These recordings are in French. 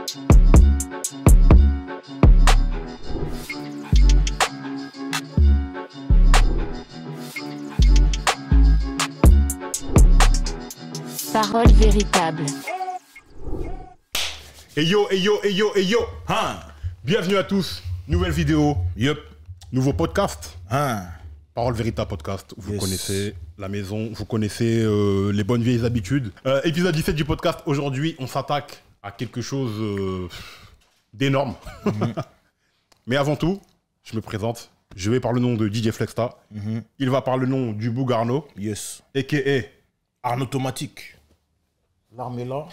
Parole véritable. Hey yo, hey yo, hey yo, hey yo. Hein. Bienvenue à tous. Nouvelle vidéo. Yup. Nouveau podcast. Hein. Parole véritable podcast. Vous connaissez la maison, vous connaissez les bonnes vieilles habitudes. Épisode 17 du podcast. Aujourd'hui, on s'attaque à quelque chose d'énorme. Mais avant tout, je me présente. Je vais par le nom de DJ Flexta. Il va par le nom du Bougarno. Yes. A.K.A. Arnaud Automatique. L'arme est là.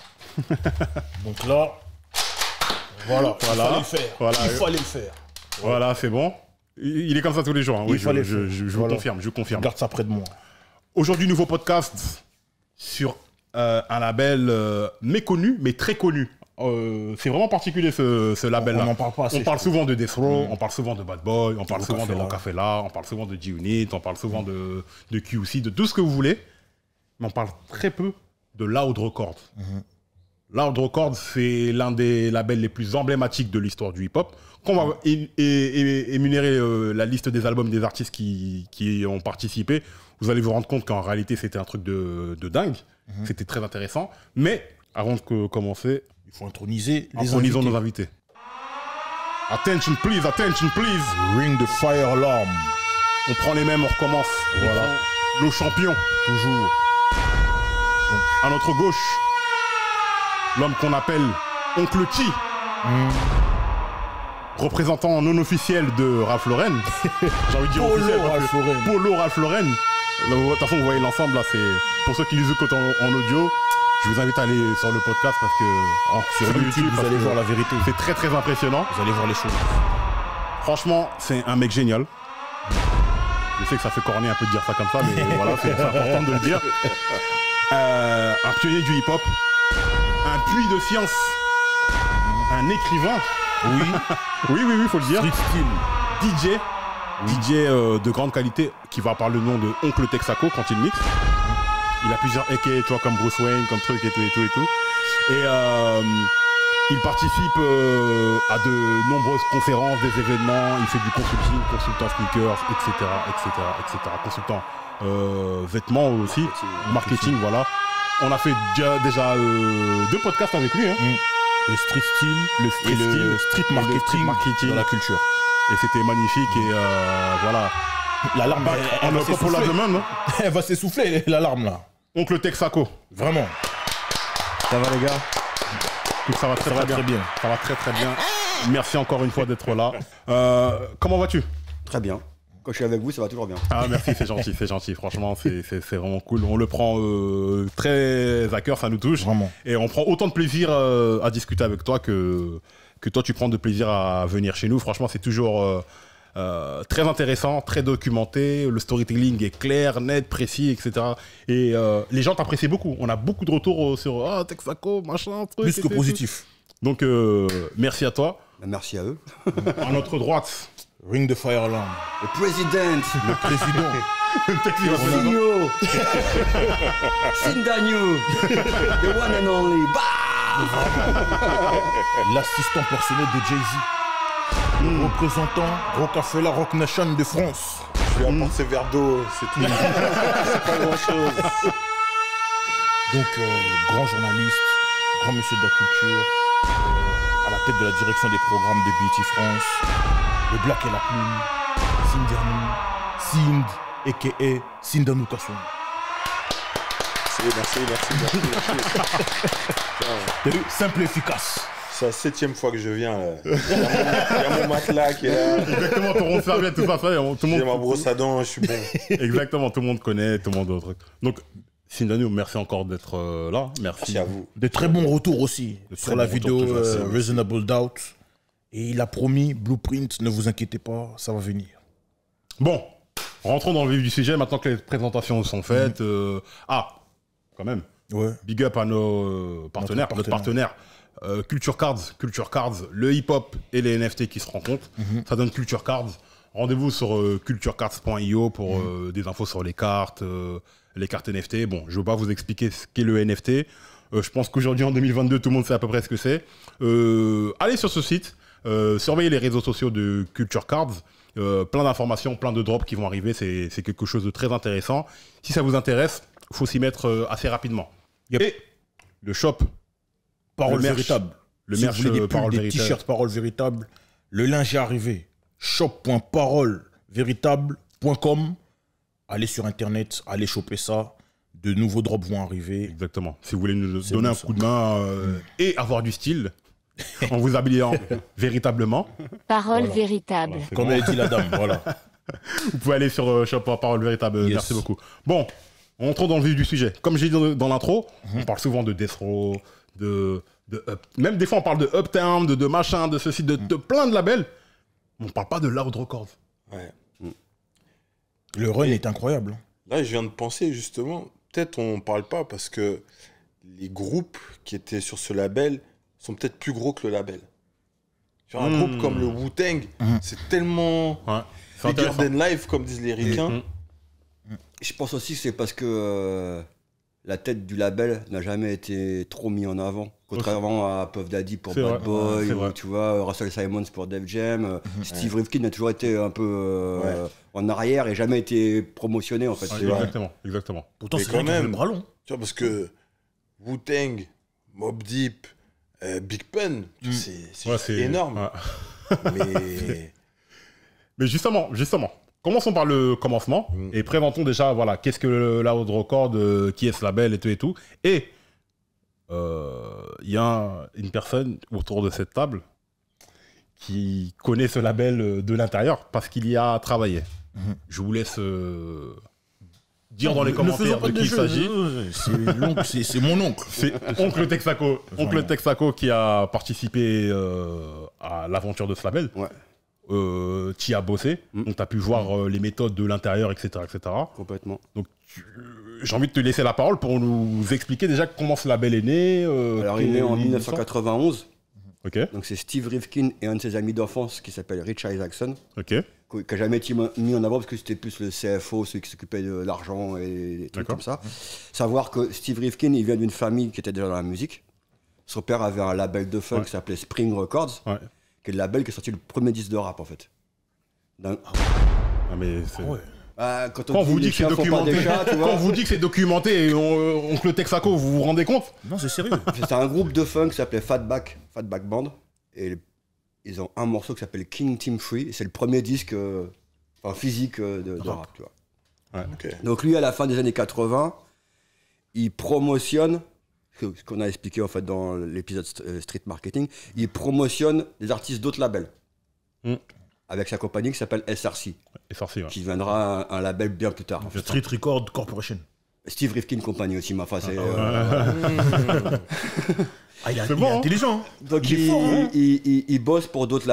Donc là, voilà. Il fallait le faire. Voilà. Il fallait le faire. Voilà, c'est bon. Il est comme ça tous les jours. Hein. Oui, je vous confirme, je confirme. Garde ça près de moi. Aujourd'hui, nouveau podcast sur un label méconnu, mais très connu. C'est vraiment particulier ce label-là. On n'en parle pas assez. On parle souvent de Death Row, on parle souvent de Bad Boy, on parle souvent de Rocafella, on parle souvent de G-Unit, on parle souvent de QC, de tout ce que vous voulez. Mais on parle très peu de Loud Records. Loud Records, c'est l'un des labels les plus emblématiques de l'histoire du hip-hop. Quand on va énumérer la liste des albums des artistes qui ont participé, vous allez vous rendre compte qu'en réalité, c'était un truc de dingue. C'était très intéressant. Mais avant de commencer, il faut introniser nos invités. Attention please, attention please. Ring the fire alarm. On prend les mêmes, on recommence. Voilà. Nos champions. Toujours. Donc, à notre gauche, l'homme qu'on appelle Oncle T, représentant non officiel de Ralph Lauren. J'ai envie de dire officiel. Polo Ralph Lauren. De toute façon, vous voyez l'ensemble là. C'est pour ceux qui nous écoutent en audio. Je vous invite à aller sur le podcast parce que sur YouTube, vous allez voir la vérité. C'est très très impressionnant. Vous allez voir les choses. Franchement, c'est un mec génial. Je sais que ça fait corner un peu de dire ça comme ça, mais voilà, c'est important de le dire. Un pionnier du hip-hop, un puits de science, un écrivain. Oui, faut le dire. Street style. DJ de grande qualité qui va par le nom de Oncle Texaco quand il mixe. Il a plusieurs AK, tu vois, comme Bruce Wayne, comme truc et tout. Et il participe à de nombreuses conférences, des événements. Il fait du consulting, consultant sneakers, etc. Consultant vêtements aussi, marketing, voilà. On a fait déjà 2 podcasts avec lui. Hein. Le street style, le street marketing dans la culture. Et c'était magnifique et voilà. L'alarme, elle va s'essouffler, l'alarme là. Oncle Texaco. Vraiment. Ça va les gars? Ça va très bien. Ça va très bien. Merci encore une fois d'être là. Comment vas-tu? Très bien. Quand je suis avec vous, ça va toujours bien. Ah merci, c'est gentil. Franchement, c'est vraiment cool. On le prend très à cœur, ça nous touche. Vraiment. Et on prend autant de plaisir à discuter avec toi que toi tu prends de plaisir à venir chez nous. Franchement, c'est toujours très intéressant, très documenté. Le storytelling est clair, net, précis, etc. Et les gens t'apprécient beaucoup. On a beaucoup de retours sur Texaco, machin, truc. Plus que positif. Donc merci à toi. Merci à eux. À notre droite. Ring the fire alarm. Le président. Le CEO. Sindanu. The one and only. L'assistant personnel de Jay-Z. Représentant Rocafella Rock Nation de France. Je lui apporte ce verre d'eau, c'est tout. C'est pas grand chose. Donc, grand journaliste, grand monsieur de la culture, à la tête de la direction des programmes de BET France, le Black et la Plume, Sind, a.k.a. Sindanou Kassoum. Merci. T'as vu? Simple et efficace. C'est la 7e fois que je viens. Là. Il y a mon matelas qui est là. Exactement, ton rond de serviette, tout ça. Tout le monde... J'ai ma brosse à dents, je suis bon. Exactement, tout le monde connaît, tout le monde d'autres. Donc, Sindanou, merci encore d'être là. Merci à vous. De très bons retours aussi sur la vidéo Reasonable Doubt. Et il a promis, Blueprint, ne vous inquiétez pas, ça va venir. Bon, rentrons dans le vif du sujet maintenant que les présentations sont faites. Quand même. Ouais. Big up à nos partenaires, notre partenaire. Culture Cards, le hip-hop et les NFT qui se rencontrent. Ça donne Culture Cards. Rendez-vous sur culturecards.io pour des infos sur les cartes NFT. Bon, je ne veux pas vous expliquer ce qu'est le NFT. Je pense qu'aujourd'hui, en 2022, tout le monde sait à peu près ce que c'est. Allez sur ce site, surveillez les réseaux sociaux de Culture Cards. Plein d'informations, plein de drops qui vont arriver. C'est quelque chose de très intéressant. Si ça vous intéresse, il faut s'y mettre assez rapidement. Yep. Et le shop, Parole le merch, véritable. le Si merch vous voulez des Parole pulls, des Véritable. t-shirts Parole véritable, le linge est arrivé. shop.parolevéritable.com. Allez sur internet, allez choper ça. De nouveaux drops vont arriver. Exactement. Si vous voulez nous C'est donner bon, un ça. coup de main et avoir du style, en vous habillant véritablement, Parole Voilà. véritable. voilà, c'est Comme bon. a dit la dame, voilà. Vous pouvez aller sur Shop Parole Véritable. Yes. Merci beaucoup. Bon, on rentre dans le vif du sujet. Comme j'ai dit dans l'intro, on parle souvent de Death Row, même des fois on parle de Uptown, de machin, de ceci, de plein de labels. Mais on parle pas de Loud Records. Ouais. Le run est incroyable. hein. Là, je viens de penser justement, peut-être on parle pas parce que les groupes qui étaient sur ce label sont peut-être plus gros que le label. Sur un groupe comme le Wu-Tang, c'est tellement Ouais. C'est bigger intéressant. than life, comme disent les ricains. Je pense aussi que c'est parce que la tête du label n'a jamais été trop mis en avant. Contrairement à Puff Daddy pour C'est Bad vrai, Boy, c'est ou vrai. tu vois, Russell Simons pour Def Jam. Steve Rifkin a toujours été un peu en arrière et jamais été promotionné en fait. Ouais, tu vois. exactement. Pourtant, Mais c'est quand vrai qu'il avait même. le bras long. Tu vois, parce que Wu-Tang, Mobb Deep, Big Pun, tu vois, c'est Ouais, juste énorme. ouais. Mais Mais justement, commençons par le commencement et présentons déjà, voilà, qu'est-ce que le Loud Record, qui est ce label et tout et tout. Et il y a une personne autour de cette table qui connaît ce label de l'intérieur parce qu'il y a travaillé. Je vous laisse dire dans les Ne commentaires faisons pas de qui il jeu. s'agit. C'est mon oncle. C'est Oncle Texaco. Oncle Texaco qui a participé à l'aventure de ce label. Ouais, Qui a bossé. Donc, tu as pu voir les méthodes de l'intérieur, etc. etc. complètement. Donc, j'ai envie de te laisser la parole pour nous expliquer déjà comment ce label est né. Alors il est né en 1991. Ok, Donc c'est Steve Rifkin et un de ses amis d'enfance qui s'appelle Rich Isaacson, ok, qui n'a jamais été mis en avant parce que c'était plus le CFO, celui qui s'occupait de l'argent et des trucs D'accord. comme ça. Savoir que Steve Rifkin, il vient d'une famille qui était déjà dans la musique. Son père avait un label de funk qui s'appelait Spring Records, ouais. qui est le label qui a sorti le premier disque de rap en fait. D'un- Ah, mais c'est- quand Quand on vous les dit que c'est chiens font pas documenté, des chats, tu vois. quand on vous dit que c'est documenté, Oncle Texaco, vous vous rendez compte? Non, c'est sérieux. C'était un groupe de funk qui s'appelait Fatback Band. Et ils ont un morceau qui s'appelle King Team Free. C'est le premier disque physique de rap. Tu vois. ok. Donc lui, à la fin des années 80, il promotionne, ce qu'on a expliqué en fait dans l'épisode Street Marketing, il promotionne des artistes d'autres labels. Mm. Avec sa compagnie qui s'appelle SRC, Et sorti, ouais. qui deviendra un label bien plus tard. en fait. Street Record Corporation. Steve Rifkin Company aussi, ma face. Ah, il est C'est bon, hein. intelligent. Donc Il est fort, hein. il bosse pour d'autres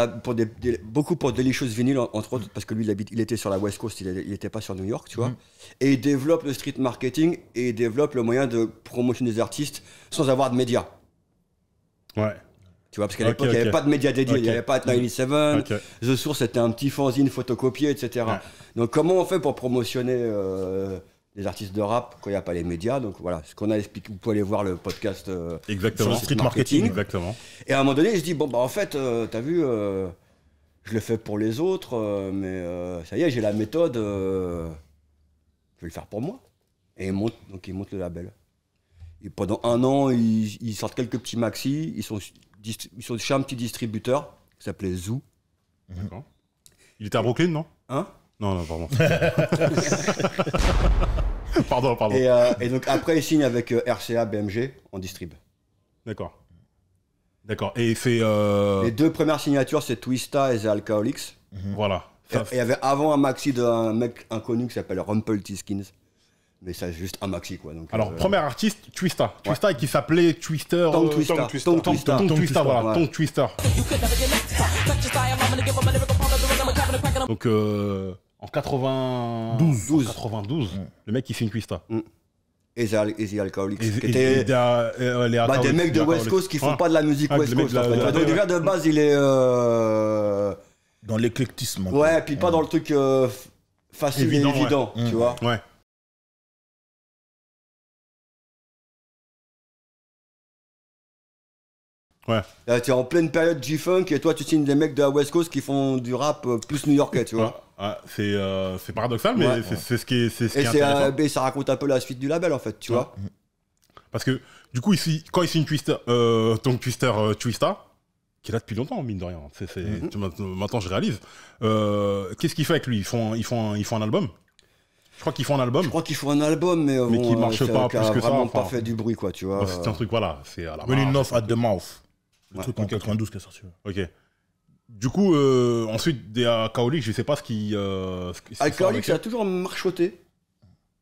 beaucoup pour Delicious Vinyl entre autres parce que lui il était sur la West Coast, il n'était pas sur New York, tu vois. Et il développe le street marketing et il développe le moyen de promotionner des artistes sans avoir de médias. Ouais. Tu vois, parce qu'à Ok, l'époque il n'y avait ok. pas de médias dédiés, il Ok. n'y avait pas de 97, Ok. The Source c'était un petit fanzine photocopié, etc. Ouais. Donc comment on fait pour promotionner des artistes de rap quand il n'y a pas les médias? Donc voilà, ce qu'on a expliqué, vous pouvez aller voir le podcast Exactement. sur le street marketing. Exactement. Et à un moment donné, je dis, bon, bah en fait, t'as vu, je le fais pour les autres, mais ça y est, j'ai la méthode, je vais le faire pour moi. Et il monte le label. Et pendant un an, ils sortent quelques petits maxi, ils sont chez un petit distributeur qui s'appelait Zoo. D'accord. Il était à Brooklyn, non? Hein? Non, non, pardon. Pardon. Et donc après, ils signent avec RCA BMG en distrib. D'accord. Et c'est... Les deux premières signatures, c'est Twista et The Alcoholics. Voilà. Et il y avait avant un maxi d'un mec inconnu qui s'appelle Rumpeltiskins. Mais c'est juste un maxi, quoi. Donc, Alors, premier artiste, Twista. Twista qui s'appelait Twister... Tongue Twister. Tongue Twister. Tongue Twister. Tongue Twister, voilà. ouais. Tongue Twister. Donc, en 92, 92 le mec, il signe Twista. Et The Alcoholics. Et- qui et- étaient et des des Alcoholics, mecs de des West Alcoholics. Coast qui font Ouais. pas de la musique Ah, West des mecs Coast. de En la- fait. ouais, Donc ouais. déjà de base, il est... Dans l'éclectisme. un peu. Ouais, puis pas dans le truc facile Évident, et évident, tu vois. Ouais. Ouais. Là, t'es en pleine période G-Funk et toi, tu signes des mecs de la West Coast qui font du rap plus new-yorkais, tu vois. C'est paradoxal, mais c'est ce qui est, c'est ce qui est Et intéressant. ça raconte un peu la suite du label, en fait, tu vois. Parce que, du coup, ici, quand il signe Twister, ton Twista, qui est là depuis longtemps, mine de rien, maintenant je réalise, qu'est-ce qu'il fait avec lui ils font un album. Je crois qu'ils font un album. Je crois qu'ils font un album, mais bon, qui marche pas plus que ça. Vraiment pas fait du bruit, quoi, tu vois. C'est un truc, voilà, c'est à la Running marge. Off at the Mouth. Le Ouais. truc en 92 qui est sorti. Ok. Du coup, ensuite, des Alcoholics, je sais pas ce qui. Alcoholics, ça a toujours marchoté.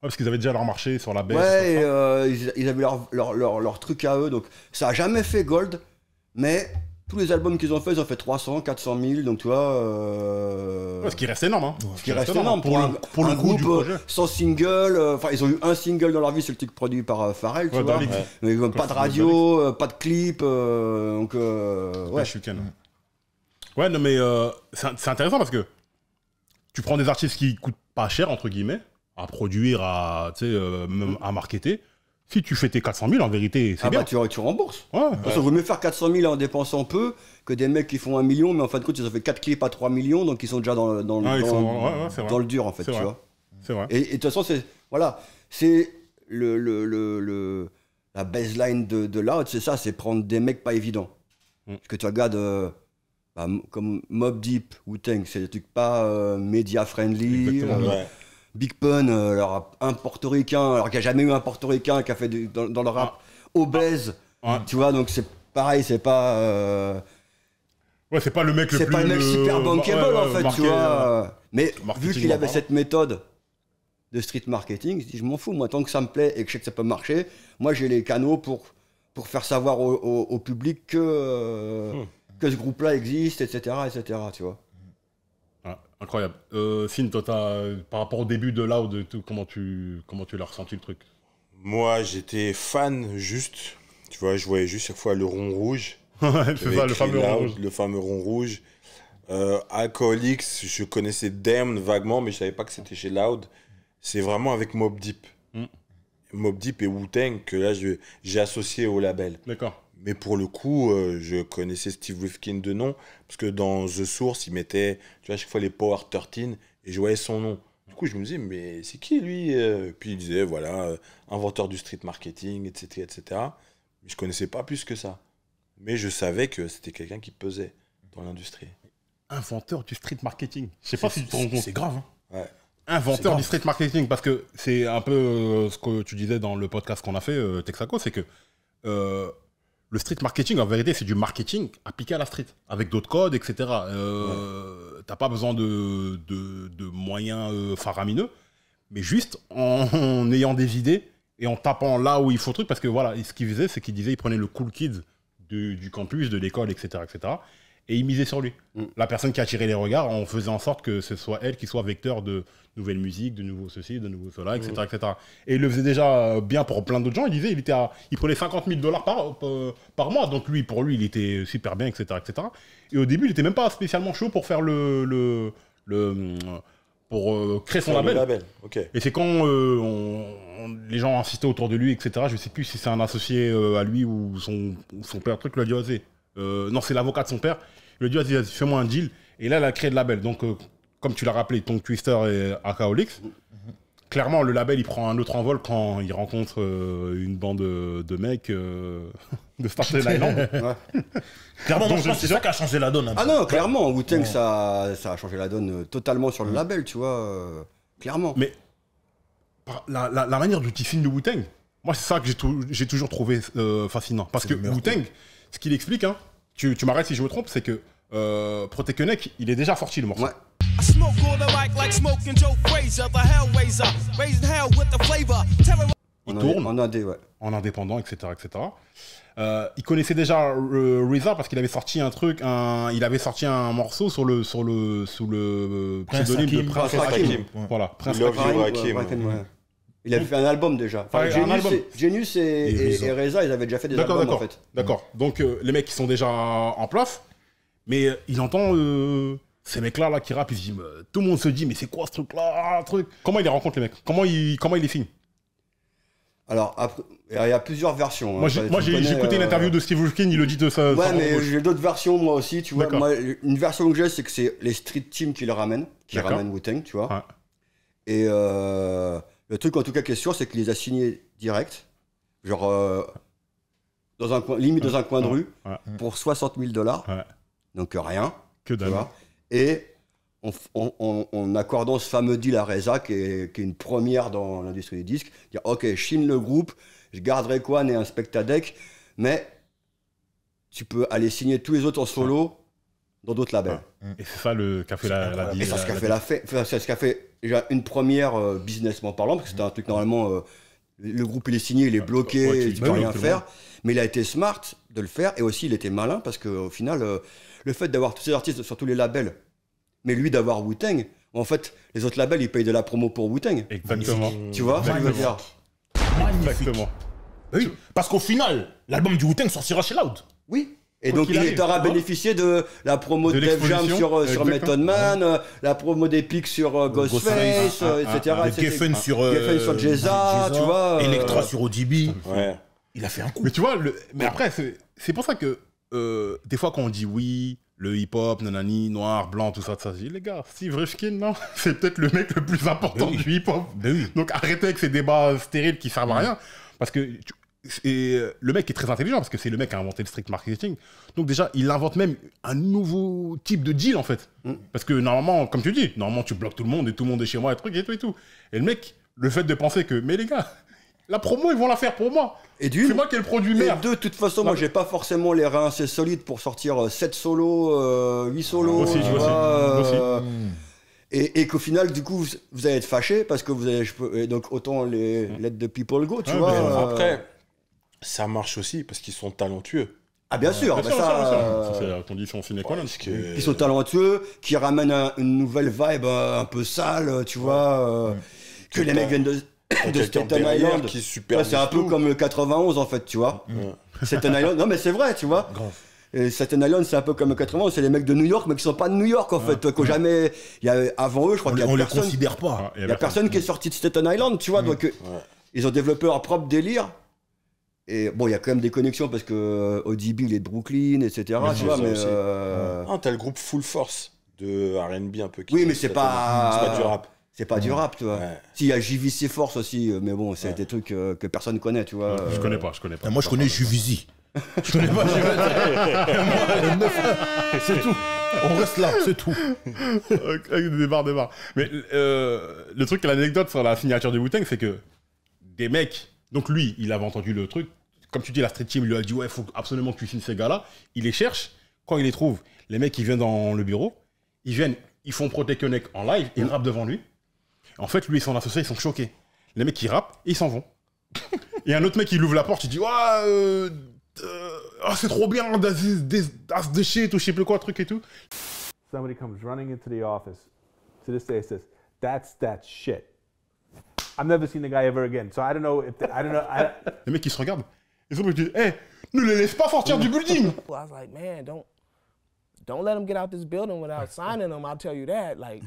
Parce qu'ils avaient déjà leur marché sur la baisse. Ouais, et, ils avaient leur truc à eux, donc ça a jamais fait gold, mais tous les albums qu'ils ont fait, ils ont fait 300, 400 000, donc tu vois. Ce qui reste énorme, hein. Ce qui reste énorme pour le un coup du groupe projet. sans single. Enfin, ils ont eu un single dans leur vie, c'est le truc produit par Pharrell, tu Ouais, vois. Dalix. Mais pas de radio, pas de clip, donc ouais. Je suis Ken. Ouais, non, mais c'est intéressant parce que tu prends des artistes qui coûtent pas cher, entre guillemets, à produire, même à marketer. Si tu fais tes 400 000, en vérité, c'est Ah bien. bah tu rembourses. Ouais. De toute façon, il vaut mieux faire 400 000 en dépensant peu que des mecs qui font 1 million, mais en fin de compte, ils ont fait 4 clips à 3 millions, donc ils sont déjà dans c'est vrai. le dur, en fait, C'est tu vrai. vois. C'est vrai. Et de toute façon, c'est la baseline de Loud, c'est ça, c'est prendre des mecs pas évidents. Parce que tu regardes comme Mobb Deep, Wu-Tang, c'est des trucs pas média friendly. Exactement. Ouais. Big Pun, alors un portoricain, alors qu'il n'y a jamais eu un portoricain qui a fait dans le rap obèse, Ouais. tu vois, donc c'est pareil, c'est pas. Ouais, c'est pas le mec le C'est plus. pas le mec super bankable en fait, marqué, tu vois. Mais marketing vu qu'il avait parlant. cette méthode de street marketing, il se dit je m'en fous, moi tant que ça me plaît et que je sais que ça peut marcher, moi j'ai les canaux pour faire savoir au public que ce groupe-là existe, etc., tu vois. Ouais, incroyable. Sin, toi, par rapport au début de Loud, comment tu l'as ressenti le truc? Moi, j'étais fan juste. Tu vois, je voyais juste chaque fois le rond rouge. C'est J'avais ça, le écrit fameux Loud, rouge. le fameux rond rouge. Alcoholics, je connaissais Damned vaguement, mais je savais pas que c'était chez Loud. C'est vraiment avec Mobb Deep. Mobb Deep et Wu-Tang que là, j'ai associé au label. D'accord. Mais pour le coup, je connaissais Steve Rifkin de nom, parce que dans The Source, il mettait, tu vois, à chaque fois les Power 13, et je voyais son nom. Du coup, je me disais, mais c'est qui lui? Puis il disait, voilà, inventeur du street marketing, etc., etc. Mais je connaissais pas plus que ça. Mais je savais que c'était quelqu'un qui pesait dans l'industrie. Inventeur du street marketing. Je sais pas si tu te rends compte. C'est grave, hein. Ouais. Inventeur grave. du street marketing, parce que c'est un peu ce que tu disais dans le podcast qu'on a fait, Texaco, c'est que le street marketing, en vérité, c'est du marketing appliqué à la street, avec d'autres codes, etc. T'as pas besoin de moyens faramineux, mais juste en ayant des idées et en tapant là où il faut truc, parce que voilà, ce qu'il faisait, c'est qu'il disait, il prenait le cool kid du campus, de l'école, etc., et il misait sur lui. La personne qui attirait les regards, on faisait en sorte que ce soit elle qui soit vecteur de nouvelles musiques, de nouveaux ceci, de nouveaux cela, etc., etc. Et il le faisait déjà bien pour plein d'autres gens. Il disait, il prenait $50 000 par mois. Donc lui, pour lui, il était super bien, etc., etc. Et au début, il était même pas spécialement chaud pour faire pour créer son Le label. ok. Et c'est quand les gens insistaient autour de lui, etc. Je sais plus si c'est un associé à lui ou son père, truc, lui a dit, vas-y. Non, c'est l'avocat de son père. Il lui a dit, vas-y, fais-moi un deal. Et là, il a créé le label. Donc, comme tu l'as rappelé, Tongue Twister et Alcoholics. Clairement, le label, il prend un autre envol quand il rencontre une bande de mecs de Staten Island. Clairement, Donc, je pense que c'est ça qui a changé la donne. Un Ah peu. non, clairement, Wu-Tang, ça a changé la donne totalement sur le label, tu vois. Clairement. Mais la manière dont il filme le Wu-Tang, moi, c'est ça que j'ai toujours trouvé fascinant. Parce que le meilleur Wu-Tang, ce qu'il explique, hein, tu m'arrêtes si je me trompe, c'est que Protect Your Neck, il est déjà sorti le morceau. Ouais. I smoke all the like smoking Joe Frazier, the Hellraiser, raising hell with the flavor. Terror. Il tourne En AD, ouais. en indépendant, etc. etc. Il connaissait déjà RZA parce qu'il avait sorti un truc, il avait sorti un morceau sous le Prince pseudonyme de Hakim. Prince Prince Hakim. Hakim. Voilà, Prince Love Hakim. You, Hakim. Ouais. Il avait fait un album déjà. Enfin, Ouais, un album. Genius et Reza, ils avaient déjà fait des D'accord, albums en d'accord. fait. D'accord. Donc les mecs, ils sont déjà en place, mais il entend ces mecs-là qui rappent, tout le monde se dit, mais c'est quoi ce truc-là, truc. Comment il les rencontre, les mecs? Comment il les signe? Alors, après, il y a plusieurs versions. Moi, j'ai écouté l'interview de Steve Ruskin, il le dit de ça. Ouais, ça mais embauche. j'ai d'autres versions, moi aussi, tu vois. D'accord. Moi, une version que j'ai, c'est que c'est les street teams qui le ramènent, D'accord. Wu-Tang, tu vois. Ouais. Et le truc, en tout cas, qui est sûr, c'est qu'il les a signés direct. Genre, dans un coin, limite dans un coin de rue, Ouais. pour $60 000. Ouais. Donc, rien. Que Tu dalle. vois. Et en accordant ce fameux deal à Reza, qui est une première dans l'industrie du disque, dire ok, je signe le groupe, je garderai Quan et un Spectadec, mais tu peux aller signer tous les autres en solo dans d'autres labels. Et c'est ça le qu'a fait la Et c'est ce qu'a fait déjà une première businessment parlant, parce que c'était un truc normalement, le groupe il est signé, il est bloqué, Ouais, il ne peut oui, rien c'est faire, mais il a été smart de le faire, et aussi il était malin, parce qu'au final, le fait d'avoir tous ces artistes sur tous les labels, mais lui d'avoir Wu-Tang, en fait, les autres labels, ils payent de la promo pour Wu-Tang. Exactement. Tu vois ce que je veux dire? Exactement. Oui, parce qu'au final, l'album du Wu-Tang sortira chez Loud. Oui. Et Quoi donc, qu'il arrive, il aura tu vois. bénéficié de la promo de De Def Jam l'exposition, sur Method exactement. Man, la promo d'Epic sur Ghostface, etc. De Geffen sur Geffen sur Jeza, tu vois. Electra sur ODB. Ouais. Il a fait un coup. Mais tu vois, mais après, c'est pour ça que des fois, quand on dit oui, le hip-hop, nanani, noir, blanc, tout ça, je dis, les gars, Steve Ruskin, non, c'est peut-être le mec le plus important Ben oui. du hip-hop. Ben oui. Donc arrêtez avec ces débats stériles qui servent à rien. Parce que le mec est très intelligent, parce que c'est le mec qui a inventé le street marketing. Donc déjà, il invente même un nouveau type de deal, en fait. Parce que normalement, comme tu dis, normalement, tu bloques tout le monde et tout le monde est chez moi, et trucs et tout et tout. Et le mec, le fait de penser que, mais les gars, la promo, ils vont la faire pour moi. Et d'une, C'est moi qui ai le produit et merde. deux, de toute façon, moi, j'ai pas forcément les reins assez solides pour sortir 7 solos, 8 solos. Aussi, tu moi vois, aussi. Et qu'au final, du coup, vous allez être fâché parce que vous allez. Et donc, autant les let the people go, tu Ouais, vois. mais Après, ça marche aussi parce qu'ils sont talentueux. Ah, bien sûr, Bien bah sûr, ça. bien sûr. Ça, c'est la condition sine qua non. Parce que... Qui sont talentueux, qui ramènent une nouvelle vibe un peu sale, tu vois. Que les mecs viennent de Staten Island. qui est super. Ouais, c'est un peu comme le 91 en fait, tu vois. Staten Island, non mais c'est vrai, tu vois. Grave. Et Staten Island, c'est un peu comme le 91, c'est les mecs de New York, mais qui sont pas de New York en fait. Qu'ont jamais. Il y a, avant eux, je crois qu'il y a On les personne. considère pas. Il y a personne qui est sorti de Staten Island, tu vois. Donc ils ont développé leur propre délire. Et bon, il y a quand même des connexions parce que ODB, il est de Brooklyn, etc. Mais tu c'est vois, ça mais. aussi. Ah, t'as le groupe Full Force de R&B un peu. Oui, mais c'est pas. C'est pas du rap. C'est pas du rap, tu vois. Ouais. Si, il y a JVC Force aussi, mais bon, c'est des trucs que personne connaît, tu vois. Je connais pas. Moi, je connais Juvisy. Je connais pas Juvisy. C'est tout. On reste là, c'est tout. Débarre. Mais le truc, l'anecdote sur la signature de Wu-Tang, c'est que des mecs, donc lui, il avait entendu le truc, comme tu dis, la street team lui a dit ouais, faut absolument que tu signes ces gars-là. Il les cherche, quand il les trouve, les mecs, ils viennent dans le bureau, ils font Protect Your Neck en live, ils rappent devant lui. En fait, lui et son associé, ils sont choqués. Les mecs, ils rappent et ils s'en vont. Et un autre mec, il ouvre la porte, il dit c'est trop bien, that's the shit, ou je sais plus quoi, truc et tout. Somebody comes running into the office. To this day, says, "That's that shit." I've never seen the guy ever again. So I don't know if Les mecs, ils se regardent. Ils ont dit, ne les laisse pas sortir du building. I was like, man, don't let him get out this building without signing him. I'll tell you that. Like,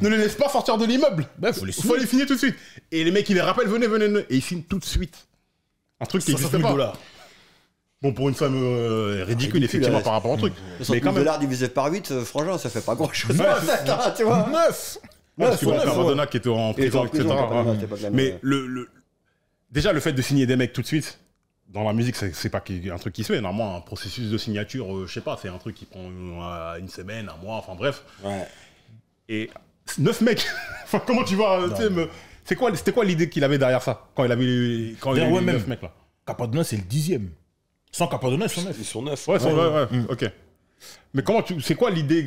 Ne les laisse pas sortir de l'immeuble. Ben, faut les Faut les signer tout de suite. Et les mecs, ils les rappellent, venez. Et ils signent tout de suite. Un truc qui n'existe pas. $60 000. Bon, pour une somme ridicule, Ridicule, effectivement, ouais. par rapport au truc. Mais quand même. $60 000 divisé par 8, franchement, ça fait pas grand chose. Tu vois. 9. Parce que bon, Ouais, t'as ouais. Madonna qui était en Il était prison, en etc. prison, Ouais. c'était pas de la Mais merde. déjà, le fait de signer des mecs tout de suite, dans la musique, c'est pas un truc qui se fait. Normalement, un processus de signature, je sais pas, c'est un truc qui prend une semaine, un mois, enfin bref. Ouais. Et 9 mecs, enfin, comment tu vas, tu sais, c'était quoi l'idée qu'il avait derrière ça, quand il avait eu Ouais, les même. 9 mecs là? Capadonna, c'est le 10e. Sans Capadonna, ils sont 9. Ils sont neufs. Ouais, ok. Mais c'est quoi l'idée,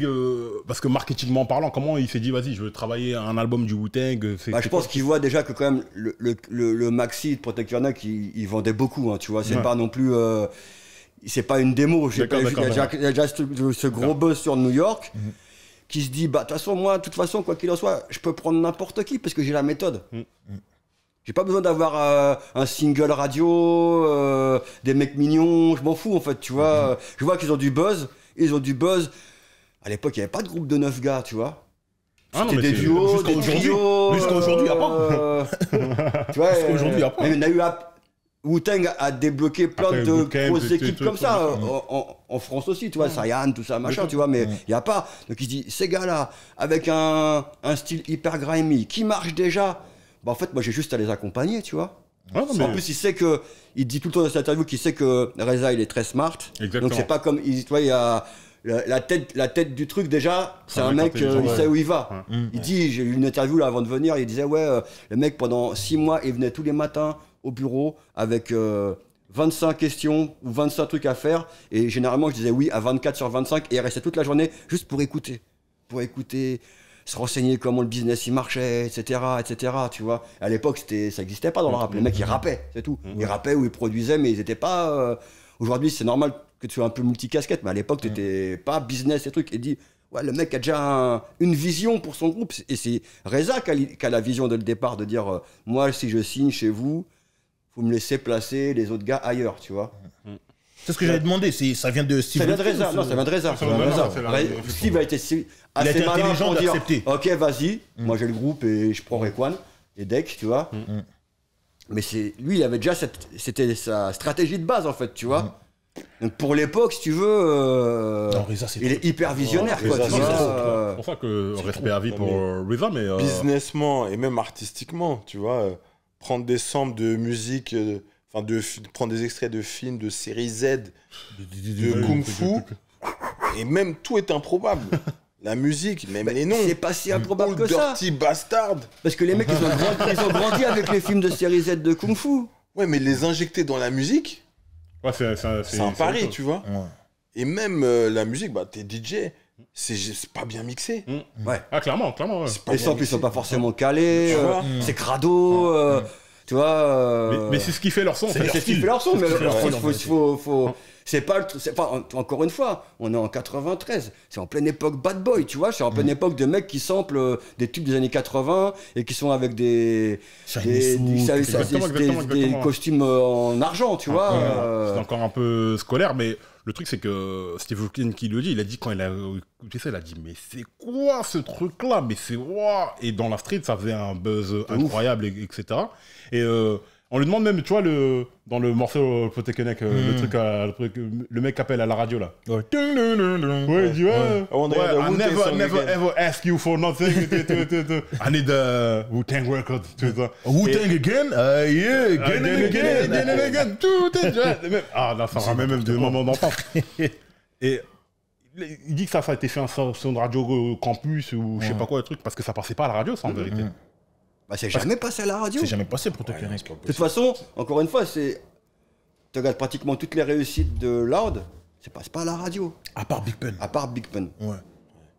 parce que marketingment parlant, comment il s'est dit, vas-y, je veux travailler un album du Wu-Tang? Je pense qu'il voit déjà que quand même le maxi de Protect Your Neck, il vendait beaucoup, hein, tu vois. C'est Ouais. pas non plus, c'est pas une démo. Il y a déjà ce gros buzz sur New York qui se dit, bah de toute façon, quoi qu'il en soit, je peux prendre n'importe qui parce que j'ai la méthode. J'ai pas besoin d'avoir un single radio, des mecs mignons, je m'en fous en fait, tu vois. Je vois qu'ils ont du buzz, À l'époque, il n'y avait pas de groupe de 9 gars, tu vois. Ah non, C'était mais des c'est- duos, jusqu'à des aujourd'hui. trios. Jusqu'à aujourd'hui, il y a Tu vois, Jusqu'à aujourd'hui, il y a pas. mais il y en a eu Wu-Tang a débloqué plein Après, de Bootcamp, grosses des équipes trucs comme ça comme ça. en France aussi, tu vois, Sayan, tout ça, machin, tu vois, mais il n'y a pas. Donc il se dit, ces gars-là, avec un style hyper grimy, qui marche déjà, bah en fait, moi j'ai juste à les accompagner, tu vois. Ouais, non, mais- En plus, il dit tout le temps dans cette interview qu'il sait que Reza, il est très smart. Exactement. Donc c'est pas comme, tu vois, il y a la tête du truc déjà, c'est Un un mec mec, intelligent, il ouais. sait où il va. Il dit, j'ai eu une interview là avant de venir, il disait, ouais, le mec pendant 6 mois, il venait tous les matins au bureau avec 25 questions ou 25 trucs à faire. Et généralement, je disais oui à 24 sur 25 et il restait toute la journée juste pour écouter. Se renseigner comment le business il marchait, etc., etc., tu vois. À l'époque, ça n'existait pas dans le rap. Les mecs, ils rappaient, c'est tout. Ils rappaient ou ils produisaient, mais ils n'étaient pas... Aujourd'hui, c'est normal que tu sois un peu multicasquette, mais à l'époque, tu n'étais pas business et trucs. Et dit, ouais, le mec a déjà une vision pour son groupe. Et c'est Reza qui a la vision dès le départ de dire, moi, si je signe chez vous, faut me laisser placer les autres gars ailleurs, tu vois. C'est ce que j'avais demandé, ça vient de Steve Ça vient de Lutfi, Reza, ou non, ça vient de Reza. Ça vient de Reza, c'est la- Steve a été assez été malin intelligent pour dire, d'accepter. ok, vas-y, moi j'ai le groupe et je prends Rekwan et Deck, tu vois. Mais lui, il avait déjà c'était sa stratégie de base, en fait, tu vois. Donc pour l'époque, si tu veux, Non, Reza, c'est il est hyper visionnaire, Ouais, quoi, Reza, tu c'est vois. trop, C'est pour ça que respect à vie Non, pour Reza, mais. Businessment et même artistiquement, tu vois, prendre des samples de musique, prendre des extraits de films, de séries Z, de Kung Fu, et même tout est improbable. La musique, même les noms. C'est pas si improbable Old que ça. Dirty Bastard. Parce que les mecs, ils ont grandi avec les films de série Z de Kung Fu. Ouais, mais les injecter dans la musique, Ouais, c'est c'est un pari, autre chose. tu vois. Ouais. Et même la musique, bah, t'es DJ, c'est pas bien mixé. Ouais. Ah, clairement, ouais. C'est pas Les bien samples, ils sont mixé. pas forcément calés, Tu vois c'est crado, tu vois. Mais c'est ce qui fait leur son. C'est ce qui fait leur son, mais C'est leur style, en faut. C'est pas le truc. Encore une fois, on est en 93. C'est en pleine époque bad boy, tu vois. C'est en pleine époque de mecs qui samplent des tubes des années 80 et qui sont avec des Exactement. costumes en argent, tu vois. C'est encore un peu scolaire, mais le truc, c'est que Steve Aoki qui le dit, il a dit quand il a écouté ça, il a dit, mais c'est quoi ce truc-là? Mais c'est quoi? Et dans la street, ça faisait un buzz incroyable, etc. Et on lui demande même, tu vois, dans le morceau Potekenek, le truc, le mec appelle à la radio, là. Ouais. Ouais, il dit, ouais, On a I Wu-Tang song never again. ever ask you for nothing. I need a Wu-Tang record. Tu vois ça. Wu-Tang again? Yeah, again and again. Tout est déjà. Ah, là, ça ramène même des moments d'enfance. Et il dit que ça a été fait sur une radio campus ou je sais pas quoi, le truc, parce que ça passait pas à la radio, ça, en vérité. Bah, c'est jamais passé à la radio. C'est jamais passé pour te Ouais, faire non, c'est pas De toute possible. façon, encore une fois, tu regardes pratiquement toutes les réussites de Loud, ça passe pas à la radio, À part Big Pun. à part Big Pun. Ouais.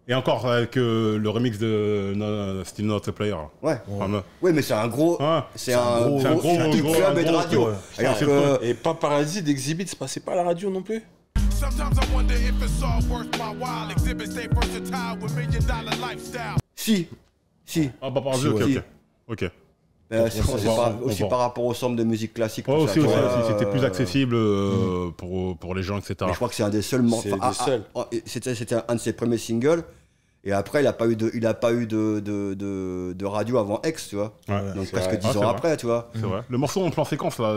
Et encore avec le remix de Still Not a Player. Ouais. Enfin, Oui, mais c'est un gros. Ouais. C'est un gros c'est un gros- truc gros- club un et de gros- radio. ouais. Alors C'est que. Et Paparazzi d'Exhibit, ça passait pas à la radio non plus. Sometimes I wonder if it's all worth my while. Exhibits stay versatile with $1 million lifestyle. Si. Ah, bah, par Si, ok, ouais. ok. Aussi par rapport au centre de musique classique. Ouais, tout aussi, ça, tu aussi, vois, c'était plus accessible pour les gens, etc. Mais je crois que c'est un des seuls C'est des seuls. C'était un de ses premiers singles. Et après, il a pas eu de radio avant X, tu vois. Ouais. Donc c'est presque vrai. 10 Ah, c'est ans vrai. après, tu vois. C'est vrai. Le morceau en plan séquence, là.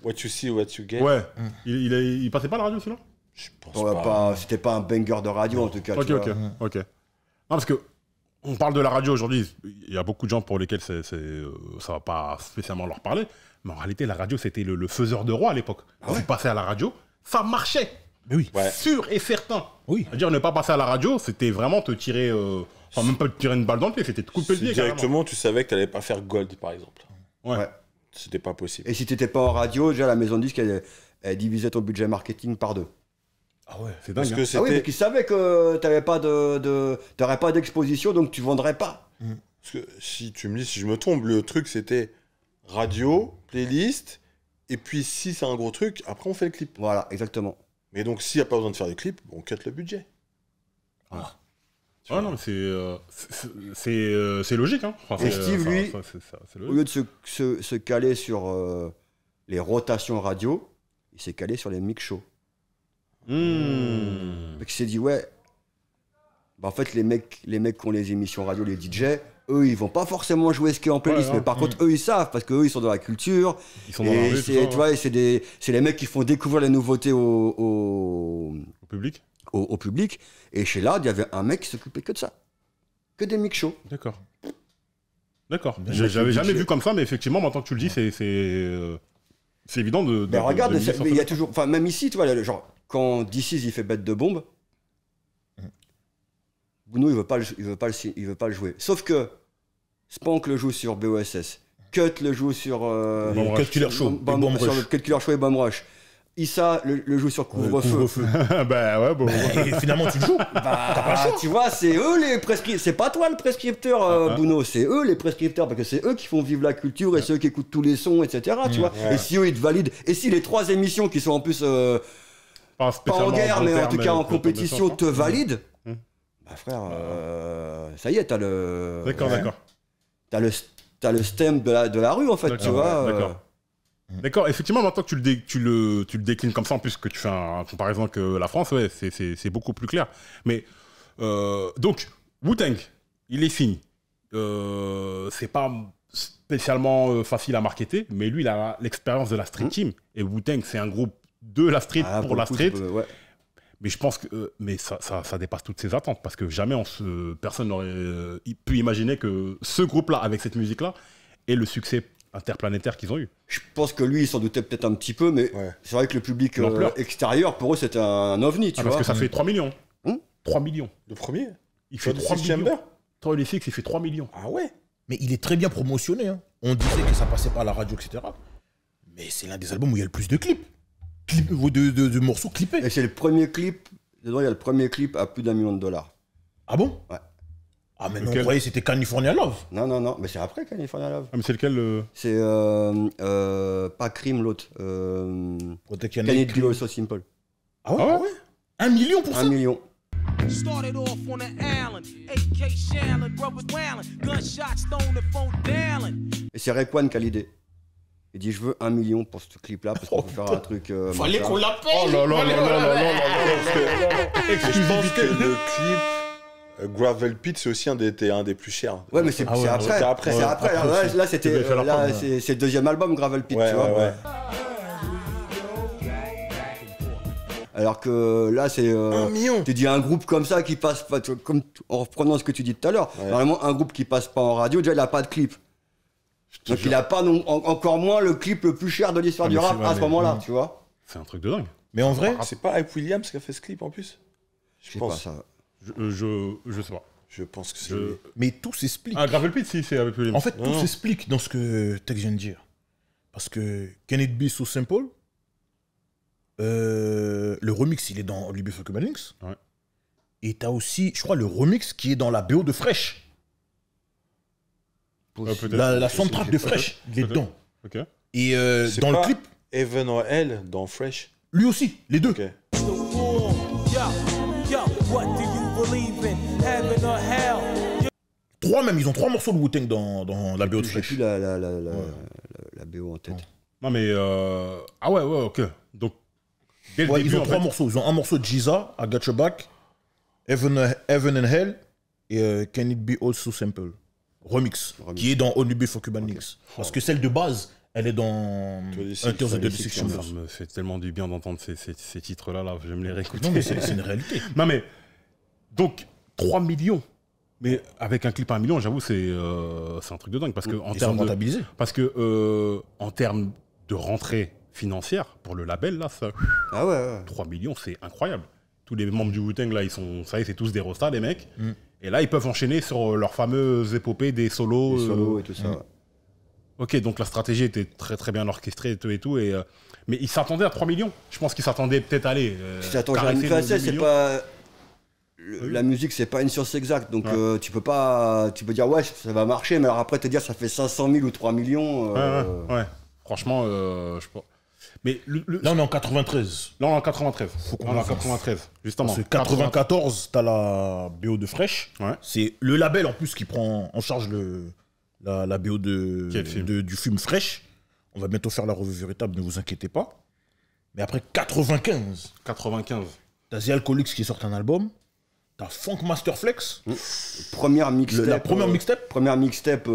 What you see, what you get. Ouais. Il passait pas à la radio, celui-là? Je pense Ouais, pas. C'était pas un banger de radio, en tout cas. Ok, tu ok, vois. ok. Non, parce que on parle de la radio aujourd'hui. Il y a beaucoup de gens pour lesquels ça va pas spécialement leur parler. Mais en réalité, la radio, c'était le faiseur de roi à l'époque. Quand tu passais à la radio, ça marchait. Mais oui. Ouais. Sûr et certain. Oui. C'est-à-dire, ne pas passer à la radio, c'était vraiment te tirer. Enfin, même pas te tirer une balle dans le pied, c'était te couper le pied. Directement, tu savais que t'allais pas faire Gold, par exemple. Carrément. Ouais. Ouais. C'était pas possible. Et si t'étais pas en radio, déjà la maison de disque, elle divisait ton budget marketing par 2. Ah ouais, c'est dingue. Parce hein. que Ah oui, c'était. mais qu'ils savaient que t'aurais pas d'exposition, donc tu vendrais pas. Parce que si tu me dis, si je me trompe, le truc c'était radio, playlist, et puis si c'est un gros truc, après on fait le clip. Voilà, exactement. Mais donc s'il n'y a pas besoin de faire de clip, on cut le budget. Ouais, non, mais c'est logique. Hein. Enfin, Et c'est- Steve, enfin, lui, c'est Au logique. lieu de se caler sur les rotations radio, il s'est calé sur les mix shows. Mmh. Donc il s'est dit, ouais, bah en fait, les mecs qui ont les émissions radio, les DJ, eux, ils vont pas forcément jouer ce qui est en playlist, Ouais, mais par contre, eux, ils savent, parce qu'eux, ils sont dans la culture. Ils sont dans la Et rue, tout c'est, ça, tu vois, et c'est les mecs qui font découvrir les nouveautés au Au public. public. Et chez Loud, il y avait un mec qui s'occupait que de ça. Que des mix shows. D'accord. D'accord. Bien, J'avais jamais DJ. vu comme ça, mais effectivement, maintenant que tu le dis, c'est évident de. Mais regarde, miser sur il y a ça. toujours. Enfin, même ici, tu vois, genre, quand DC's il fait bête de bombe, Bouno, il veut pas le jouer. Sauf que Spank le joue sur BOSS. Cut le joue sur. Bomb Cut Rush. Killer Show. Sur le Cut Killer Show et Bomb Rush. Issa le joue sur Couvre-feu. Bah ouais, bon. Et finalement, tu le joues. Bah, tu vois, c'est eux les prescripteurs. C'est pas toi le prescripteur, Bouno. C'est eux les prescripteurs parce que c'est eux qui font vivre la culture et c'est eux qui écoutent tous les sons, etc. Tu vois. Ouais. Et si eux ils te valident, et si les 3 émissions qui sont en plus Pas pas en spécialement guerre, bon mais en terme, tout cas en de compétition sens, te valident, Hum. bah frère, ça y est, t'as le. D'accord, d'accord. T'as le stem de la rue en fait, tu D'accord, vois. d'accord. D'accord, effectivement, maintenant que tu le déclines comme ça, en plus que tu fais un comparaison avec la France, ouais, c'est beaucoup plus clair. Mais, donc, Wu-Tang, il est fini. C'est pas spécialement facile à marketer, mais lui, il a l'expérience de la street team. Et Wu-Tang, c'est un groupe de la street Ah, pour la le coup, street. ouais. Mais je pense que mais ça dépasse toutes ses attentes, parce que jamais personne n'aurait pu imaginer que ce groupe-là, avec cette musique-là, ait le succès interplanétaire qu'ils ont eu. Je pense que lui, il s'en doutait peut-être un petit peu, mais Ouais. c'est vrai que le public L'ampleur. extérieur, pour eux, c'était un ovni, tu Parce vois. que ça fait 3 millions. Hum 3 millions. Le premier Il fait 3 Six millions. Chamber 3 il fait 3 millions. Ah ouais. Mais il est très bien promotionné. Hein. On disait que ça passait pas à la radio, etc. Mais c'est l'un des albums où il y a le plus de clips. De morceaux clippés. Et c'est le premier clip, dedans, il y a le premier clip à plus d'1 million de dollars. Ah bon? Ouais. Ah, mais non, Lequel? on croyait que c'était California Love. Non, mais c'est après California Love. Ah, mais c'est lequel C'est pas Crime, l'autre. Protection Can it League. be also simple? Ah ouais? Ah ouais? 1 million pour ça? 1 million. Started off on the island, AK Shallon, brothers wailing, gunshots thrown the phone down. Et c'est Rekwan qui a l'idée. Il dit je veux 1 million pour ce clip-là parce qu'on peut faire un truc. Fallait machin. qu'on l'appelle. Oh là là là là là là Je pense que le clip Gravel Pit, c'est aussi un des plus chers. Ouais, mais c'est Ah ouais, après. c'était après, C'est ouais. après. Après Là, c'était. devais faire la Là, preuve, c'est le deuxième album, Gravel Pit, Ouais, tu vois. ouais. Alors que là, c'est. 1 million. Tu dis un groupe comme ça qui passe pas. Comme, en reprenant ce que tu dis tout à l'heure, Ouais. normalement, un groupe qui passe pas en radio, déjà, il a pas de clip. Donc, il a pas encore moins le clip le plus cher de l'histoire Ah, du mais rap c'est- ouais, à ce mais- moment-là, tu vois. C'est un truc de dingue. Mais en vrai, C'est pas Hype Williams qui a fait ce clip en plus Je sais pas pense. ça. Je sais pas. Je pense que c'est Je- lui. mais tout s'explique. Ah, Gravel Pit, si, c'est avec lui. En fait, tout Non. s'explique dans ce que Tex vient de dire. Parce que Can It Be So Simple, le remix, il est dans Libby for Cuban Links. Ouais. Et t'as aussi, je crois, le remix qui est dans la BO de Fresh. Peut-être. La soundtrack de Fresh, il est peut-être. dedans. Ok. Et C'est dans pas le clip, Heaven or Hell dans Fresh. lui aussi, les deux. Ok. The war, yo, what do you believe in? Heaven or hell? Trois même, ils ont 3 morceaux de Wu-Tang dans la BO de J'ai Fresh. plus la BO en tête. Non, mais. Ah ouais, ok. Donc, dès le Ouais, début, ils ont en 3 fait, morceaux. Ils ont un morceau de Giza, I Got Your Back, Heaven and Hell, et Can It Be Also Simple. Remix, qui est dans Only Be for Cuban Links. Parce que celle de base, elle est dans 26, Hunters of the 26 Six ça Chambers. me fait tellement du bien d'entendre ces titres-là. Là. Je vais me les réécouter. Non, mais c'est une réalité. Non, mais. Donc, 3 millions. Mais avec un clip à 1 million, j'avoue, c'est un truc de dingue. Parce que, en Ils sont termes de. rentabilisés. Parce que, en termes de rentrée financière, pour le label, là, ça, Ah ouais. 3 millions, c'est incroyable. Tous les membres du Wu-Tang, là, ils sont, ça y est, c'est tous des rostas, les mecs. Mm. Et là, ils peuvent enchaîner sur leur fameuse épopée des solos. Les solos et tout ça. ouais. Ok, donc la stratégie était très très bien orchestrée et tout. Mais ils s'attendaient à 3 millions. Je pense qu'ils s'attendaient peut-être à aller. Attends, j'ai une facette, c'est pas. La musique, c'est pas une science exacte. Donc, tu peux pas. Tu peux dire, ouais, ça va marcher, mais alors après, te dire, ça fait 500 000 ou 3 millions. Ouais. Franchement, je sais pas. Mais Là, on est en 93. là, on est en 93. qu'on On est en avance. 93, justement. Parce que 94, t'as la BO de Fresh. Ouais. C'est le label en plus qui prend en charge la BO Quel film du film Fresh. On va bientôt faire la revue véritable, ne vous inquiétez pas. Mais après 95, 95. t'as The Alcoholics qui sort un album. t'as Funk Master Flex, Première mixtape. la première mixtape. Première mixtape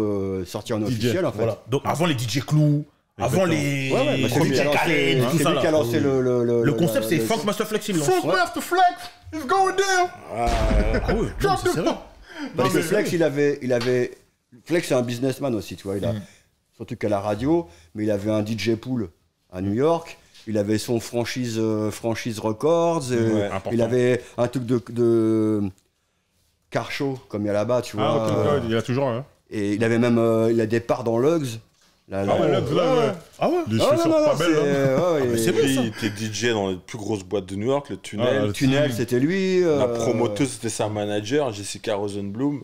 sortie en officiel, en fait. Voilà. Donc avant les DJ Clou, avant les Ouais, bah, c'est lui qui a DJ lancé, Khaled, tout c'est ça lui qui a là. lancé Le concept c'est le- Funk Master Flex, il lance. Funk Master Flex is going down. Ah ouais, non, c'est sérieux. Parce que Flex, il avait. Flex, c'est un businessman aussi, tu vois. Surtout qu'à la radio, mais il avait un DJ pool à New York. Il avait son franchise Records. Ouais, il avait un truc de car show, comme il y a là-bas, tu vois. Ah, ok, il y a toujours un. Et il avait même il a des parts dans Lugs. Ah ouais, là, ouais. Ah ouais. Les chaussures pas belles, hein. mais c'est Et bon, puis, ça. il était DJ dans les plus grosses boîtes de New York, le Tunnel. Ah, Le Tunnel, c'était lui. La promoteuse, c'était sa manager, Jessica Rosenblum.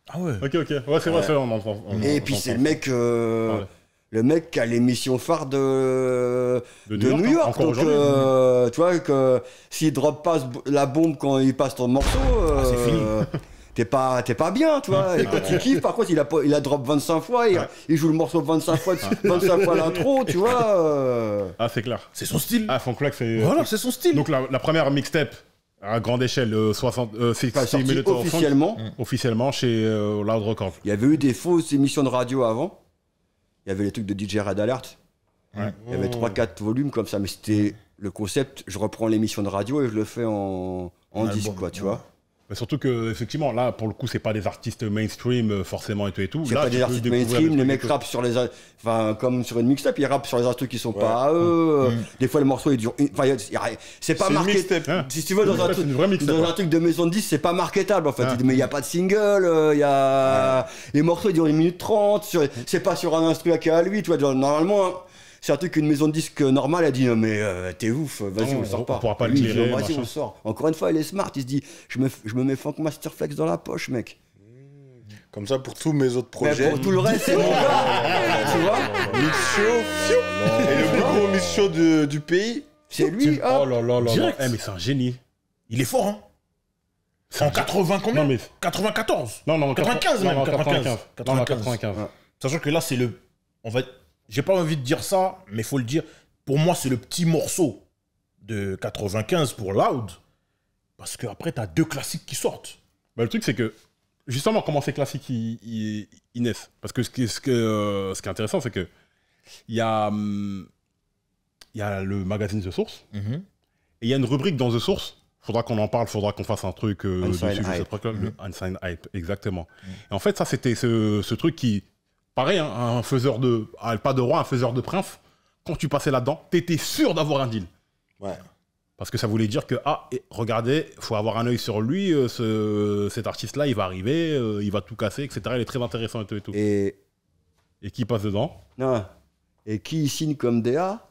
Ah ouais. Ok. Ouais, c'est vrai, on entend. Et puis c'est le mec. Le mec qui a l'émission phare de New York. Encore Donc, aujourd'hui. tu vois que s'il drop pas la bombe quand il passe ton morceau, c'est fini. t'es pas bien, tu vois. Et quand il kiffe, par contre, il a drop 25 fois, il joue le morceau 25 fois l'intro, tu vois. Ah, c'est clair. C'est son style. Ah, Funk Flex, c'est. Voilà, c'est son style. Donc la première mixtape à grande échelle, 60 Pas sorti minutes of Funk, officiellement. chez Loud Records. Il y avait eu des fausses émissions de radio avant. Il y avait les trucs de DJ Red Alert. Ouais. Il y avait 3-4 volumes comme ça, mais c'était le concept. Je reprends l'émission de radio et je le fais en disque, album, quoi, tu vois. Mais surtout que, effectivement, là, pour le coup, c'est pas des artistes mainstream forcément et tout. C'est Là, pas tu des peux artistes découvrir mainstream, des les trucs mecs et tout. rappent sur les. Enfin, comme sur une mixtape, ils rappent sur les instruments qui sont pas à eux. Des fois, le morceau, il dure. Enfin, c'est pas C'est une marqué. mixtape. Hein. Si tu veux, dans un C'est truc. une vraie mixtape, Dans ouais. un truc de maison de 10, c'est pas marketable en fait. Ah. Mais il n'y a pas de single, il y a. Les morceaux ils durent 1 minute 30, c'est pas sur un instrument qui est à lui, tu vois. Genre, normalement, c'est un truc qu'une maison de disque normale a dit non, mais t'es ouf, vas-y, Non, on le sort on pas. pourra pas Lui, le il dit, clearer, vas-y, machin. on le sort. Encore une fois, il est smart, il se dit je me mets Funk Master Flex dans la poche, mec. Comme ça, pour tous mes autres Mais projets. pour tout le reste, c'est mon gars. Tu vois Mix show, fiou. Et le plus gros mix show du pays. C'est lui, Oh hop. là là là. Direct. là. Eh, mais c'est un génie. Il est fort, hein. En 80 combien Non, mais. 94. Non, 95 même, 95. 95. Sachant que là, c'est le. J'ai pas envie de dire ça, mais faut le dire. Pour moi, c'est le petit morceau de 95 pour Loud. Parce qu'après, t'as 2 classiques qui sortent. Bah, le truc, c'est que, justement, comment ces classiques ils naissent. Parce que ce qui est intéressant, c'est que il y a le magazine The Source, et il y a une rubrique dans The Source. Faudra qu'on en parle, faudra qu'on fasse un truc dessus, Unsigned sur ce Hype. truc-là, le Unsigned Hype, exactement. Et en fait, ça, c'était ce truc qui, pareil, hein, un faiseur de, pas de roi, un faiseur de prince. Quand tu passais là-dedans, t'étais sûr d'avoir un deal. Ouais. Parce que ça voulait dire que, regardez, il faut avoir un œil sur lui, cet artiste-là, il va arriver, il va tout casser, etc. Il est très intéressant et tout. Et qui passe dedans? non. Et qui signe comme DA?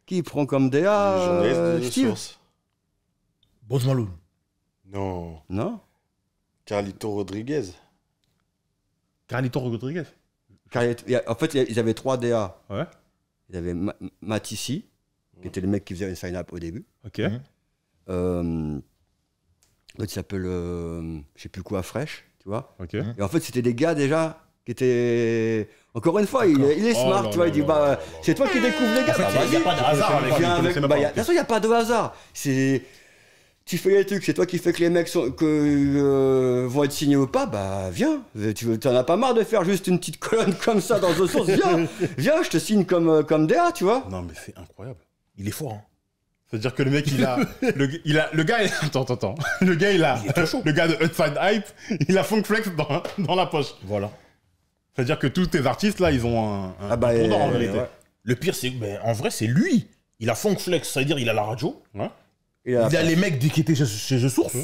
Qui prend comme DA Journaliste de Steve? Source. Boz Malone. Non. Non. Carlito Rodriguez. Carlito Rodriguez. En fait, ils avaient 3 DA. Ouais. Ils avaient Matissi, qui était le mec qui faisait une sign-up au début. Ok. L'autre s'appelle, je sais plus quoi, Fresh, tu vois. Ok. Et en fait, c'était des gars déjà qui étaient. Encore une fois, il est Oh smart, là tu vois. là Il dit, là bah, là là c'est toi qui découvres les gars. En fait, Bah, il n'y a vas-y. pas de hasard avec pas. Viens Vous avec. connaissez même Bah, pas. de toute façon, il n'y a pas de hasard. Tu fais les trucs, c'est toi qui fais que les mecs vont être signés ou pas, bah viens. T'en as pas marre de faire juste une petite colonne comme ça dans The Source. Viens, je te signe comme DA, tu vois. Non, mais c'est incroyable. Il est fort, hein. C'est-à-dire que le mec, le gars, attends. Le gars, le gars de Outside Hype, il a Funk Flex dans la poche. Voilà. C'est-à-dire que tous ces artistes là, ils ont un bah, trou d'or en vérité. ouais. Le pire, c'est que, en vrai, c'est lui. Il a Funk Flex, ça veut dire il a la radio. Ouais. Et Il a les mecs qui étaient chez The Source.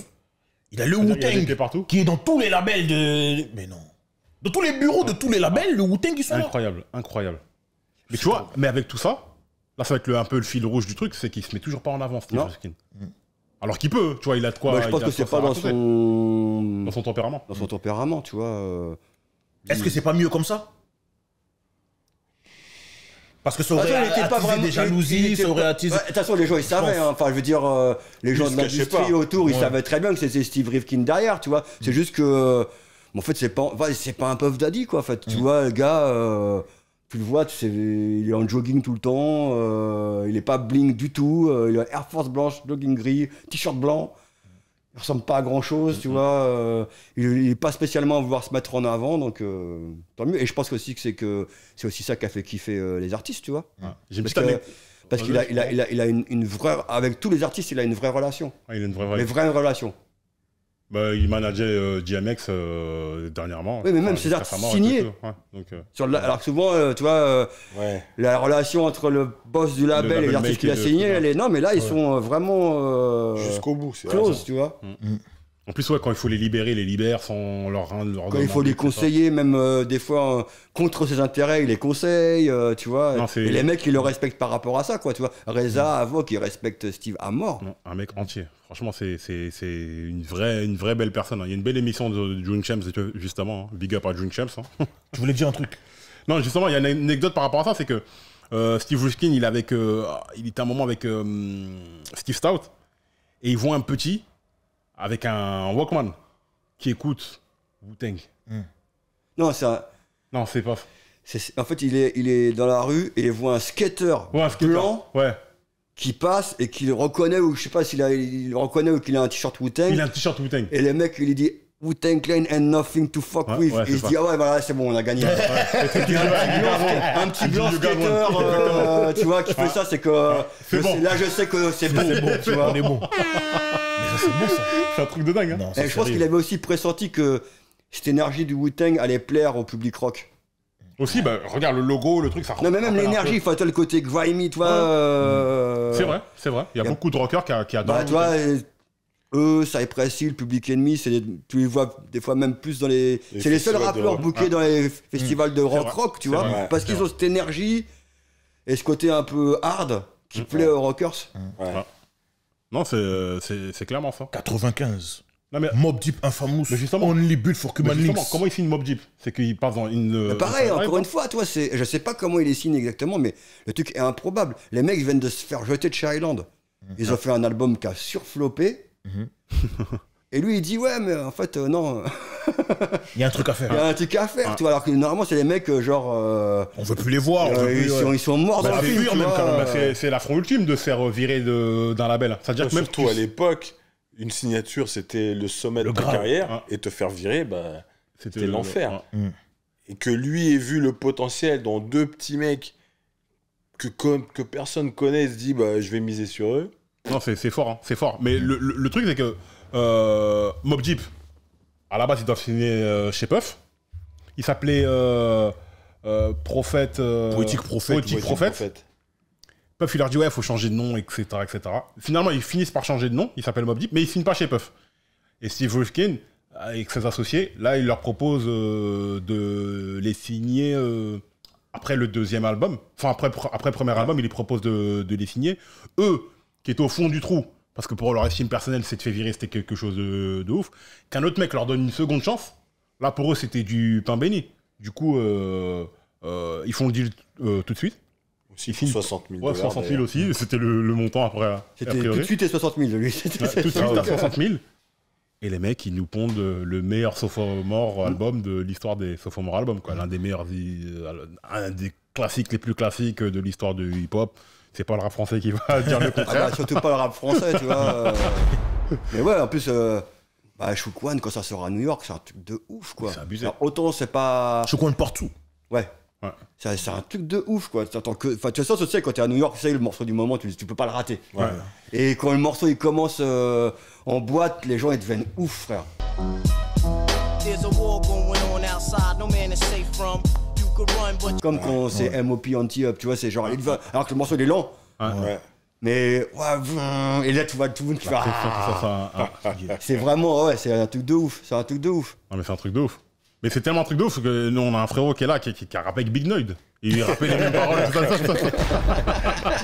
Il a le C'est-à-dire, il a des Wu-Tang pieds partout. qui est dans tous les labels de. Mais non. Dans tous les bureaux de tous les labels, le Wu-Tang, ils sont là. Incroyable. Mais tu vois, mais avec tout ça, là, ça va être un peu le fil rouge du truc, c'est qu'il se met toujours pas en avant, Steve Non. Ruskin. Alors qu'il peut, tu vois, il a de quoi. Bah, je pense il a que de c'est quoi pas dans raconter. son. Dans son tempérament. Dans son tempérament, tu vois. Est-ce que c'est pas mieux comme ça? Parce que ça aurait Attends, il était pas attisé vraiment- des jalousies, il était ça aurait pas- attisé. Ouais, de toute façon, les gens, ils savaient. Hein. Enfin, je veux dire, les gens Ils de se cachaient l'industrie pas. autour, ils Ouais. savaient très bien que c'était Steve Rifkin derrière, tu vois. C'est juste que. En fait, c'est pas un Puff Daddy, quoi. En fait, tu vois, le gars, tu le vois, il est en jogging tout le temps, il est pas bling du tout, il a Air Force blanche, jogging gris, t-shirt blanc. Il ressemble pas à grand chose, tu vois. Il est pas spécialement à vouloir se mettre en avant, donc tant mieux. Et je pense aussi que c'est aussi ça qui a fait kiffer les artistes, tu vois. J'ai une Parce petite parce qu'il a une vraie, avec tous les artistes, il a une vraie relation. il a une vraie Une vraie relation. Bah, il manageait DMX dernièrement. Oui, mais même jusqu'à ses sa artistes mort et signés. tout. Ouais, donc, Alors que souvent, tu vois, Ouais. la relation entre le boss du label et label l'artiste qu'il a mec et signé, le- non, mais là, ils sont vraiment Jusqu'au bout, c'est close, raison. tu vois. En plus, ouais, quand il faut les libérer, ils les libèrent sans leur Quand il demander, faut les etc. conseiller, même des fois contre ses intérêts, il les conseille, tu vois. Non, c'est- et les mecs, ils le respectent par rapport à ça, quoi, tu vois. Reza, Avo, qui respecte Steve à mort. Non, un mec entier. Franchement, c'est une vraie belle personne. Il y a une belle émission de June Champs, justement. Hein. Big up à June Champs. Hein. Tu voulais dire un truc? Non, justement, il y a une anecdote par rapport à ça, c'est que Steve Ruskin, il était un moment avec Steve Stout, et il voit un petit avec un Walkman qui écoute Wu-Tang. Non, Non, c'est pas... en fait, il est dans la rue et il voit un skater Ouais, un skater. blanc Ouais. qui passe et qu'il reconnaît, ou je sais pas il le reconnaît ou qu'il a un t-shirt Wu-Tang. Il a un t-shirt Wu-Tang. Et le mec, il lui dit Wu-Tang Clan and nothing to fuck Ouais, with. ouais, et il c'est se ça. dit, ah ouais, voilà, c'est bon, on a gagné. Un petit blanc du Gabon. skater, tu vois, qui fait ça, c'est que. C'est bon. Là, je sais que c'est bon, tu vois. On est bon. Mais ça, c'est bon, ça. C'est un truc de dingue. Hein. Non, Et c'est je pense sérieux. qu'il avait aussi pressenti que cette énergie du Wu-Tang allait plaire au public rock. Aussi, bah, regarde le logo, le truc, ça Non, mais même rappelle un l'énergie, peu. il faut le côté grimy, tu vois. C'est vrai, c'est vrai. Il y a beaucoup de rockers qui adorent. Bah, tu vois, eux, Cypress Hill, Public Enemy, tu les vois des fois même plus dans les. C'est les seuls festivals de rappeurs rock. bookés dans les festivals de rock, vrai. tu C'est vois. vrai. Parce C'est qu'ils vrai. ont cette énergie et ce côté un peu hard qui plaît aux rockers. Ouais. Non, c'est clairement ça. 95. Non, mais Mob Deep Infamous. Mais justement- Only Built for mais Human justement, Links. comment il signe Mob Deep? C'est qu'il passe dans une. Mais pareil, encore une fois, toi, je sais pas comment il les signe exactement, mais le truc est improbable. Les mecs viennent de se faire jeter de Cher Island. Ils ont fait un album qui a surflopé. Et lui, il dit, ouais, mais en fait, non, Il y a un truc à il y faire. a un truc à faire, tu vois. Alors que normalement, c'est les mecs, genre. On veut plus les voir. on veut plus, ils sont morts Bah, dans le fait film. fuir tu même, vois. quand même. Bah, c'est l'affront ultime de se faire virer d'un label. C'est-à-dire que même Surtout à l'époque, une signature, c'était le sommet Le de ta Graal. carrière. Ouais. Et te faire virer, bah, c'était l'enfer. Ouais. Et que lui ait vu le potentiel dans deux petits mecs que personne connaît, se dit, bah, je vais miser sur eux. Non, c'est fort, hein, c'est fort. Mais le truc, c'est que Mob Deep, à la base, ils doivent signer chez Puff. Il s'appelait Prophète. Poétique Prophète. Poétique Prophète. Puff, il leur dit, ouais, il faut changer de nom, etc., etc. Finalement, ils finissent par changer de nom. Il s'appelle Mob Deep, mais ils signent pas chez Puff. Et Steve Ruskin, avec ses associés, là, il leur propose de les signer après le deuxième album. Enfin, après le premier album, il les propose de les signer. Eux, qui étaient au fond du trou, parce que pour leur estime personnelle, c'est de fait virer, c'était quelque chose de ouf. Qu'un autre mec leur donne une seconde chance. Là, pour eux, c'était du pain béni. Du coup, ils font le deal tout de suite. Aussi Il pour signe 60 000 Ouais, 60 000 aussi, c'était le montant après. a C'était tout priori. de suite et 60 000, lui. Ouais, tout de suite à 60 000. Et les mecs, ils nous pondent le meilleur sophomore album de l'histoire des sophomore albums, quoi. L'un des meilleurs, un des classiques les plus classiques de l'histoire du hip-hop. C'est pas le rap français qui va dire le Ah contraire. bah, surtout pas le rap français, tu vois. Mais ouais, en plus, Shook One, quand ça sort à New York, c'est un truc de ouf, quoi. C'est abusé. Alors, autant c'est pas. Je compte partout. Ouais. Ouais. C'est un truc de ouf, quoi. Enfin, tu sais, ça, tu sais, quand t'es à New York, c'est le morceau du moment, tu peux pas le rater. Ouais. Et quand le morceau il commence en boîte, les gens ils deviennent ouf, frère. There's a war going on outside, no man is safe from. You could run, but Comme quand c'est MOP anti-up, tu vois, c'est genre. Alors que le morceau il est lent. Ouais. Mais. Ouais, et là, tu vois tout le monde qui fait. C'est vraiment. Ouais, c'est un truc de ouf. C'est un truc de ouf. Non, mais c'est un truc de ouf. Mais c'est tellement un truc de ouf que nous, on a un frérot qui est là, qui a rappé avec Big Noid. Il rappelle les mêmes paroles. Tout ça.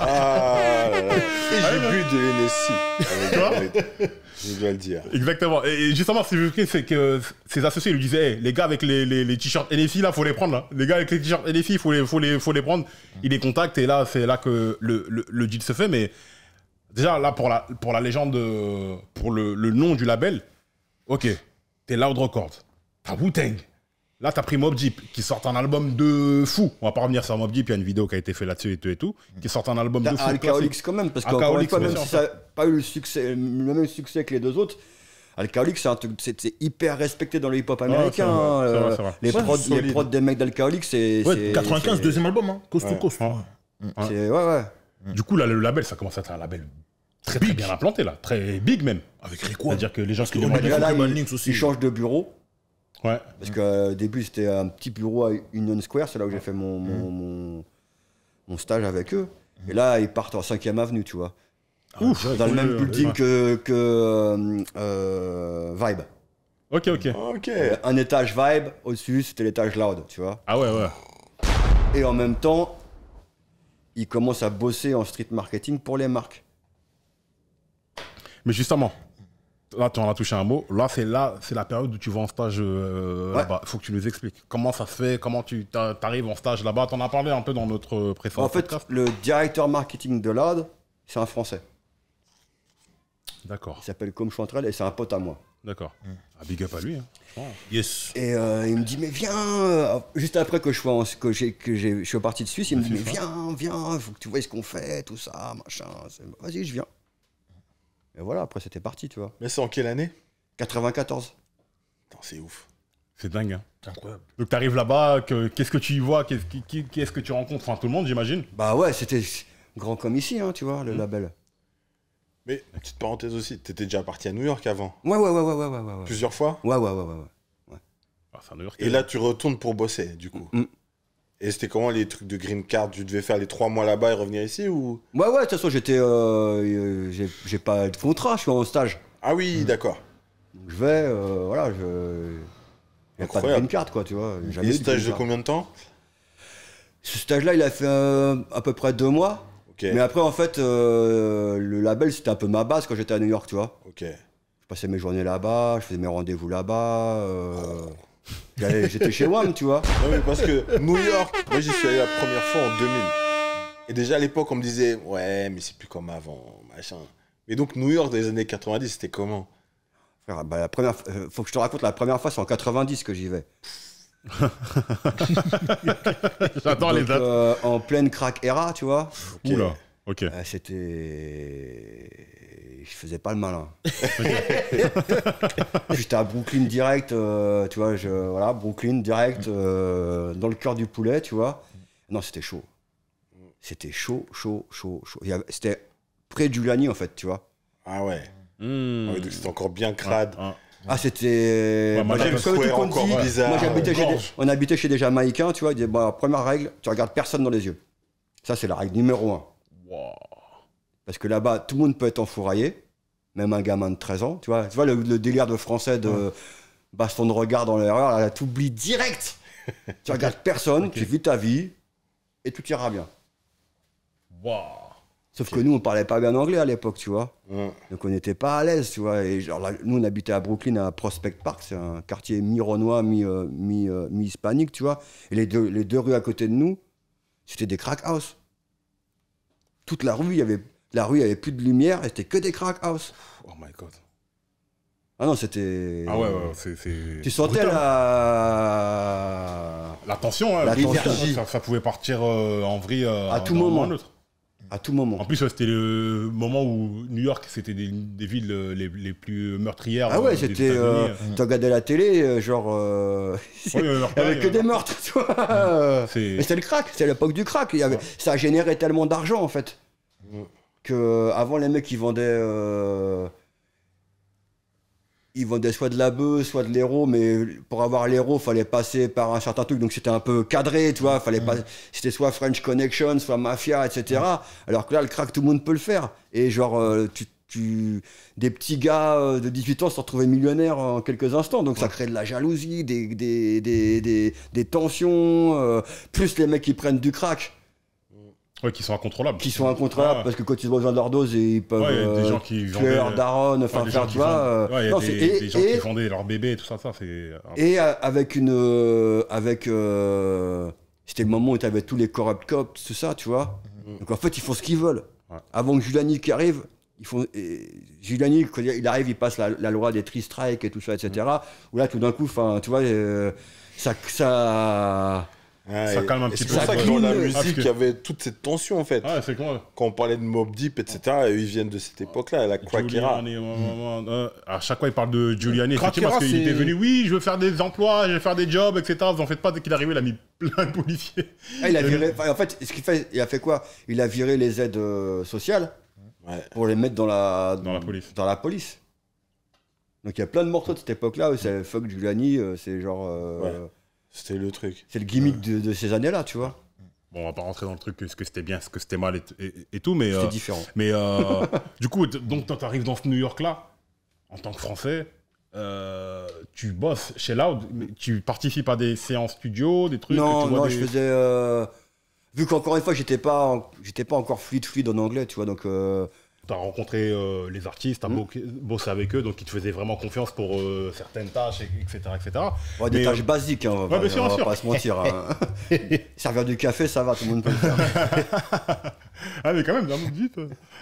Ah, et j'ai bu de l'Hennessy. Je dois le dire. Exactement. Et justement, ce que c'est que ses associés lui disaient, hey, les gars avec les t-shirts NFI, là, faut les prendre. Là. Les gars avec les t-shirts NFI, faut les prendre. Il les contacte et là, c'est là que le deal se fait. Mais déjà, là, pour la légende, pour le nom du label, ok, t'es Loud Records, t'as Wu-Tang. Là, t'as pris Mob Deep, qui sort un album de fou. On va pas revenir sur Mob Deep, il y a une vidéo qui a été faite là-dessus et tout. Qui sort un album de fou. Alcoholics quand même, parce que Alcoholics, même bien si sûr. ça n'a pas eu le même succès que les deux autres, Alcoholics, c'est hyper respecté dans le hip-hop américain. c'est vrai, hein, c'est vrai. Les Ouais, prods, solide. les prods des mecs d'Alcoholics, c'est. Ouais, 95, c'est- deuxième album, hein. Coast to Ouais. Coast. c'est- Ouais. Du coup, là, le label, ça commence à être un label très bien implanté, là. Très big, même. Avec Rico. C'est-à-dire que les gens qui qu'on demandent... a Déjà, là, Human il, Links aussi. il change de bureau. Ouais. Parce qu'au début, c'était un petit bureau à Union Square. C'est là où j'ai fait mon stage avec eux. Et là, ils partent en 5e avenue, tu vois. Ouf. Dans le même building ouais. que Vibe. Ok. Ok. Un étage Vibe, au-dessus, c'était l'étage Loud, tu vois. Ah ouais. Et en même temps, ils commencent à bosser en street marketing pour les marques. Mais justement, là, tu en as touché un mot. Là, c'est la période où tu vas en stage là-bas. Il faut que tu nous expliques. Comment ça se fait? Comment tu arrives en stage là-bas? Tu en as parlé un peu dans notre précédent En fait, podcast. le directeur marketing de Loud, c'est un Français. D'accord. Il s'appelle Com Chantrel et c'est un pote à moi. Ah, big up à lui. Hein. Franchement. Yes. Et il me dit, mais viens, juste après que je suis parti de Suisse, il me dit, mais viens, il faut que tu vois ce qu'on fait, tout ça, machin. Vas-y, je viens. Et voilà, après c'était parti, tu vois. Mais c'est en quelle année? 94. Putain, c'est ouf. C'est dingue. Hein. C'est incroyable. Donc, tu arrives là-bas, qu'est-ce que tu y vois? Qu'est-ce que tu rencontres? Enfin, tout le monde, j'imagine. Bah ouais, c'était grand comme ici, hein, tu vois, le label. Mais, petite parenthèse aussi, t'étais déjà parti à New York avant? Ouais. Plusieurs fois? Ouais. Ah, c'est à New York. Et là, tu retournes pour bosser, du coup. Mm. Et c'était comment les trucs de green card? Tu devais faire les 3 mois là-bas et revenir ici ou? Ouais, de toute façon, j'ai pas de contrat, je suis en stage. Ah oui, d'accord. Donc, je vais, voilà, y a pas de Incroyable. green card, quoi, tu vois. Jamais Et eu de stage green de card. combien de temps? Ce stage-là, il a fait à peu près 2 mois. Ok. Mais après, en fait, le label, c'était un peu ma base quand j'étais à New York, tu vois. Ok. Je passais mes journées là-bas, je faisais mes rendez-vous là-bas. J'étais chez WAM, tu vois. Non, mais parce que New York, moi j'y suis allé la première fois en 2000. Et déjà à l'époque, on me disait, ouais, mais c'est plus comme avant, machin. Mais donc New York dans les années 90, c'était comment? Frère, bah, faut que je te raconte, la première fois, c'est en 90 que j'y vais. J'adore les Donc, dates. en pleine crack era, tu vois. Oula. Ok. C'était. Je faisais pas le malin. J'étais à Brooklyn direct, tu vois, voilà, Brooklyn direct, dans le cœur du poulet, tu vois. Non, c'était chaud. C'était chaud. C'était près de Giuliani, en fait, tu vois. Ah ouais. Hmm. Ah ouais, donc c'était encore bien crade. Ah, c'était. Ouais, Moi, Madame comme tout Square, qu'on encore dit, bizarre. moi, Gorge. on habitait chez des Jamaïcains, tu vois. Ils disaient, bon, première règle, tu regardes personne dans les yeux. Ça, c'est la règle numéro 1. Wow. Parce que là-bas, tout le monde peut être enfouraillé, même un gamin de 13 ans. Tu vois le délire de français de baston de regard dans l'erreur, là, t'oublies direct. Tu regardes personne, tu vis ta vie, et tout ira bien. Wow. Sauf que nous, on parlait pas bien anglais à l'époque, tu vois. Ouais. Donc on n'était pas à l'aise, tu vois. Et genre là, nous, on habitait à Brooklyn, à Prospect Park, c'est un quartier mi-renois, mi-hispanique, tu vois. Et les deux rues à côté de nous, c'était des crack house. Toute la rue, il y avait plus de lumière, et c'était que des crack house. Oh my god. Ah non, c'était. Ah ouais, c'est. Tu sentais brutal. la tension, hein, La l'énergie. tension. Ça pouvait partir en vrille À tout d'un moment. moment à l'autre. à tout moment. En plus, ouais, c'était le moment où New York, c'était des villes les plus meurtrières. Ah ouais, des c'était. États-Unis. Tu regardais la télé, genre. Ouais, il y avait que des meurtres, tu vois. C'est- Mais c'était le crack, c'était l'époque du crack. Ça générait tellement d'argent, en fait. Que avant les mecs, ils vendaient soit de la bœuf, soit de l'héros, mais pour avoir l'héros, fallait passer par un certain truc, donc c'était un peu cadré, tu vois, fallait pas, c'était soit French Connection, soit Mafia, etc. Alors que là, le crack, tout le monde peut le faire. Et genre, des petits gars de 18 ans se retrouvaient millionnaires en quelques instants, donc ça crée de la jalousie, des tensions, plus les mecs qui prennent du crack, Ouais, qui sont incontrôlables. qui sont incontrôlables, Ah. parce que quand ils ont besoin de leur dose, ils peuvent Ouais, il y a des gens qui tuer vendaient- leur daronne, enfin, Ouais, des gens tu qui vois. vendent- ouais, il y a non, des gens qui vendaient leurs bébés et tout ça, c'est. Et c'était le moment où tu avais tous les corrupt cops, tout ça, tu vois. Donc en fait, ils font ce qu'ils veulent. Ouais. Avant que Giuliani qui arrive, Giuliani, quand il arrive, il passe la loi des three strikes et tout ça, etc. Où là, tout d'un coup, tu vois, ça Ouais, Ça calme un et petit c'est peu. pour ça que Ouais. dans la Ah, musique, parce que- il y avait toute cette tension, en fait. Ouais, c'est quoi Quand on parlait de Mobb Deep, etc., eux, ils viennent de cette époque-là, la Quackera. À chaque fois, il parle de Giuliani, effectivement, Quackera, parce qu'il c'est- était venu, oui, je veux faire des emplois, je veux faire des jobs, etc. Vous en faites pas, dès qu'il est arrivé, il a mis plein de policiers. Ah, il a viré, enfin, en fait, ce qu'il fait, il a fait quoi? Il a viré les aides sociales Ouais. pour les mettre dans la police. Dans la police. Donc il y a plein de morceaux de cette époque-là où c'est Fuck Giuliani, c'est genre. Ouais. C'était le truc. C'est le gimmick de ces années-là, tu vois. Bon, on va pas rentrer dans le truc, ce que c'était bien, ce que c'était mal et tout, mais... C'était différent. Mais du coup, donc quand tu arrives dans ce New York-là, en tant que Français, tu bosses chez Loud, mais tu participes à des séances studio, des trucs que Non, tu vois non, des- je faisais. Vu qu'encore une fois, j'étais pas encore fluide en anglais, tu vois, donc. Tu as rencontré les artistes, tu as bossé avec eux, donc ils te faisaient vraiment confiance pour certaines tâches, etc. etc. Ouais, des Mais, tâches basiques, hein, ouais, bien sûr, on bien va sûr. pas se mentir. Hein. Servir du café, ça va, tout le monde peut le faire. Ah, mais quand même, d'un mot vite.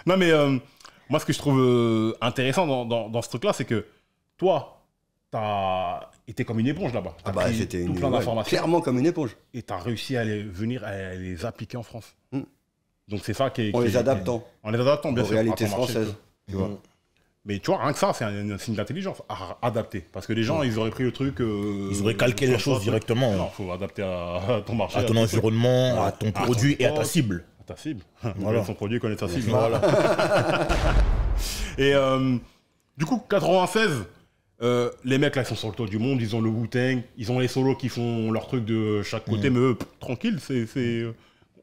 Non, mais moi, ce que je trouve intéressant dans ce truc-là, c'est que toi, t'as été comme une éponge là-bas. T'as Ah bah, pris c'était tout plein d'informations clairement comme une éponge. et t'as réussi à les appliquer en France. Mm. Donc, c'est ça qui est. En qui les est- adaptant En les adaptant, bien aux sûr. réalités à ton marché. françaises. Tu vois. Mais tu vois, rien que ça, c'est un signe d'intelligence à adapter. Parce que les gens, ils auraient pris le truc. Ils auraient calqué la chose directement. Non, faut adapter à ton marché. À ton ton environnement, Ouais. à ton À produit ton et à ta poste. cible. Ta cible. Voilà. Son produit connaît sa cible. Voilà. Et du coup, 96, les mecs là, ils sont sur le toit du monde, ils ont le Wu-Tang, ils ont les solos qui font leur truc de chaque côté, mais eux, tranquille,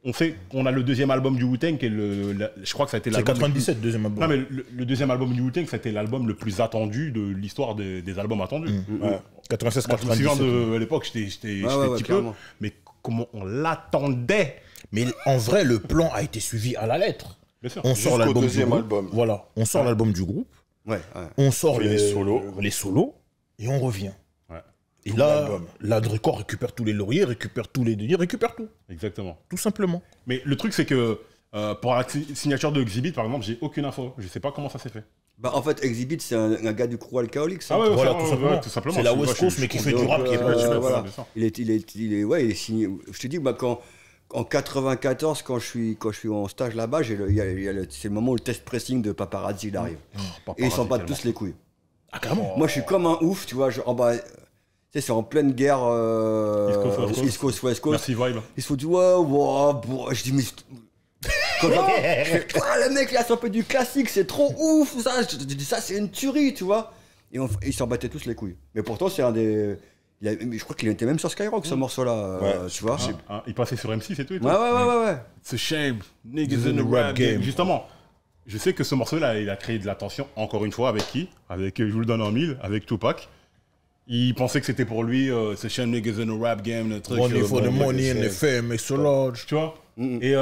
on sait qu'on a le deuxième album du Wu-Tang, qui est je crois que ça a été C'est l'album. 97, deuxième album. Non, mais le deuxième album du Wu-Tang, ça a été l'album le plus attendu de l'histoire des albums attendus. Ouais. 96, Moi, je me souviens 97. à l'époque, j'étais Ouais, petit peu, clairement. mais comment on l'attendait. Mais en vrai, le plan a été suivi à la lettre. Bien sûr. On sort Jusqu'au l'album du deuxième groupe. album. Voilà, on sort l'album du groupe, Ouais, ouais. on sort fait les solos. les solos et on revient. Ouais. Et Tout là, l'album. la Record récupère tous les lauriers, récupère tous les deniers, récupère tout, Exactement. tout simplement. Mais le truc, c'est que pour la signature de Exhibit, par exemple, j'ai aucune info. Je sais pas comment ça s'est fait. Bah, en fait, Exhibit, c'est un gars du crew alcoolique. ça. Voilà, ouais, tout ouais, simplement. ouais, tout simplement. C'est la Je- West je- Coast, je- mais qui je- fait donc, du rap, qui est pas du rap. voilà. bien sûr. Il est signé. Je te dis, bah, en 94, quand je suis en stage là-bas, c'est le moment où le test pressing de Paparazzi il arrive. Et ils s'en battent tous les couilles. Ah, carrément. Moi, je suis comme un ouf, tu vois. En bas, tu sais, c'est en pleine guerre East Coast, West Coast. Merci, Vibe. Ils se font du ouais. Je dis, mais. Quand je fais, le mec là, c'est un peu du classique, c'est trop ouf, ça. Je dis, ça, c'est une tuerie, tu vois. Et ils s'en battaient tous les couilles. Mais pourtant, c'est un des. Je crois qu'il était même sur Skyrock, ce morceau-là, Ouais, tu vois. Il passait sur M6 et tout. Ouais. C'est shame, niggas in the rap game. Justement, je sais que ce morceau-là, il a créé de l'attention, encore une fois, avec qui? Avec, je vous le donne en mille, avec Tupac. Il pensait que c'était pour lui, c'est shame, niggas in the rap game, le truc. Money for the bon, money and the fame, it's so large. Tu vois? Et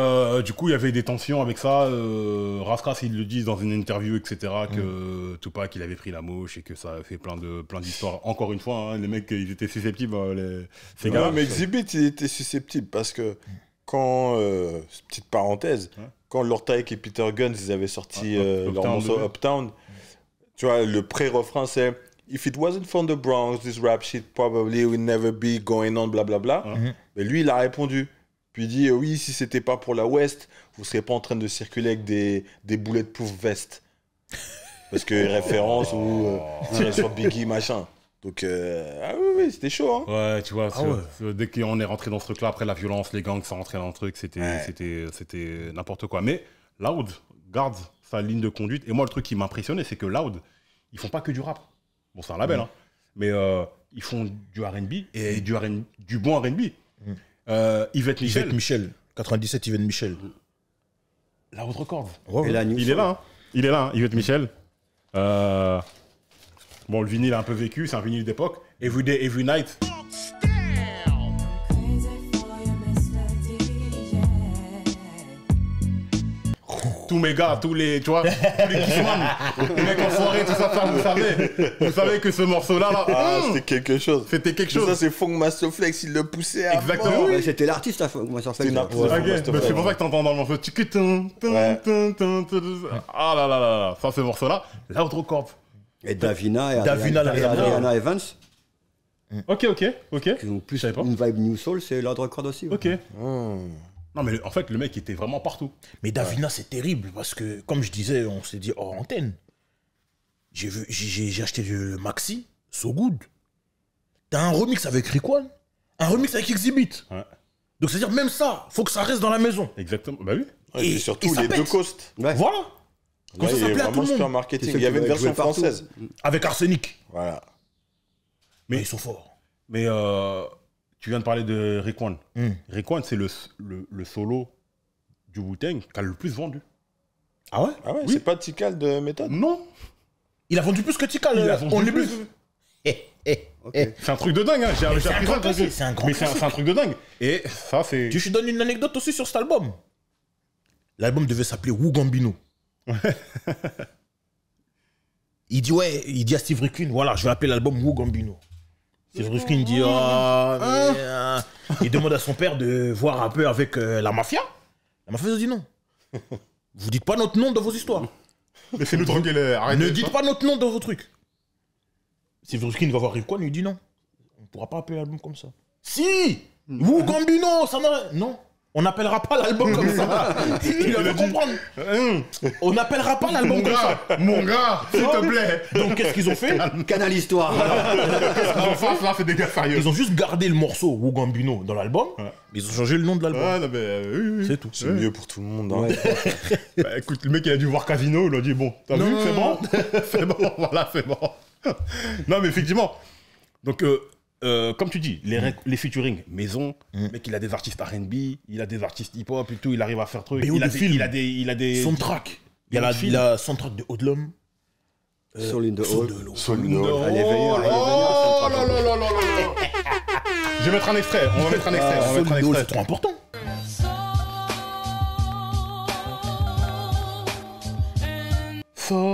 du coup, il y avait des tensions avec ça. Raskas, ils le disent dans une interview, etc., que Tupac, il avait pris la mouche et que ça a fait plein d'histoires. Encore une fois, hein, les mecs, ils étaient susceptibles, ces gars. Ouais, mais Exhibit, il était susceptible parce que quand, petite parenthèse, quand Lord Tyke et Peter Guns, ils avaient sorti leur Uptown, morceau ouais. Uptown, tu vois, le pré-refrain c'est If it wasn't from the Bronx, this rap shit probably would never be going on, blablabla. Mais lui, il a répondu. Puis il dit oui, si c'était pas pour la West, vous serez pas en train de circuler avec des bulletproof vestes. Parce que référence ou tirer sur Biggie, machin. Donc, ah oui, c'était chaud, hein. Ouais, tu vois, dès qu'on est rentré dans ce truc-là, après la violence, les gangs sont rentrés dans le truc, c'était n'importe quoi. Mais Loud garde sa ligne de conduite. Et moi, le truc qui m'impressionnait, c'est que Loud, ils font pas que du rap. Bon, c'est un label, hein. Mais ils font du R&B et du bon R&B. Yvette Michel. Yvette Michel, 97 Yvette Michel. Loud Records. Ouais, Et la New Il est là, hein. Il est là, hein, Yvette Michel. Bon, le vinyle a un peu vécu, c'est un vinyle d'époque. Every Day, Every Night. Tous mes gars, tous les, tu vois, tous les Kissman, les mecs en soirée, tout ça, vous savez que ce morceau-là, C'était quelque chose. c'était quelque Mais chose. ça, c'est Funk Master Flex, il le poussait à Exactement. fond. Ouais, c'était l'artiste, moi, sur C'était une Facebook. artiste. Ok, Master bah, c'est Flex. pour ça que t'entends dans le morceau. Ah là là là là, ça, ce morceau-là, Loud Records. Et Davina et Davina, Adriana Evans. Ok. Ils ont plus Je savais pas. une vibe New Soul, c'est Loud Record aussi. ouais. Ok. Non, mais en fait, le mec était vraiment partout. Mais Davina, c'est terrible parce que, comme je disais, on s'est dit hors antenne. J'ai acheté le maxi, So Good. T'as un remix avec Rickwan, un remix avec Exhibit. Ouais. Donc, c'est-à-dire, même ça, faut que ça reste dans la maison. Exactement. Bah oui. Ouais, et Et surtout ça les pète. deux coastes. Ouais. Voilà. Comme Là, ça, il ça y a plaît à tout vraiment le super monde. marketing. C'est ceux Il y avait qui une veulent version jouer partout. française. Avec Arsenic. Voilà. Mais ils sont forts. Mais tu viens de parler de Rickwan. Rickwan, c'est le solo du Wu-Tang qui a le plus vendu. Ah ouais? Ah ouais, Oui. c'est pas Tikal de méthode. Non. Il a vendu plus que Tikal. Il a vendu On est plus. plus. C'est un truc de dingue. Hein. J'ai c'est appris un ça. grand classique, c'est un grand Mais c'est un truc de dingue. Et ça, c'est. Je te donne une anecdote aussi sur cet album. L'album devait s'appeler Wu Gambino. Il dit à Steve Rifkin, voilà, je vais appeler l'album Wu Gambino. Steve Rifkin dit, il demande à son père de voir un peu avec la mafia. La mafia dit non. Vous dites pas notre nom dans vos histoires. Laissez-nous tranquille. Arrêtez. Ne dites pas notre nom dans vos trucs. Steve Rifkin va voir Rifkin, il lui dit non. On pourra pas appeler l'album comme ça. Si Wu Gambino, ça n'a... Non. On n'appellera pas l'album comme ça. Il va comprendre. On n'appellera pas l'album comme ça. Mon gars, s'il te plaît. Donc qu'est-ce qu'ils ont fait? Canal Histoire. En face, là, c'est des gars sérieux. Ils ont juste gardé le morceau Wu Gambino dans l'album, mais ils ont changé le nom de l'album. Ouais, non, mais oui. C'est tout. C'est mieux pour tout le monde. Hein. Ouais. Bah, écoute, le mec, il a dû voir Casino, il a dit, bon, t'as vu, c'est bon. C'est bon, voilà, c'est bon. Non, mais effectivement. Donc, comme tu dis, les featuring, maison, le mec, il a des artistes R&B, il a des artistes hip-hop et tout, il arrive à faire trucs. BO Il a de des, film. il a des Soundtrack. Il y a BO de film. la soundtrack de Odlum. Soul in the Soul Hall. de l'eau. Oh, Allez, venir, allez, oh venir, là là là là là. Je vais mettre un extrait, on va mettre un extrait, on va Soul mettre un de l'eau, c'est extrait. trop important.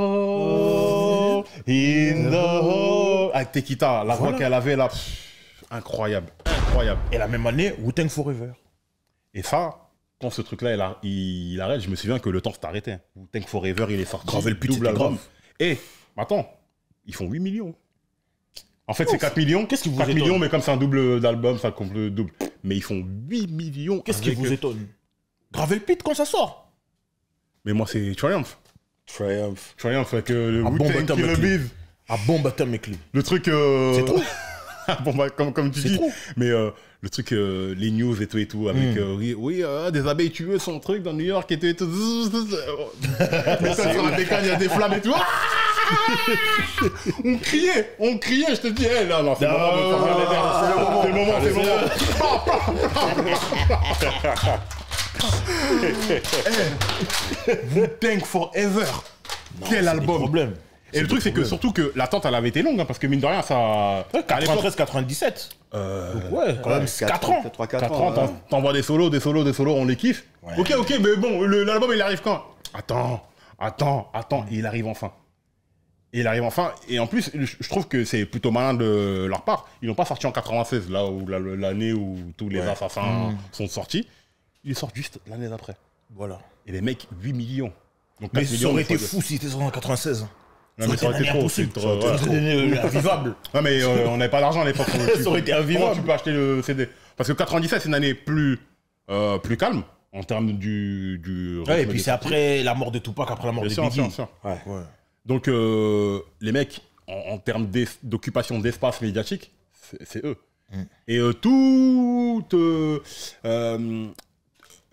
So in the hole. Avec Tekita, la voix Voilà. qu'elle avait là, pff, incroyable, incroyable. Et la même année, Wu-Tang Forever. Et ça, quand ce truc-là, il arrête, je me souviens que le temps s'est arrêté. Wu-Tang Forever, il est sorti. Gravel Pit, double c'était album. grave. Et, attends, ils font 8 millions. En fait, c'est 4 millions. Qu'est-ce qui vous 4 étonne millions, mais comme c'est un double d'album, ça compte le double. Mais ils font 8 millions. Qu'est-ce qui avec- vous étonne? Gravel Pit quand ça sort. Mais moi, c'est Triumph. Triumph. Triumph avec le Ah, bon, Wu-Tang bah, Killer t'as Bees. À bombe à terme clés. Le truc. C'est trop. Bon, bah, comme tu C'est dis. trop. Mais le truc, les news et tout, avec oui, des abeilles tueuses, son truc dans New York et tout. Mais ça, sur la bécane, il y a des flammes et tout. On criait, je te dis, hey, là, non, c'est le moment, c'est le moment, c'est le moment. Wu-Tang Forever. Quel album. Problème. Et le truc, c'est que surtout que l'attente, elle avait été longue, hein, parce que mine de rien, ça. À l'époque, 93-97. Donc ouais, quand même 4 ans. 3-4 4 ans. ans, t'envoies des solos, on les kiffe. Ouais. Ok, mais bon, l'album, il arrive quand? Attends, il arrive enfin. Et en plus, je trouve que c'est plutôt malin de leur part. Ils l'ont pas sorti en 96, là où l'année où tous les assassins sont sortis. Ils sortent juste l'année d'après. Voilà. Et les mecs, 8 millions. Donc Mais 4 ça millions, aurait une fois été de- fou si c'était sorti en 96. Non, mais ça aurait été trop. impossible. c'est Ça trop, aurait été invivable. Non, mais on n'avait pas d'argent à l'époque. Ça aurait été invivable. Comment tu peux acheter le CD? Parce que 97, c'est une année plus calme en termes du Ouais, et rythme puis des c'est sorties. après la mort de Tupac, après la mort Bien de sûr, Biggie. bien sûr. Ouais. Ouais. Donc, les mecs, en termes d'occupation d'espace médiatique, c'est eux. Et toutes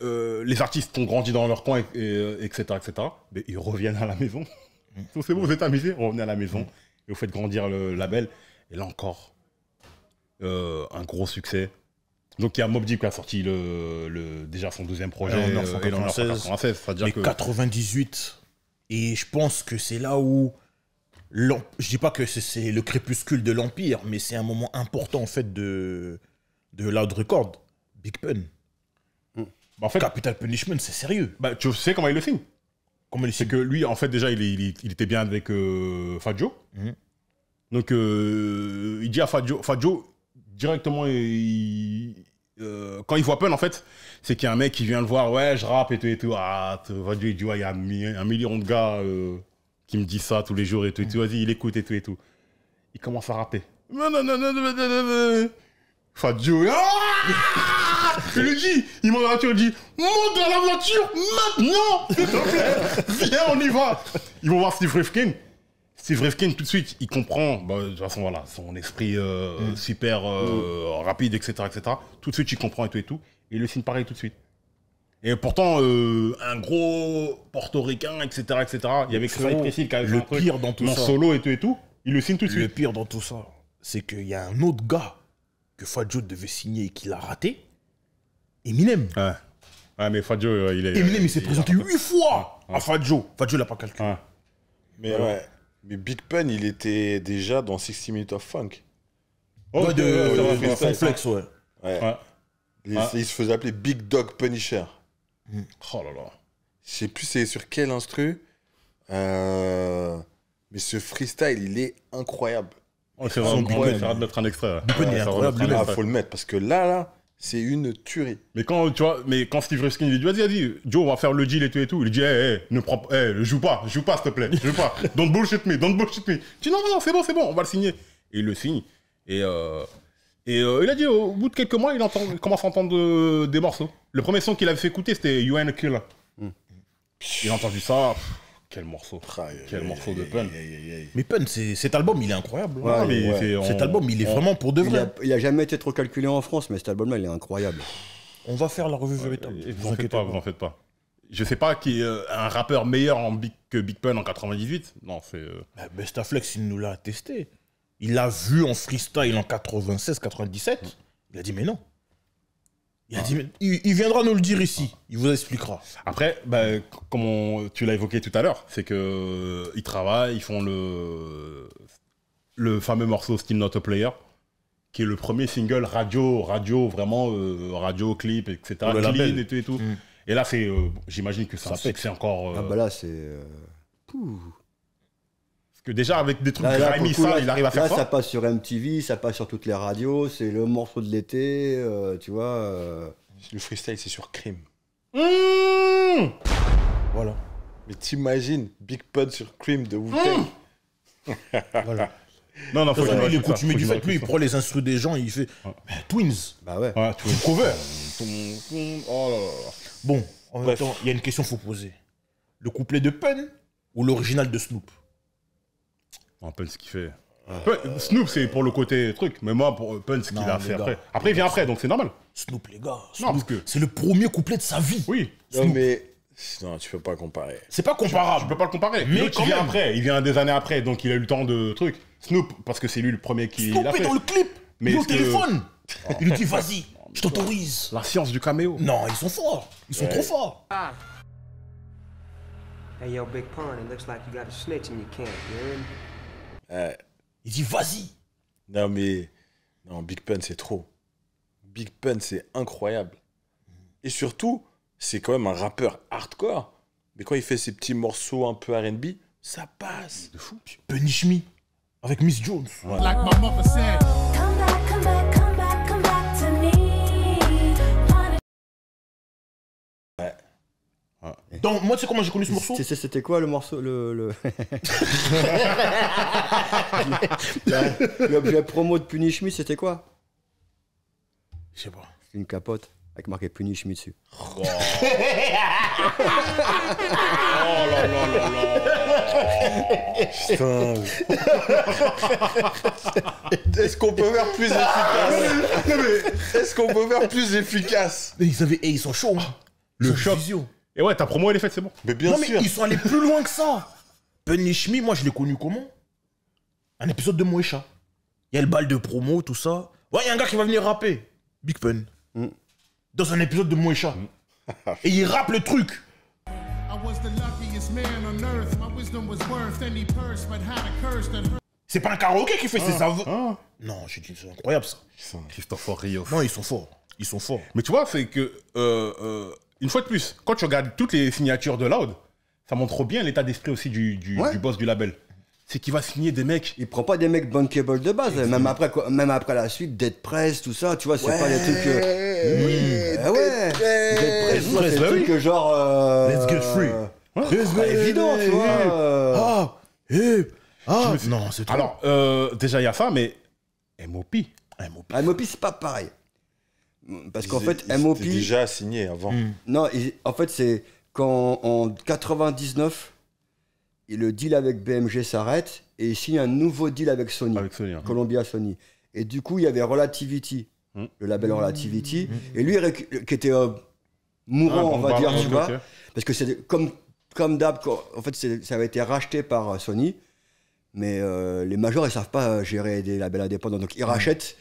les artistes qui ont grandi dans leur coin, etc., mais ils reviennent à la maison. Donc, c'est bon, vous êtes amusés, revenez à la maison et vous faites grandir le label. Et là encore, un gros succès. Donc, il y a Mobb Deep qui a sorti déjà son deuxième projet, Et on est en 96. C'est-à-dire Mais que 98, et je pense que c'est là où, je dis pas que c'est le crépuscule de l'Empire, mais c'est un moment important en fait de Loud Record. Big Pun. en fait, Capital Punishment, c'est sérieux. bah, tu sais comment il le signe. Comment il C'est que lui, en fait, déjà, il était bien avec Fat Joe. Mhm. Donc, il dit à Fat Joe, directement, quand il voit Pun, en fait, c'est qu'il y a un mec qui vient le voir, ouais, je rappe et tout. Ah, Fat Joe, il dit, ouais, il y a un million de gars qui me disent ça tous les jours et tout. Vas-y, il écoute et tout. Il commence à rapper. Fat Joe. Ah il le dit, il monte dans la voiture, il dit monte dans la voiture maintenant, s'il te plaît. Viens, on y va. Ils vont voir Steve Rifkin. Steve Rifkin, tout de suite, il comprend, bah, de toute façon, voilà, son esprit super rapide, etc., etc. Tout de suite, il comprend et tout. Et il le signe pareil tout de suite. Et pourtant, un gros portoricain, etc., etc. Il y avait que Saïd Précis qui avait fait le un truc pire dans tout en ça. solo et tout. Il le signe tout de Le suite. pire dans tout ça, c'est qu'il y a un autre gars que Fat Joe devait signer et qu'il a raté. Eminem. Ouais. Ouais, mais Fat Joe, il est. Eminem, il s'est présenté 8 fois à Fat Joe. Fat Joe l'a pas calculé. Ouais. Mais ouais. Mais Big Pun, il était déjà dans 60 Minutes of Funk. Oh, Ouais, de ouais, Fun Flex, ouais. Ouais. ouais. Il se faisait appeler Big Dog Punisher. Oh là là. Je sais plus c'est sur quel instru. Mais ce freestyle, il est incroyable. Oh, c'est vraiment Big bon, Pun. ça va te mettre un extrait. Ouais. Pun, il est Ça va incroyable, mettre un lui-même. Ah, extrait. faut le mettre parce que là, c'est une tuerie. Mais quand, tu vois, quand Steve Rifkin lui dit, vas-y, Joe, on va faire le deal et tout, il dit, ne prends pas, joue pas, s'il te plaît, joue pas. Don't bullshit me. Tu dis, non, c'est bon, on va le signer. Et il le signe. Et il a dit, au bout de quelques mois, il commence à entendre des morceaux. Le premier son qu'il avait fait écouter, c'était You Ain't a Killer. Il a entendu ça, quel morceau. Quel morceau de Pun. Mais Pun, cet album, il est incroyable. Ouais, Ah, mais il fait- Cet album, il est vraiment pour de vrai. Il a jamais été trop calculé en France, mais cet album-là, il est incroyable. On va faire la revue véritable. Vous en faites pas. Je sais pas qui est un rappeur meilleur que Big Pun en 98. Non, c'est. Bah, Bestaflex, il nous l'a attesté. Il l'a vu en freestyle en 96-97. Il a dit, mais non. Il a dit, mais... il viendra nous le dire ici. Il vous expliquera. Après, bah, comme tu l'as évoqué tout à l'heure, c'est que ils travaillent, ils font le fameux morceau Still Not a Player, qui est le premier single radio vraiment radio clip, etc. Pour le clean label. et tout. Et là, c'est, j'imagine que c'est un succès encore. Ah bah là, c'est... Parce que déjà avec des trucs Là, pour grimy le coup, sales, là, il arrive à faire là, ça. ça passe sur MTV, ça passe sur toutes les radios, c'est le morceau de l'été, tu vois. Le freestyle, c'est sur Crime. Mmh Voilà. Mais t'imagines Big Pun sur Crime de Wu-Tang. Voilà. Non, faut que Lui, je il me écoute, tu mets du fait, lui, il prend les instrus des gens, il fait Twins. Bah ouais. Ouais, tu veux Cover. Oh là là. Bon, en même Bref. temps, il y a une question qu'il faut poser. Le couplet de Pun ou l'original de Snoop? Un Pun, ce qu'il fait. Snoop, c'est pour le côté truc, mais moi, pour Pun, ce qu'il Non, a les fait gars. après. Après, il vient après, donc c'est normal. Snoop, les gars. Non, Snoop, parce que- c'est le premier couplet de sa vie. Oui. Non, Snoop. mais. Non, tu peux pas comparer. C'est pas Je comparable. peux pas le comparer. Mais L'autre, quand il vient même. après, il vient des années après, donc il a eu le temps de trucs. Snoop, parce que c'est lui le premier qui Snoop l'a est fait. dans le clip. Mais il est au est-ce que- téléphone. Il lui dit, vas-y, je t'autorise. La science du caméo. Non, ils sont forts. Ils sont trop forts. Hey, yo, Big Pun, it looks like you got a snitch in your camp, you heard me? Il dit, vas-y. Non, mais. Non, Big Pun, c'est trop. Big Pun, c'est incroyable. Et surtout, c'est quand même un rappeur hardcore. Mais quand il fait ses petits morceaux un peu RB, ça passe. De fou. Punish Me avec Miss Jones. Like my mother said. Come back, come back, come back, come back to me. Donc, moi, tu sais comment j'ai connu ce morceau? C'était quoi le morceau, l'objet promo de Punish Me, c'était quoi? Je sais pas. C'est une capote avec marqué Punish Me dessus. Putain. Est-ce qu'on peut faire plus efficace? Est-ce qu'on peut faire plus efficace? Mais ils sont chauds. Hein. Le Ils ont choc. vision. Et ouais, ta promo, elle est faite, c'est bon. Mais bien Non, mais sûr. ils sont allés plus loin que ça. Punish Me, moi, je l'ai connu comment? Un épisode de Moesha. Il y a le bal de promo, tout ça. Ouais, il y a un gars qui va venir rapper. Big Pun. Dans un épisode de Moesha. Et il rappe le truc. I was the luckiest man on earth. My wisdom was worth any purse, but had a curse that hurt. C'est pas un karaoké qui fait ses aveux. Non, j'ai dit, c'est incroyable ça. Christopher Riouf. Non, ils sont forts. Ils sont forts. Mais tu vois, c'est que, une fois de plus, quand tu regardes toutes les signatures de Loud, ça montre bien l'état d'esprit aussi du boss du label. C'est qu'il va signer des mecs. Il prend pas des mecs bankable de base, même après la suite, Dead Press, tout ça, tu vois, c'est pas des trucs. Ah ouais, Dead Press, moi, c'est bah des oui. trucs que genre. Let's get free. C'est pas évident, tu vois. Non, c'est trop. Alors, déjà, il y a ça, mais MOP. MOP, c'est pas pareil. Parce qu'en fait, Ils MOP. étaient déjà signé avant. Non, en fait, c'est quand en 99, le deal avec BMG s'arrête et il signe un nouveau deal avec Sony. Avec Sony. Columbia Sony. Et du coup, il y avait Relativity, le label Relativity. Et lui, qui était mourant, on va dire, tu vois. Parce que c'est comme d'hab, en fait, ça avait été racheté par Sony. Mais les majors, ils savent pas gérer des labels indépendants. Donc, ils rachètent.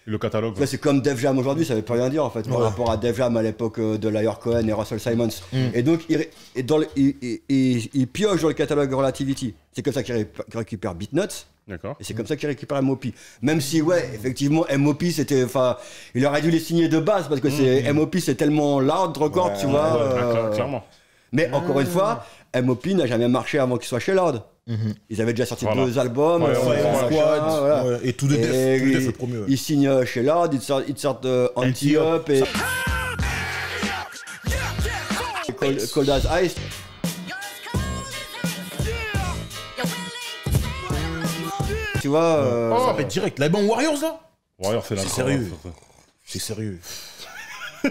Le catalogue. Là, c'est comme Def Jam aujourd'hui, ça veut plus rien dire en fait, par rapport à Def Jam à l'époque de Lyor Cohen et Russell Simons. Et donc, il pioche dans le catalogue Relativity. C'est comme ça qu'il récupère Beatnuts. D'accord. Et c'est comme ça qu'il récupère MOP. Même si, ouais, effectivement, MOP, c'était. Enfin, il aurait dû les signer de base parce que MOP, c'est tellement loud record, tu vois. Clairement. Mais encore une fois, MOP n'a jamais marché avant qu'il soit chez Loud. Ils avaient déjà sorti 2 albums, et tout de Def le premier. Ils signent chez Loud, ils sortent Anti-Up et Cold as Ice. Tu vois, Ça va être direct. L'album Warriors là. Warriors, c'est sérieux. C'est sérieux. Mais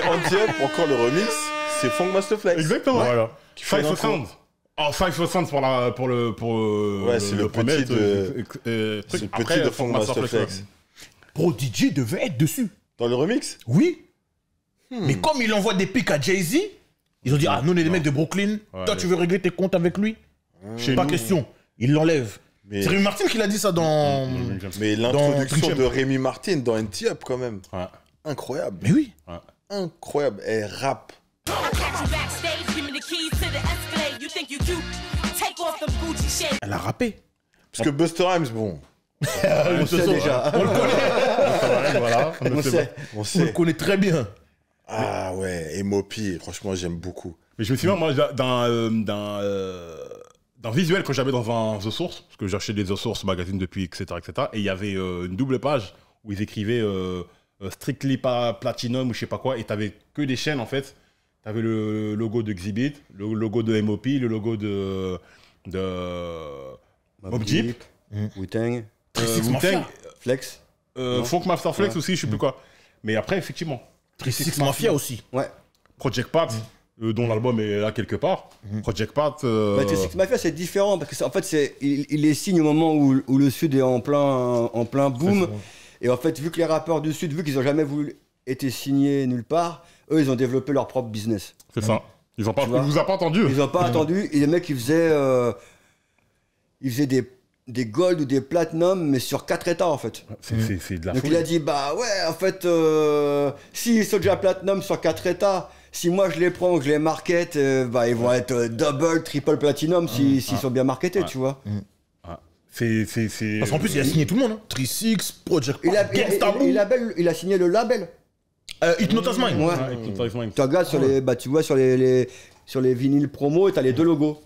Anti-Up, encore le remix, c'est Funk Master Flex. Exactement. Voilà. Cypher Sound. Oh, Cypher Sound pour le. Ouais, c'est le petit de. C'est le petit de Funk Master Flex. Bro, DJ devait être dessus. Dans le remix? Oui. Mais comme il envoie des pics à Jay-Z, ils ont dit, ah, nous on est des mecs de Brooklyn, toi tu veux régler tes comptes avec lui? Pas question. Il l'enlève. C'est Rémi Martin qui l'a dit ça dans. Mais l'introduction de Rémi Martin dans Anti-Up quand même. Ouais. Incroyable. Mais oui. Incroyable. Elle rappe. Elle a rappé. Parce que Busta Rhymes, bon. on sait déjà. On le connaît. Voilà. On le connaît très bien. Ah ouais, MOP, franchement, j'aime beaucoup. Mais je me souviens, moi, d'un visuel que j'avais dans un The Source, parce que j'achetais des The Source magazine depuis, etc., et il y avait une double page où ils écrivaient Strictly Platinum ou je sais pas quoi, et t'avais que des chaînes en fait. T'avais le logo de Exhibit, le logo de MOP, le logo de Mobb Deep, Wu-Tang, Flex, Funk Master Flex aussi, je sais plus quoi. Mais après, effectivement, 36 Mafia aussi. Ouais. Project Pat, dont l'album est là quelque part. Project Pat. Bah, Six Mafia, c'est différent parce que en fait, il les signe au moment où le Sud est en plein boom. Et en fait, vu que les rappeurs du Sud, vu qu'ils n'ont jamais été signés nulle part, eux, ils ont développé leur propre business. C'est ça. Ils vous ont pas attendu. Ils n'ont pas attendu. Et les mecs, ils faisaient des gold ou des platinum, mais sur 4 états en fait. C'est de la Donc folie. il a dit, bah ouais, en fait, s'ils sont déjà platinum sur 4 états, si moi je les prends, que je les market, bah ils vont être double, triple platinum s'ils sont bien marketés, tu vois. Parce qu'en plus, il a signé tout le monde. Hein. 36, Project Il a signé le label. Hypnotize Mind. Ouais. Hypnotize Mind. Tu regardes tu vois sur les vinyles promo, t'as les 2 logos.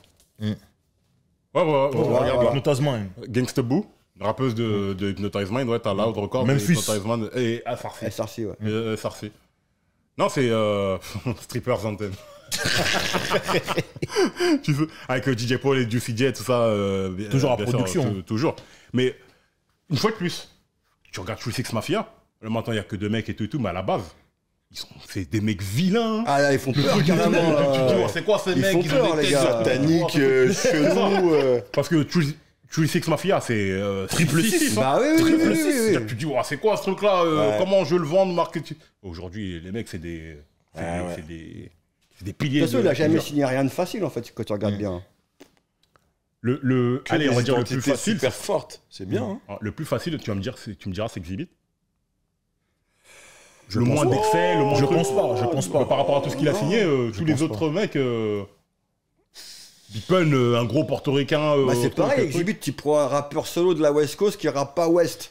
Regarde là. Hypnotize Mind. Gangsta Boo, rappeuse de Hypnotize Mind, ouais, t'as Loud Record, Memphis. Hypnotize Mind et SRC. SRC, ouais. SRC. Non, c'est Strippers Anthem. Tu veux, avec DJ Paul et Juicy J, tout ça. Toujours en bien production. Sûr, toujours. Mais une fois de plus, tu regardes True Six Mafia, là maintenant il n'y a que 2 mecs et tout, mais à la base, c'est des mecs vilains. Ah là, ils font peur carrément. Tu dis, c'est quoi ces mecs? Ils font peur, les gars. Satanique, chelou. Parce que True Six Mafia, c'est triple 6. Bah oui. Tu dis, c'est quoi ce truc-là? Comment je le vends, marketing? Aujourd'hui, les mecs, c'est des piliers. De toute façon, il n'a jamais signé rien de facile en fait, quand tu regardes bien. Allez, on va dire le plus facile. Super forte, c'est bien. Hein. Le plus facile, tu me diras, c'est Exhibit. Le moins d'excès, le moins. Je pense pas. Par rapport à tout ce qu'il a signé, tous les autres mecs. Deepun, un gros portoricain. C'est pareil, Exhibit, tu prends un rappeur solo de la West Coast qui rappe pas West.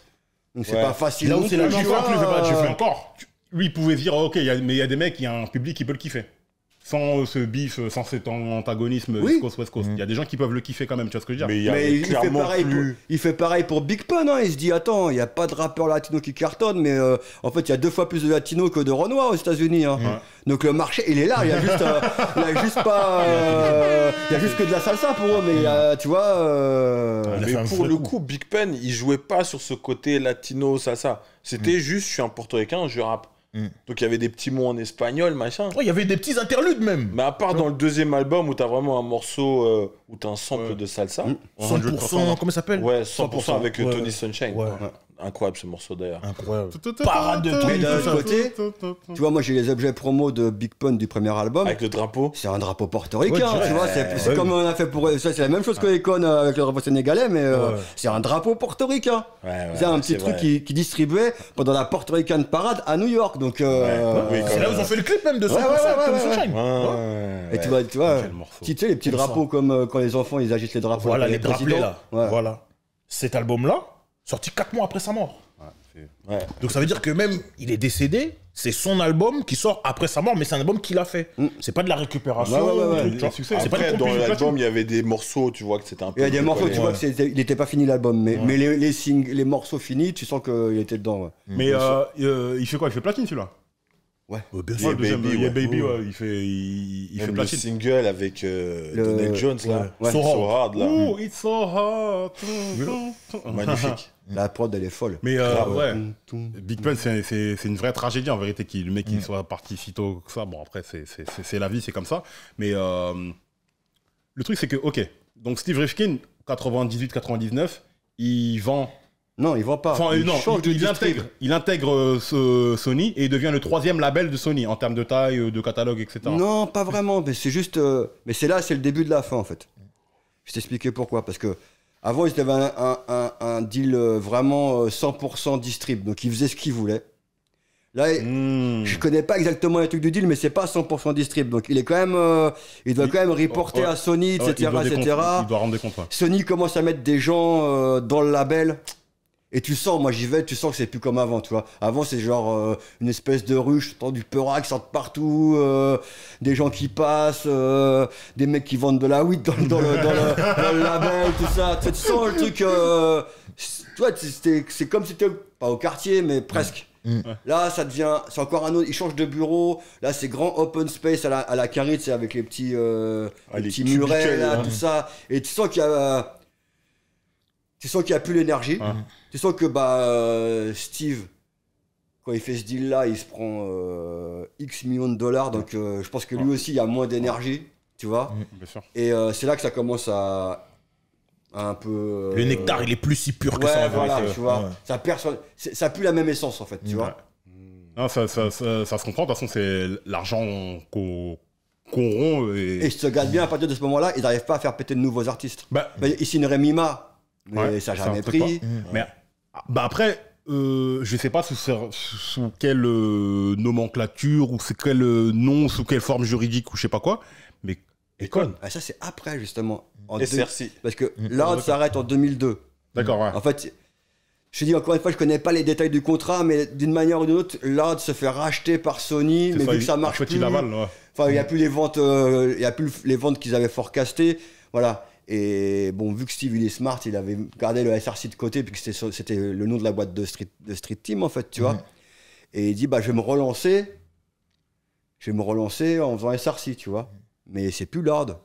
Donc c'est pas facile. Là où c'est la je fais encore. Lui, il pouvait dire, ok, mais il y a des mecs, il y a un public qui peut le kiffer. sans ce bif, sans cet antagonisme Oui. East Coast, West Coast. Il y a des gens qui peuvent le kiffer quand même, tu vois ce que je veux dire. Mais il y Mais avait il fait, clairement pareil plus. il fait pareil pour Big Pun, hein. Il se dit, attends, il n'y a pas de rappeur latino qui cartonne, mais en fait, il y a 2 fois plus de latinos que de renois aux États-Unis. Hein. Donc le marché, il est là, il y a juste, il y a juste que de la salsa pour eux, mais il y a, tu vois. Il a Mais fait un pour vrai le coup. coup, Big Pun, il jouait pas sur ce côté latino, ça. C'était juste, je suis un portoricain, je rappe. Donc il y avait des petits mots en espagnol, machin. Ouais, il y avait des petits interludes même. Mais à part dans le deuxième album où t'as vraiment un morceau où t'as un sample de salsa. 100%, comment ça s'appelle? Ouais, 100% avec Ouais. Tony Sunshine. Ouais. Incroyable ce morceau d'ailleurs. Incroyable. Parade de Mais d'un trucs. côté, tu vois, moi j'ai les objets promo de Big Pun du premier album. Avec le drapeau. C'est un drapeau portoricain, Ouais, tu vois, c'est comme on a fait pour ça, c'est la même chose que Econ avec le drapeau sénégalais, mais c'est un drapeau portoricain. Ouais, C'est un petit c'est truc vrai. qui distribuait pendant la Porto Rican Parade à New York, donc. Oui, quand C'est là où ils ont fait le clip même de 100% avec Tony Sunshine. Et tu vois, Quel morceau. tu sais les petits Comme drapeaux comme quand les enfants ils agitent les drapeaux. Voilà, avec les drapelés présidents. là. Ouais. Voilà. Cet album-là, sorti 4 mois après sa mort. Ouais. Donc ça veut dire que même il est décédé, c'est son album qui sort après sa mort, mais c'est un album qu'il a fait. C'est pas de la récupération. Ouais. truc, tu vois. Succès. C'est pas Après, une dans compilation. l'album, il y avait des morceaux, tu vois que c'était un peu. Il y a des morceaux, tu décollé. vois que il n'était pas fini l'album, mais les morceaux finis, tu sens qu'il était dedans. Ouais. Mais il fait quoi? Il fait platine celui-là? Bien Ouais, sûr. le deuxième, Baby, Yeah ouais. Baby, ouais, il fait Même le platine. single avec Donald Jones là. Ouais. So So hard là. Ouh, it's so hot. Magnifique. La prod elle est folle. Mais ouais, Toum. Big Pun, c'est une vraie tragédie en vérité, le mec qui soit parti si tôt que ça. Bon, après, c'est la vie, c'est comme ça. Mais le truc, c'est que, ok, donc Steve Rifkin, 98-99, il vend. Non, il vend pas. Enfin, non, change de distrib. il intègre Sony et il devient le 3e label de Sony en termes de taille, de catalogue, etc. Non, pas vraiment, mais c'est juste. Mais c'est là, c'est le début de la fin en fait. Je t'expliquer pourquoi. Parce que avant, ils avaient un deal vraiment 100% distrib, donc ils faisaient ce qu'ils voulaient. Là, je connais pas exactement les trucs du deal, mais c'est pas 100% distrib, donc il est quand même, il doit quand même reporter à Sony, etc., il doit etc. il doit rendre des comptes. Ouais. Sony commence à mettre des gens dans le label. Et tu sens, moi j'y vais, tu sens que c'est plus comme avant, tu vois. Avant c'est genre une espèce de ruche, t'entends du peurac qui sort de partout, des gens qui passent, des mecs qui vendent de la weed dans le label, tout ça. Tu sens le truc, tu vois, c'est comme si t'étais, pas au quartier, mais presque. Là ça devient, c'est encore un autre, ils changent de bureau, là c'est grand open space à la Carrie, c'est avec les petits, les petits cubicles, murets, là, hein. tout ça. Et tu sens qu'il y a... Tu sens qu'il n'y a plus l'énergie. Tu sens que Steve, quand il fait ce deal-là, il se prend X millions de dollars. Donc je pense que lui aussi, il y a moins d'énergie, tu vois. Bien sûr. Et c'est là que ça commence à un peu... Le nectar, il est plus si pur que ouais, ça en voilà, vérité. tu vois. Ouais. Ça perd ça a plus la même essence, en fait, tu vois. Non, ça se comprend. De toute façon, c'est l'argent qu'on rompt. Et je te regarde bien, à partir de ce moment-là, ils n'arrivent pas à faire péter de nouveaux artistes. Bah, Ils signeraient Mima, mais ouais, ça n'a c'est jamais un truc pris. Mais après, je sais pas sous quelle nomenclature ou c'est quel nom, sous quelle forme juridique ou je sais pas quoi, mais Econ. Ah, ça, c'est après, justement. SRC. Parce que Loud s'arrête en 2002. D'accord, ouais. En fait, je te dis encore une fois, je connais pas les détails du contrat, mais d'une manière ou d'une autre, Loud se fait racheter par Sony, C'est mais ça, vu que ça marche en fait, plus, il avale, ouais. enfin, il y a plus les ventes, il y a plus les ventes qu'ils avaient forecastées, voilà. Et bon, vu que Steve il est smart, il avait gardé le SRC de côté, puisque c'était le nom de la boîte de Street Team en fait, tu vois. Et il dit je vais me relancer en faisant SRC, tu vois. Mais c'est plus Lord.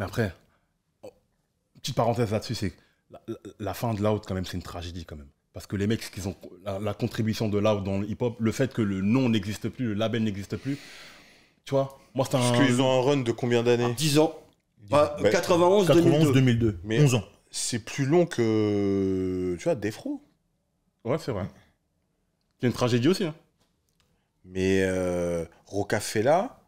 Mais après, petite parenthèse là-dessus, c'est que la fin de Loud, quand même, c'est une tragédie, quand même. Parce que les mecs, qu'ils ont la contribution de Loud dans le hip-hop, le fait que le nom n'existe plus, le label n'existe plus, tu vois, moi, c'est un... Parce qu'ils ont un run de combien d'années? 10 ans. 91, 91, 2002. 2002. Mais 11 ans. c'est plus long que, tu vois, Defro. Ouais, c'est vrai. C'est une tragédie aussi, hein. Mais Rocafella,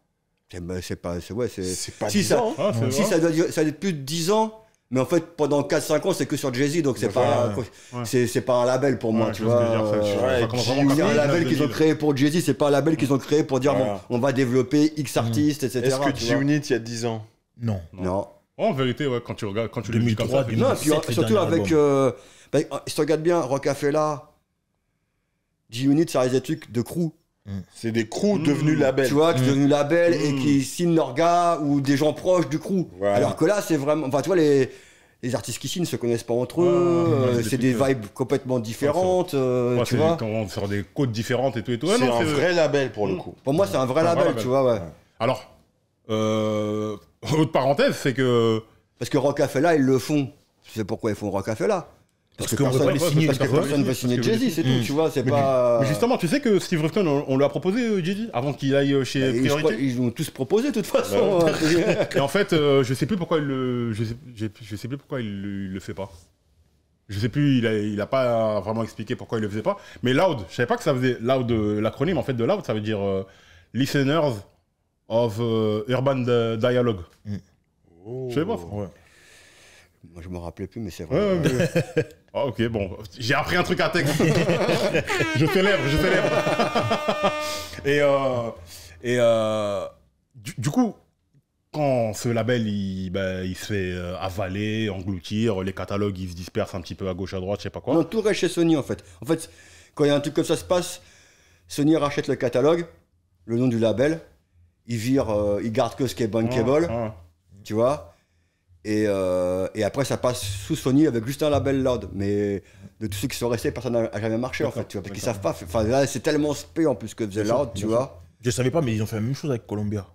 C'est pas... Ouais, c'est pas Si, 10 ça- ans. hein. Ah, c'est Si, vrai. ça doit être plus de 10 ans, mais en fait, pendant 4-5 ans, c'est que sur Jay-Z, donc c'est pas, ouais. c'est pas un label pour moi, Ouais, tu je vois ce que vois. je veux dire, ça, ouais, ça commence G-Unit, vraiment Il y a un comme ça, label de qu'ils ont 2000. créé pour Jay-Z, c'est pas un label qu'ils ont créé pour dire, Voilà. bon, on va développer X artistes, etc. Est-ce que tu vois. G-Unit, il y a 10 ans? Non. Non. En vérité, ouais, quand tu regardes, quand tu le dis comme 2003, ça, c'est- Non, et puis 2007, les surtout derniers avec. Si tu regardes bien, Rocafella, G-Unit, ça reste des trucs de crew. C'est des crews devenus labels. Tu vois, qui sont devenus labels et qui signent leurs gars ou des gens proches du crew. Voilà. Alors que là, c'est vraiment. Enfin, tu vois, les artistes qui signent ne se connaissent pas entre eux. C'est des vibes complètement différentes. Tu vois. Sur des côtes différentes et tout et tout. Ouais, C'est non, un vrai label pour le coup. Pour moi, c'est un vrai label, tu vois, ouais. Alors, autre parenthèse, c'est que. Parce que Roc-A-Fella, ils le font. Tu sais pourquoi ils font Roc-A-Fella? Parce que qu'on veut pas les signer. Parce que personne ne veut signer Jay-Z, c'est tout, tu vois, c'est Mais pas. Mais justement, tu sais que Steve Rifkin, on lui a proposé Jay-Z avant qu'il aille chez Et je crois Priority. qu'ils ont tous proposé de toute façon. Et en fait, je sais plus pourquoi il le, je sais plus pourquoi il le fait pas. Je sais plus, il a pas vraiment expliqué pourquoi il le faisait pas. Mais Loud, je savais pas que ça faisait Loud, l'acronyme en fait de Loud, ça veut dire Listeners of Urban Dialogue. Je savais pas. Ouais. Moi, je me rappelais plus, mais c'est vrai. Ah, ok, bon, j'ai appris un truc à texte. je célèbre. Du coup, quand ce label il se fait avaler, engloutir, les catalogues ils se dispersent un petit peu à gauche à droite, je sais pas quoi. Non, tout reste chez Sony en fait. En fait, quand il y a un truc comme ça se passe, Sony rachète le catalogue, le nom du label, il garde que ce qui est bankable, tu vois. Et après, ça passe sous Sony avec juste un label Loud. Mais de tous ceux qui sont restés, personne n'a jamais marché en fait, tu vois. Parce qu'ils savent pas. Enfin, là, c'est tellement spé en plus que faisait Loud, tu vois. Je savais pas, mais ils ont fait la même chose avec Columbia.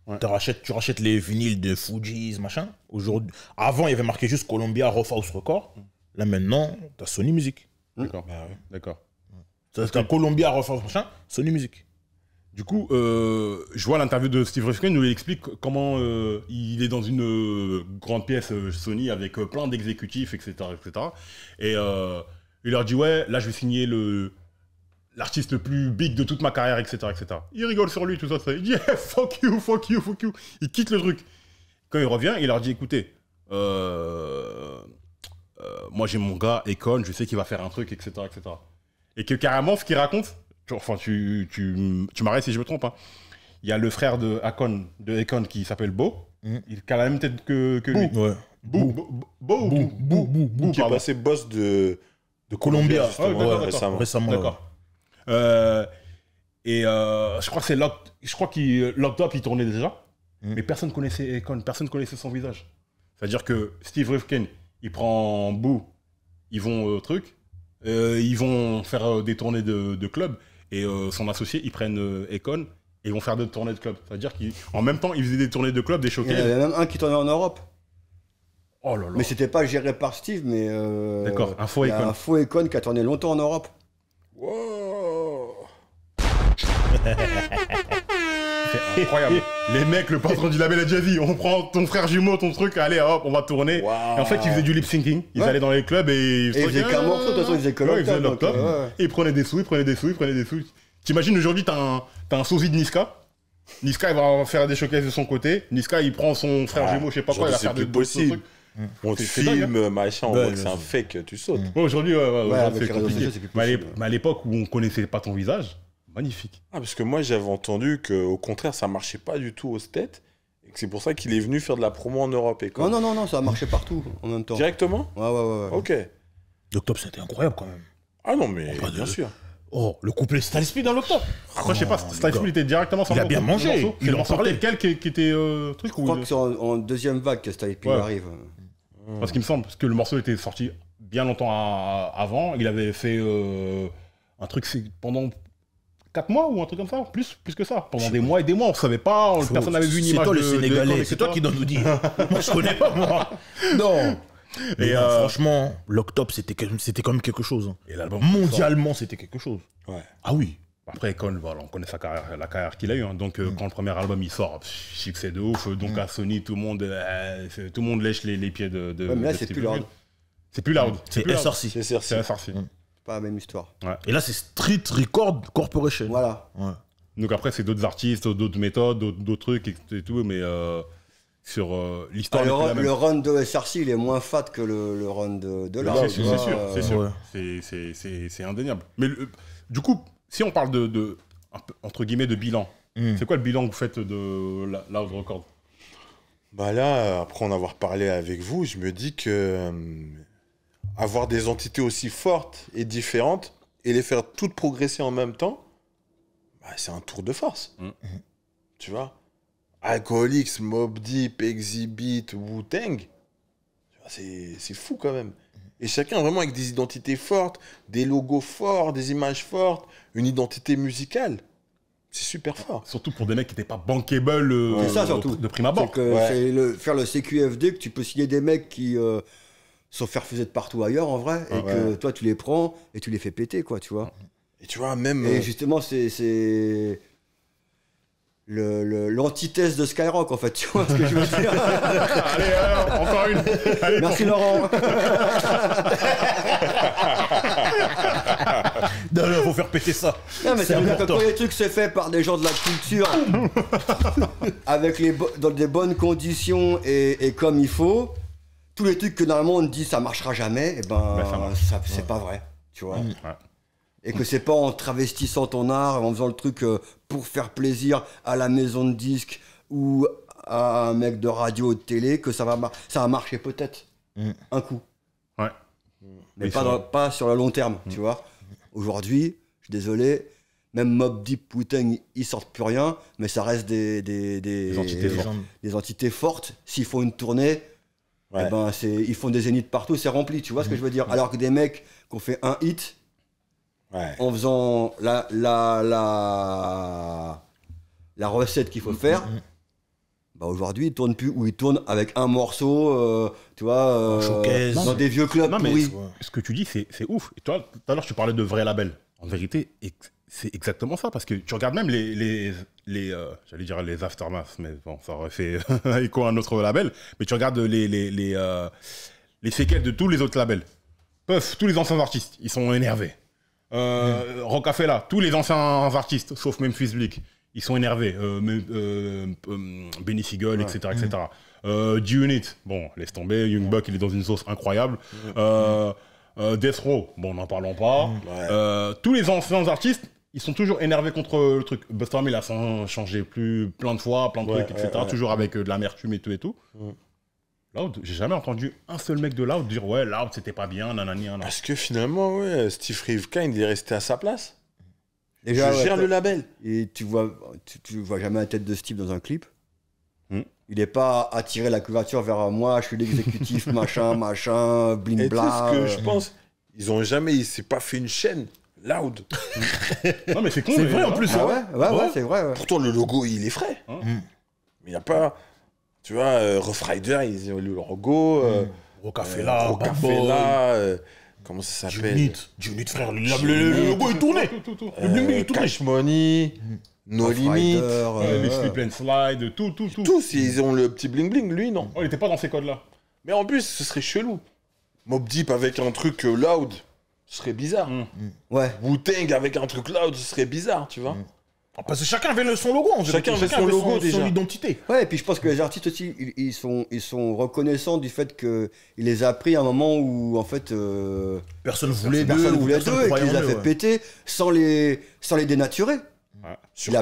Ouais. Tu rachètes les vinyles de Fugees, machin. Aujourd'hui, avant, il y avait marqué juste Columbia, Rough House Record. Là, maintenant, t'as Sony Music. D'accord. Bah, ouais. D'accord. T'as Columbia, Rough House, machin, Sony Music. Du coup, je vois l'interview de Steve Rifkin où il explique comment il est dans une grande pièce Sony avec plein d'exécutifs, etc., etc. Et il leur dit ouais, là je vais signer l'artiste le plus big de toute ma carrière, etc., etc. Il rigole sur lui, tout ça. Il dit hey, fuck you. Il quitte le truc. Quand il revient, il leur dit écoutez, moi j'ai mon gars Akon, je sais qu'il va faire un truc, etc., etc. Et que carrément, ce qu'il raconte. Enfin, tu m'arrêtes si je me trompe. Hein. Il y a le frère de Akon qui s'appelle Bo. Il a la même tête que lui. Ouais. Boo, qui est passé boss de Columbia justement, récemment. D'accord. Je crois que Locked Up, il tournait déjà. Mais personne connaissait Akon, personne connaissait son visage. C'est-à-dire que Steve Rifkin, il prend Boo, ils vont ils vont faire des tournées de club. Et son associé, ils prennent Akon et ils vont faire des tournées de club. C'est-à-dire qu'en même temps, ils faisaient des tournées de club, des showcases. Il y en a même un qui tournait en Europe. Oh là là. Mais c'était pas géré par Steve, mais. D'accord, un faux il y a Akon. un faux Akon qui a tourné longtemps en Europe. Wow. C'est incroyable. Les mecs, le patron du label a déjà dit on prend ton frère jumeau, ton truc, allez hop, on va tourner. Wow. Et en fait, ils faisaient du lip syncing. Ils allaient dans les clubs et ils faisaient qu'un morceau, de toute façon, ils faisaient que Locked Up. Et ils prenaient des sous. T'imagines aujourd'hui, t'as un sosie de Niska. Niska, il va faire des showcases de son côté. Niska, il prend son frère jumeau, je sais pas quoi, il va faire des possible. On te filme, machin, on voit que c'est un fake, tu sautes. Aujourd'hui, avec c'est les réseaux compliqué. sociaux, c'est plus possible. Mais à l'époque où on connaissait pas ton visage, magnifique. Ah, parce que moi, j'avais entendu qu'au contraire, ça marchait pas du tout aux States. Et que c'est pour ça qu'il est venu faire de la promo en Europe. Et quoi. Non, ça a marché partout en même temps. Directement ? Ouais. Ok. L'Octobre, c'était incroyable quand même. Ah non, mais bien sûr. Oh, le couplet Style Speed dans l'Octobre. Après, je sais pas, Style Speed était directement sur il a bien mangé. Il en parlait. Lequel qui était truc Je crois que c'est en deuxième vague que Style Speed arrive. Parce qu'il me semble que le morceau était sorti bien longtemps avant. Il avait fait un truc pendant 4 mois ou un truc comme ça, plus que ça. Pendant des mois et des mois, on savait pas, personne n'avait vu une image. C'est toi le Sénégalais, c'est toi qui dois nous dire. Moi, je connais pas, moi. Non. Et franchement, l'Octobre, c'était quand même quelque chose. Et l'album mondialement, c'était quelque chose. Ouais. Ah oui. Après, Akon, voilà, on connaît la carrière qu'il a eue. Hein. Donc, quand le premier album il sort, succès de ouf. Donc, à Sony, tout le monde lèche les pieds de. Mais là, c'est plus Loud. C'est plus Loud. C'est SRC. C'est SRC. Pas la même histoire. Ouais. Et là, c'est Street Record Corporation. Voilà. Ouais. Donc, après, c'est d'autres artistes, d'autres méthodes, d'autres trucs et tout. Mais sur l'histoire. Le run de SRC, il est moins fat que le run de Loud. C'est sûr. Ouais. C'est indéniable. Mais du coup, si on parle de entre guillemets de bilan, c'est quoi le bilan que vous faites de Loud Record? Bah là, après en avoir parlé avec vous, je me dis que avoir des entités aussi fortes et différentes et les faire toutes progresser en même temps, c'est un tour de force. Tu vois, Alcoholics, Mobb Deep, Exhibit, Wu-Tang, c'est fou quand même. Et chacun vraiment avec des identités fortes, des logos forts, des images fortes, une identité musicale. C'est super fort. Surtout pour des mecs qui n'étaient pas bankable C'est ça, surtout. de prime abord. C'est que c'est faire le CQFD, que tu peux signer des mecs qui sont farfusés de partout ailleurs, en vrai, et que toi, tu les prends et tu les fais péter, quoi, tu vois. Et tu vois, même... Et justement, c'est l'antithèse de Skyrock, en fait, tu vois ce que je veux dire. Allez, encore une. Allez, Merci Laurent. Non, faut faire péter ça. Non, mais C'est ça veut dire que important. quand les trucs c'est fait par des gens de la culture, avec dans des bonnes conditions et comme il faut, tous les trucs que normalement on te dit ça marchera jamais, et c'est pas vrai, tu vois. Et que c'est pas en travestissant ton art, en faisant le truc pour faire plaisir à la maison de disques ou à un mec de radio ou de télé que ça va marcher peut-être un coup. Ouais. Mais pas sur le long terme, tu vois. Aujourd'hui, je suis désolé, même Mobb Deep, Wu-Tang, ils sortent plus rien, mais ça reste des entités fortes. S'ils font une tournée, ils font des zéniths partout, c'est rempli, tu vois ce que je veux dire. Alors que des mecs qui ont fait un hit, en faisant la recette qu'il faut faire, aujourd'hui ils tournent plus, ou ils tournent avec un morceau, tu vois, dans des vieux clubs pourris. Ce que tu dis, c'est ouf. Et toi, tout à l'heure, tu parlais de vrais labels. En vérité, c'est exactement ça, parce que tu regardes même j'allais dire les Aftermath, mais bon, ça aurait fait écho à un autre label, mais tu regardes les séquelles de tous les autres labels. Puff, tous les anciens artistes, ils sont énervés. Rocafella, tous les anciens artistes, sauf Memphis Bleek, ils sont énervés. Benny Siegel, etc. etc. G-Unit, bon, laisse tomber. Young Buck, il est dans une sauce incroyable. Death Row, bon, n'en parlons pas. Tous les anciens artistes, ils sont toujours énervés contre le truc. Busta Rhymes, il a changé plein de fois, plein de trucs, etc. Toujours avec de l'amertume et tout et tout. Loud, j'ai jamais entendu un seul mec de Loud dire ouais, Loud c'était pas bien, nanani, nanana. Parce que finalement, Steve Rivkin, il est resté à sa place. Déjà, je gère le label. Et tu vois jamais la tête de Steve dans un clip. Il n'est pas attiré la couverture vers moi, je suis l'exécutif, machin, bling et bla. Tu sais ce que je pense, il s'est pas fait une chaîne. Loud. Non mais c'est con. C'est vrai en plus. Ouais, c'est vrai. Ouais. Pourtant le logo il est frais. Mais il n'y a pas. Tu vois, Rough Rider, ils ont le logo. Rocafella, comment ça s'appelle? Junit, frère, le logo est tourné. Le bling est tourné. Cash Money, No Limit. Les Slip and Slide, tout. Tous, ils ont le petit bling bling, lui non. Oh, il était pas dans ces codes-là. Mais en plus, ce serait chelou. Mobb Deep avec un truc loud, ce serait bizarre. Ouais. Wu-Tang avec un truc loud, ce serait bizarre, tu vois. Parce que chacun avait son logo. Chacun avait son logo déjà. Son identité. Ouais, et puis je pense que les artistes aussi, ils sont reconnaissants du fait qu'il les a pris à un moment où, en fait, personne voulait d'eux, et qu'il les a fait péter sans les dénaturer. Il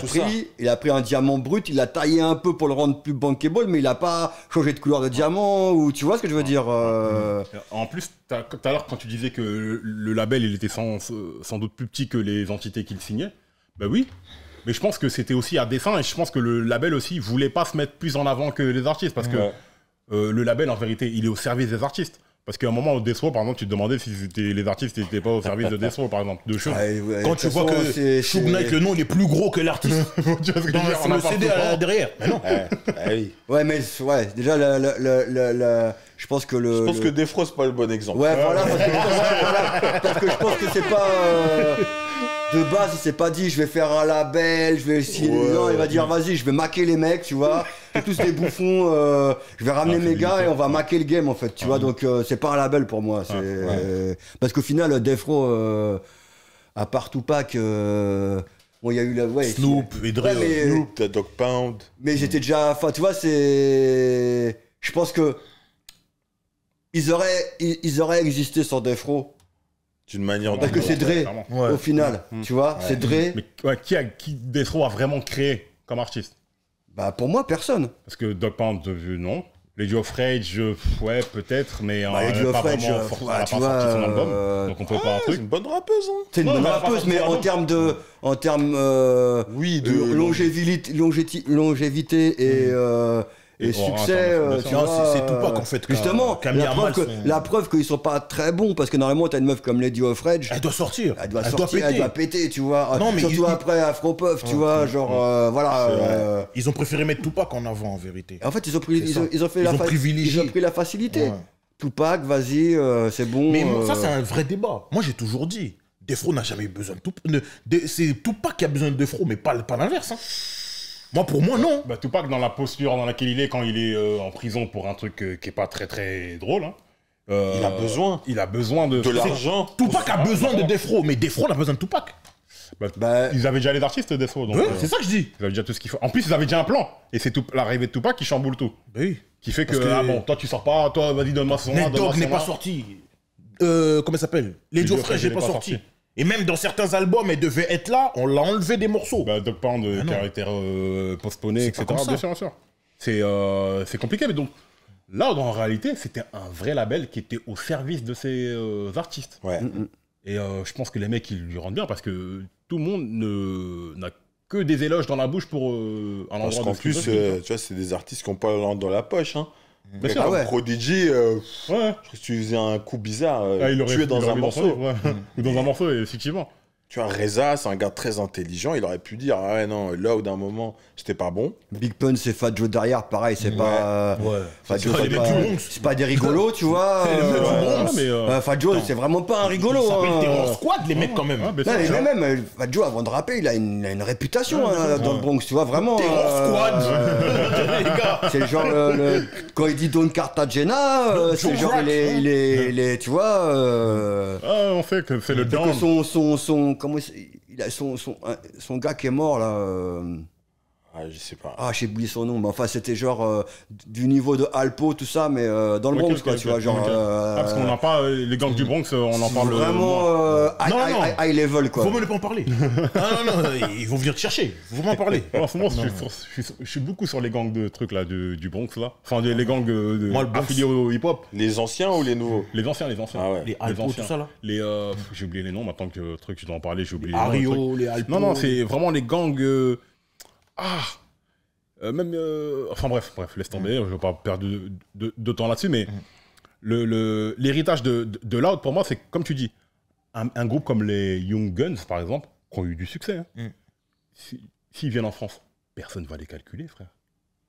a pris un diamant brut, il l'a taillé un peu pour le rendre plus bankable, mais il n'a pas changé de couleur de diamant, ou tu vois ce que je veux dire. En plus, tout à l'heure, quand tu disais que le label, il était sans doute plus petit que les entités qu'il signait, bah oui. Mais je pense que c'était aussi à dessein, et je pense que le label aussi voulait pas se mettre plus en avant que les artistes, parce que le label, en vérité, il est au service des artistes. Parce qu'à un moment, au Death Row, par exemple, tu te demandais si les artistes n'étaient pas au service de Death Row, par exemple, de Suge. Quand tu vois que Suge Knight, le nom, il est plus gros que l'artiste. Tu vois ce que je veux dire, C'est le CD derrière. Mais non. Ouais, mais déjà, je pense que Je pense que Defro, c'est pas le bon exemple. Ouais, voilà, parce que je pense que c'est pas... De base, il s'est pas dit, je vais faire un label, je vais essayer... Non, il va dire, vas-y, je vais maquer les mecs, tu vois. C'est tous des bouffons, je vais ramener mes gars et on va maquer le game, en fait, tu vois. Donc, c'est pas un label pour moi. Parce qu'au final, Defro, à part Tupac, bon, il y a eu Snoop et Dre. Snoop, t'as Dog Pound. Mais j'étais déjà... Enfin, tu vois, c'est... Je pense que... Ils auraient existé sans Defro. D'une manière Parce que c'est Dre, au final, tu vois, c'est Dre. Mais qui Death Row a vraiment créé comme artiste? Bah pour moi, personne. Parce que Dog Pound, non. Lady of Rage, ouais, peut-être, mais Lady of pas Rage, vraiment, elle a pas sorti son album, donc on peut pas un C'est truc. une bonne rappeuse, hein. C'est une Non, bonne mais elle a pas rappeuse, sorti mais son album. en termes Oui, de longévité et Et succès, international, tu bien sûr. vois, C'est Tupac, en fait, justement, qui a mis à mal son- la preuve qu'ils sont pas très bons, parce que normalement, t'as une meuf comme Lady of Rage, Elle doit sortir. elle doit sortir, elle doit péter, tu vois. Non, mais surtout il- après Afro Puff, tu vois, genre, voilà. Ils ont préféré mettre Tupac en avant, en vérité. En fait, ils ont pris, C'est ça. ils ont fait Ils ont privilégié. ils ont pris la facilité. Ouais. Tupac, vas-y, c'est bon. Mais ça, c'est un vrai débat. Moi, j'ai toujours dit, Defro n'a jamais eu besoin de Tupac. C'est Tupac qui a besoin de Defro, mais pas l'inverse. Hein. Moi, pour moi, non. Bah, Tupac, dans la posture dans laquelle il est quand il est en prison pour un truc qui est pas très très drôle, hein, Il a besoin. Il a besoin de l'argent. Tupac a besoin de Defro, mais Defro a besoin de Tupac. Bah, ils avaient déjà les artistes Death Row, donc Ouais, c'est ça que je dis. ils avaient déjà tout ce qu'il faut. En plus, ils avaient déjà un plan, et c'est l'arrivée de Tupac qui chamboule tout. Oui. Qui fait que, Parce que- ah bon, toi tu sors pas, toi vas-y donne-moi son nom, Nate donne-moi Dogg son n'est pas nom. sorti. Comment il s'appelle Lady of Rage n'est pas sorti. Et même dans certains albums, elle devait être là, on l'a enlevé des morceaux. Bah, Dog Pound, Ah non. caractère postponé, C'est etc. pas comme ça. Bien sûr, bien sûr. C'est compliqué, mais donc là, en réalité, c'était un vrai label qui était au service de ces artistes. Ouais. Et je pense que les mecs, ils lui rendent bien parce que tout le monde n'a que des éloges dans la bouche pour un Parce endroit qu'en de plus, tu vois, c'est des artistes qui n'ont pas l'ordre dans la poche. Hein. Bien sûr. Ah ouais. Prodigy, Ouais. je crois que tu faisais un coup bizarre, Il aurait tué dans un mis morceau. son livre, ouais. Ou dans un morceau, effectivement. Tu vois, Reza, c'est un gars très intelligent. Il aurait pu dire, ah ouais, non, là où d'un moment, c'était pas bon. Big Pun, c'est Fat Joe derrière, pareil, c'est pas. Ouais. Fat Joe, C'est c'est les pas, mecs du Bronx. c'est pas des rigolos, tu vois. Bronx. mais Fat Joe, c'est vraiment pas un rigolo. Ils s'appellent hein. Terror Squad, les mecs, quand même. Ah, bien Non, sûr, mais tu vois. même, Fat Joe, avant de rapper, il a une réputation Ouais, hein, bien sûr. dans le Bronx, tu vois, vraiment. Terror Squad. Les gars. C'est le genre, quand il dit Don Cartagena, c'est Joe genre, Crack. il est, tu vois. Ah, on fait que c'est le que down. comment il a son gars qui est mort là. Ah, je sais pas. Ah, j'ai oublié son nom, mais enfin, c'était genre du niveau de Alpo, tout ça, mais dans le Ok, Bronx, ok, quoi, ok, tu vois, genre. ok. Ah, parce qu'on n'a pas les gangs du Bronx, on en parle. Vraiment moins. Non. high level, quoi. Faut même pas en parler. non, ils vont venir te chercher. Faut m'en parler. En ce moment, je suis beaucoup sur les gangs de trucs là du Bronx là. Enfin, les gangs Moi, le Bronx. affiliés au hip-hop. Les anciens ou les nouveaux? Les anciens. Ah ouais. Les Alpo, anciens. tout ça, là. Les j'ai oublié les noms maintenant que le truc je dois en parler, j'ai oublié. les noms, le Ario, truc. les Alpo. Non, c'est vraiment les gangs. Enfin bref, laisse tomber, je ne vais pas perdre de temps là-dessus, mais l'héritage de Loud, pour moi, c'est comme tu dis, un groupe comme les Young Guns, par exemple, qui ont eu du succès. Hein. S'ils viennent en France, personne ne va les calculer, frère.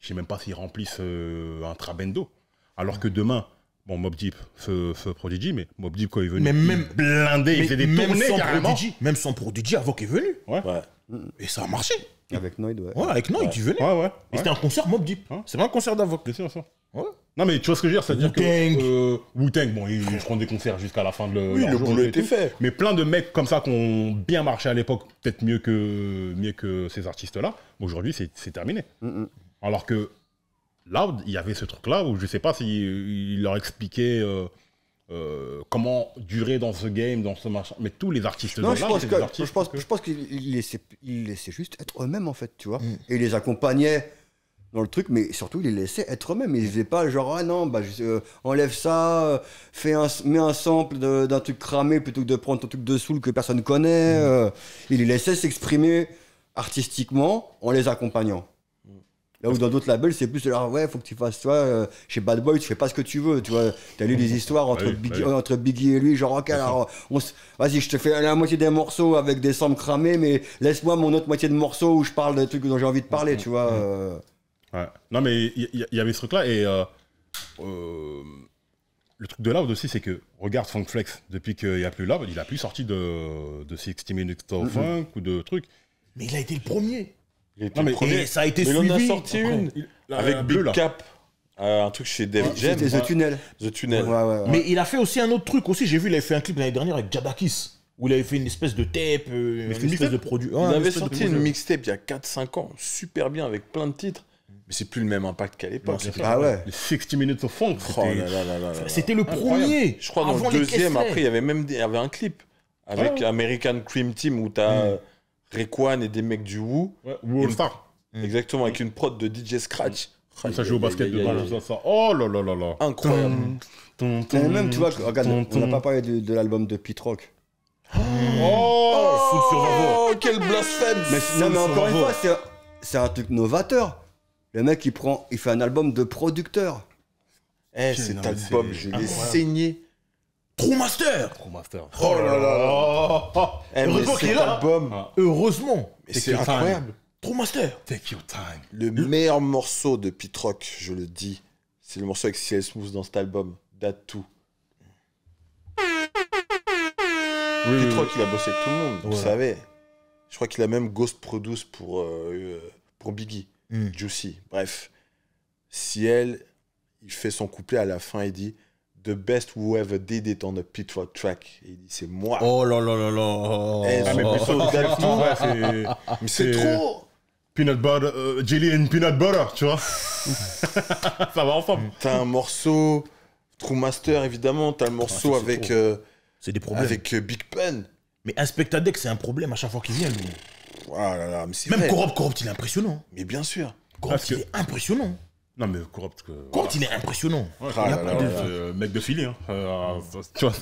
Je ne sais même pas s'ils remplissent un Trabendo. Alors que demain, bon, Mobb Deep, feu Prodigy, mais Mobb Deep, quand il est venu, Mais même- blindé, il faisait des tournées carrément. Même sans Prodigy, avant qu'il est venu. Ouais. Et ça a marché. Avec Noid, ouais. Ouais, avec Noid, il venait. Ouais. Et c'était un concert Mobb Deep. Hein. C'est pas un concert d'Avoc. Bien sûr. Ouais. Non mais tu vois ce que je veux dire, c'est-à-dire Wu-Tang. que Wu-Tang, bon, ils feront des concerts jusqu'à la fin de Oui, leur le jour boulot et était tout. fait. Mais plein de mecs comme ça qui ont bien marché à l'époque, peut-être mieux que ces artistes-là, aujourd'hui c'est terminé. Alors que Loud, il y avait ce truc-là où je sais pas s'il leur expliquait comment durer dans ce game, dans ce machin. Mais tous les artistes Non, de là, c'est des artistes je pense qu'ils laissaient juste être eux-mêmes, en fait, tu vois. Et ils les accompagnaient dans le truc, mais surtout, ils les laissaient être eux-mêmes. Ils faisaient pas genre, ah non, bah, enlève ça, mets un sample d'un truc cramé plutôt que de prendre ton truc de soul que personne connaît. Ils les laissaient s'exprimer artistiquement en les accompagnant. Là où dans d'autres labels, c'est plus genre, ouais, faut que tu fasses, tu vois, chez Bad Boy, tu fais pas ce que tu veux, tu vois. T'as lu des histoires entre, entre Biggie et lui, genre, ok, alors, vas-y, je te fais la moitié des morceaux avec des samples cramés, mais laisse-moi mon autre moitié de morceaux où je parle des trucs dont j'ai envie de parler, tu vois. Ouais. Non, mais il y avait ce truc-là, et le truc de Loud aussi, c'est que, regarde Funk Flex, depuis qu'il n'y a plus Loud, il n'a plus sorti de 60 Minutes of Funk ou de trucs. Mais il a été le premier. Il était Non, mais- le premier. Et ça a été Mais il en a suivi. sorti Après. une avec bleu, Big là. Cap, un truc chez Def Jam. C'était The Tunnel. The Tunnel. Ouais. Mais il a fait aussi un autre truc aussi. J'ai vu, il avait fait un clip l'année dernière avec Jadakis. Où il avait fait une espèce de tape, une espèce de produit. Il avait sorti une mixtape il y a 4-5 ans, super bien, avec plein de titres. Mais c'est plus le même impact qu'à l'époque. Ah ouais. Les 60 Minutes of Funk, Oh c'était... là là là là là. C'était le Incroyable. premier. Je crois dans Avant le les deuxième, Kessler. après, il y avait même il y avait un clip avec American Cream Team où t'as Rayquan et des mecs du Wu. Ouais, All Star. Exactement, avec une prod de DJ Scratch. Ça joue au basket dedans, ça. Oh là là là là. Incroyable. Et même, tu vois, regarde, on n'a pas parlé de l'album de Pete Rock. Oh, quel blasphème. Non, mais encore une fois, c'est un truc novateur. Le mec, il fait un album de producteur. Cet album, je l'ai saigné. True Master. Oh là là. Heureusement qu'il est là. Album, Heureusement. mais c'est incroyable. True Master. Take your time. Le meilleur morceau de Pete Rock, je le dis, c'est le morceau avec CL Smooth dans cet album. Date tout. Pete Rock, il a bossé avec tout le monde, vous savez. Je crois qu'il a même Ghost Produce pour Biggie, Juicy. Bref, CL, il fait son couplet à la fin, il dit The best who ever did it on a Pete Rock track. Et il dit c'est moi. Oh là là là là. Mais plutôt, Mais c'est trop. Peanut butter, jelly and peanut butter, tu vois. Ça va ensemble. T'as un morceau, True Master évidemment, t'as le morceau avec, c'est des problèmes. avec Big Pun. Mais Inspector Deck, c'est un problème à chaque fois qu'il vient, lui. Oh là là, mais c'est Même vrai. Corrupt, il est impressionnant. Mais bien sûr. Corrupt, il est impressionnant. Non, mais Corrupt. Corrupt, il est impressionnant. Ah là là là. Mec de Philly. Hein. Tu vois,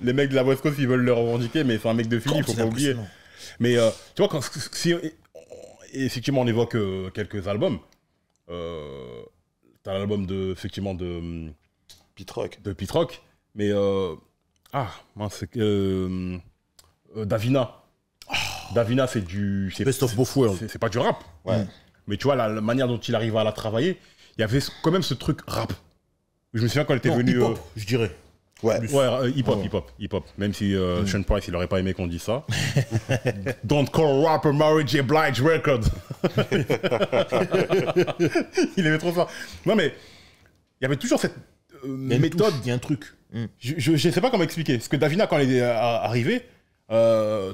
les mecs de la West Coast, ils veulent le revendiquer, mais c'est un mec de Philly, il faut pas oublier. Mais tu vois, si effectivement on évoque quelques albums, t'as l'album de Pete Rock. Pete Rock, mais Davina. Davina, c'est du. Best of both worlds. C'est pas du rap. Ouais. Mais tu vois, la manière dont il arrive à la travailler, il y avait quand même ce truc rap. Je me souviens quand il était venu. Hip-hop, je dirais. Ouais. Ouais, hip-hop. Même si Sean Price, il aurait pas aimé qu'on dise ça. Don't call rapper Mary J. Blige record. Il aimait trop ça. Non, mais il y avait toujours cette méthode. Il y a un truc. Je sais pas comment expliquer. Parce que Davina, quand elle est arrivée, en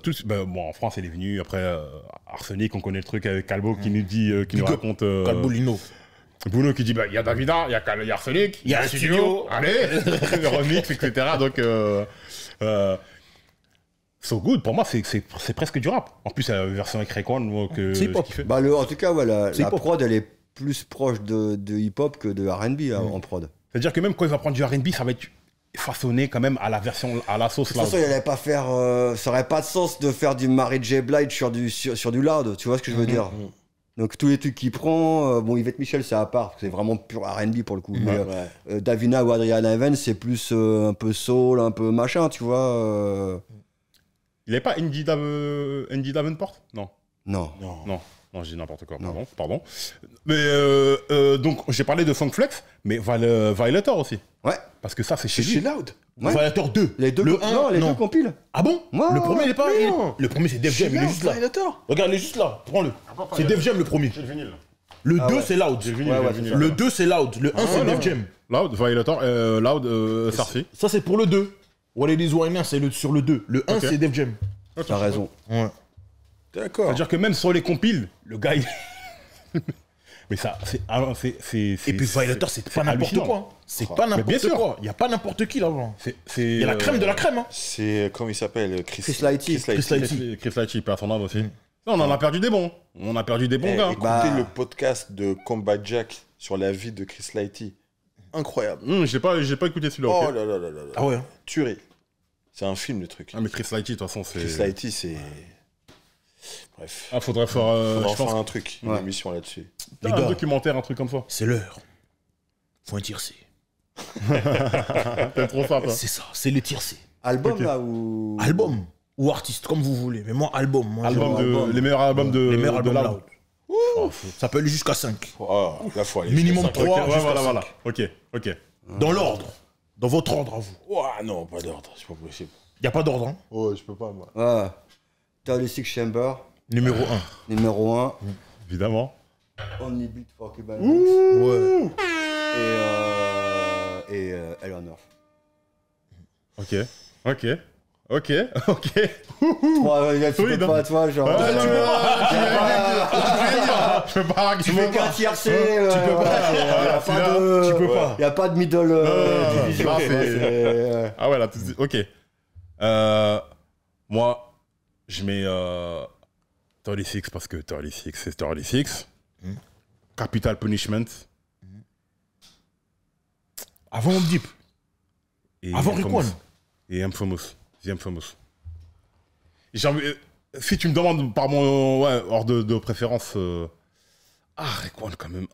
France, elle est venue. Après, Arsenic, on connaît le truc avec Calbo qui nous dit, qui nous raconte. Calbo Lino. Bruno qui dit il y a Davina, il y a Arsenic, il y a un studio, allez, remix, etc. Donc, So Good, pour moi, c'est presque du rap. En plus, la version avec Rayquan que c'est hip-hop. Bah, en tout cas, ouais, la prod, elle est plus proche de hip-hop que de R&B en prod. C'est-à-dire que même quand il va prendre du R&B, ça va être façonné quand même à la version, à la sauce De toute façon, il allait pas faire, ça aurait pas de sens de faire du Mary J. Blige sur du loud, tu vois ce que je veux dire. Donc tous les trucs qu'il prend, bon, Yvette Michel c'est à part, c'est vraiment pur R&B pour le coup. Mais Davina ou Adriana Evans c'est plus un peu soul, un peu machin, tu vois. Il n'est pas Andy Davenport? Non. Non, je dis n'importe quoi, pardon. Mais donc j'ai parlé de Funkflex, mais Violator aussi. Ouais. Parce que ça c'est chez Chez lui. Loud. Ouais. Violator 2. Les deux, le 1, les deux compilent. Ah bon? Ouais, Le premier, il est pas. non. Le premier, c'est Def Jam, il est juste là. Regarde, il est juste là. Prends-le. C'est Def Jam le premier. J'ai le vinyle. Le 2, c'est Loud. J'ai le vinyle. Le 2, c'est Loud. Le 1, c'est Def Jam. Loud, Violator, Loud, Sarcy. Ça, c'est pour le 2. What It Is Wine, c'est sur le 2. Le 1, c'est Def Jam. T'as raison. Ouais. D'accord. C'est-à-dire que même sur les compiles, le gars, il... Mais ça, c'est... Et puis Violator, c'est pas n'importe quoi. C'est pas n'importe quoi. Il n'y a pas n'importe qui là-bas. Il y a la crème de la crème. Hein. C'est, comment il s'appelle? Chris Lighty. Chris Lighty, perd son âme aussi. Non, on en a perdu des bons. On a perdu des bons gars. Écoutez le podcast de Combat Jack sur la vie de Chris Lighty. Incroyable. J'ai pas écouté celui-là. Oh ok. là là là là. Ah ouais. Tuerie. C'est un film le truc. Ah, mais Chris Lighty, de toute façon, c'est... Chris Lighty, c'est... Bref. Ah, faudrait faire... Faudra je pense faire un truc, une émission là-dessus. Les un gars, documentaire, un truc comme ça. c'est l'heure. Faut un tiercé. T'aimes trop ça, toi. C'est ça, c'est le tiercé. Album là ou. Album ou artiste, comme vous voulez. Mais moi, album. Moi, Les meilleurs albums de les meilleurs albums Loud. Loud. Ça peut aller jusqu'à 5. Oh, là, faut aller. Minimum Ok, 3. ouais, voilà. Ok. Dans l'ordre. Dans votre ordre à vous. Ouah, non, pas d'ordre, c'est pas possible. Il n'y a pas d'ordre. Hein. Oh, je peux pas, moi. Ouais. 36 Chamber, Numéro 1. numéro 1. Évidemment. Only Beat for Cuban Ouais. et Eleanor. Ok. Ouais, tu peux pas, toi, genre. Je peux pas. Tu veux qu'un tiercé, Tu peux pas. Il n'y a pas de middle division. là, quoi, c'est- Ah ouais, là, ok. Moi, je mets 36 parce que 36, c'est 36. Capital Punishment. Avant Mobb Deep. Et Avant Infamous. Raekwon. Et Infamous. The Infamous. Si tu me demandes par mon ordre de préférence. Raekwon quand même.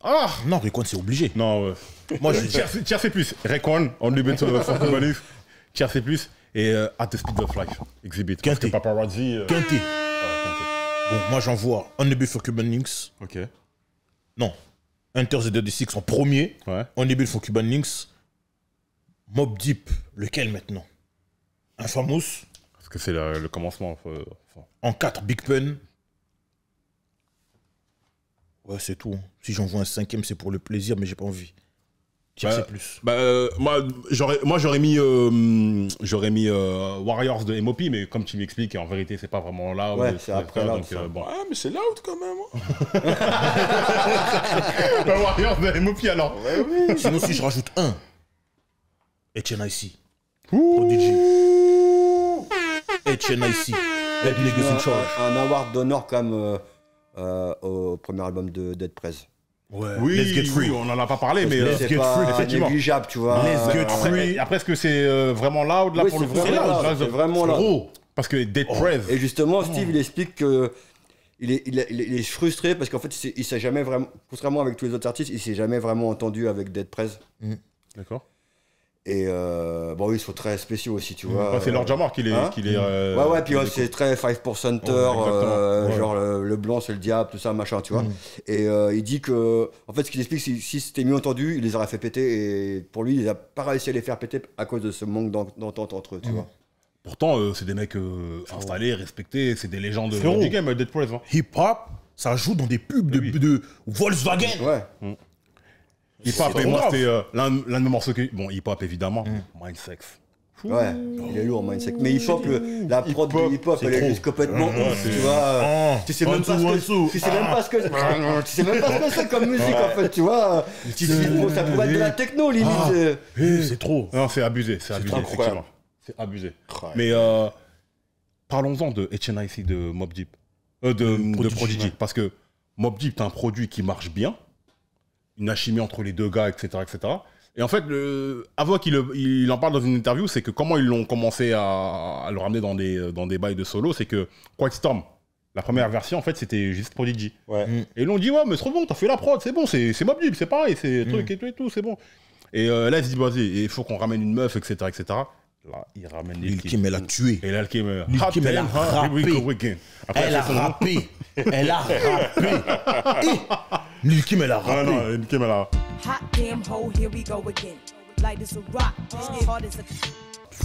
Non, Raekwon, c'est obligé. Non, Moi, je dis TRC+. Raekwon, Only Bit for Cuban Links. TRC+. Et At the Speed of Life. Exhibit. Parce que Quinté. Paparazzi. Quinté. Bon, moi, j'envoie On the Beat for Cuban Links. Ok. Non. Enter the Deadly Six en premier. Ouais. On the Beat for Cuban Links. Mobb Deep, lequel maintenant? Infamous. Parce que c'est le commencement. En 4, Big Pun. Ouais, c'est tout. Si j'envoie un 5e, c'est pour le plaisir, mais j'ai pas envie. TRC+. Moi, j'aurais mis Warriors de MOP, mais comme tu m'expliques, en vérité, c'est pas vraiment là. Ouais, c'est après là. Bon. Ah, mais c'est loud quand même. Warriors de MOP alors. Sinon, si je rajoute un, HNIC. Prodigy. HNIC. Head Niggas in Charge. Un award d'honneur quand même au premier album de Dead Prez. Ouais. Oui, Let's Get Free. oui, on en a pas parlé, mais Let's C'est Get pas Free, effectivement. négligeable, tu vois. Let's Get Free. après, est-ce que c'est vraiment loud là Oui, pour c'est le coup vraiment loud, loud, c'est vraiment loud. Gros, parce que Dead Prez. Et justement, Steve, il explique que il est frustré parce qu'en fait, il s'est jamais vraiment, contrairement avec tous les autres artistes, il s'est jamais vraiment entendu avec Dead Prez. D'accord. Et bon, ils sont très spéciaux aussi, tu vois. C'est Lord Jamar qui est. Hein ouais, puis qui c'est très 5%er, exactement. Ouais. genre le blanc c'est le diable, tout ça, machin, tu vois. Et il dit que, en fait, ce qu'il explique, c'est que si c'était mieux entendu, il les aurait fait péter. Et pour lui, il n'a pas réussi à les faire péter à cause de ce manque d'entente entre eux, tu vois. Pourtant, c'est des mecs installés, respectés, c'est des légendes Frérot. du game, Dead Prez. Hein. Hip-hop, ça joue dans des pubs de Volkswagen. Ouais. Hip-hop, C'est et moi, grave. c'était l'un de mes morceaux que. Bon, hip-hop évidemment, Mindsex. Ouais, il est lourd, Mindset. Mais hip-hop, la prod de hip-hop, c'est elle est trop. juste complètement ouf, tu vois. Tu sais même pas ce que c'est comme musique, en fait, tu vois. Ça pourrait être de la techno, limite. C'est trop. Non, c'est abusé, incroyable. effectivement. C'est abusé. Ouais. Mais parlons-en de HNIC de Mobb Deep. De Prodigy. ouais. Parce que Mobb Deep, t'as un produit qui marche bien, une alchimie entre les deux gars, etc. etc. Et en fait, avant qu'il en parle dans une interview, c'est que comment ils l'ont commencé à le ramener dans des bails de solo, c'est que Quiet Storm, la première version, en fait, c'était juste Prodigy. Ouais. Et ils l'ont dit, ouais, mais c'est trop bon, t'as fait la prod, c'est bon, c'est Mobb Deep, c'est pareil, c'est truc et tout, c'est bon. Et là, il se dit, vas-y, il faut qu'on ramène une meuf, etc. etc. Là, il ramène Lil Kim, elle a tué. Et là, Lil Kim, Lil Kim, elle a rappé. Après, Elle a rappé. Elle a rappé. Lil Kim, elle a Ah non, rappé. Lil Kim, elle a. Hot damn hoe, here we go again. Light as a rock, hard as a.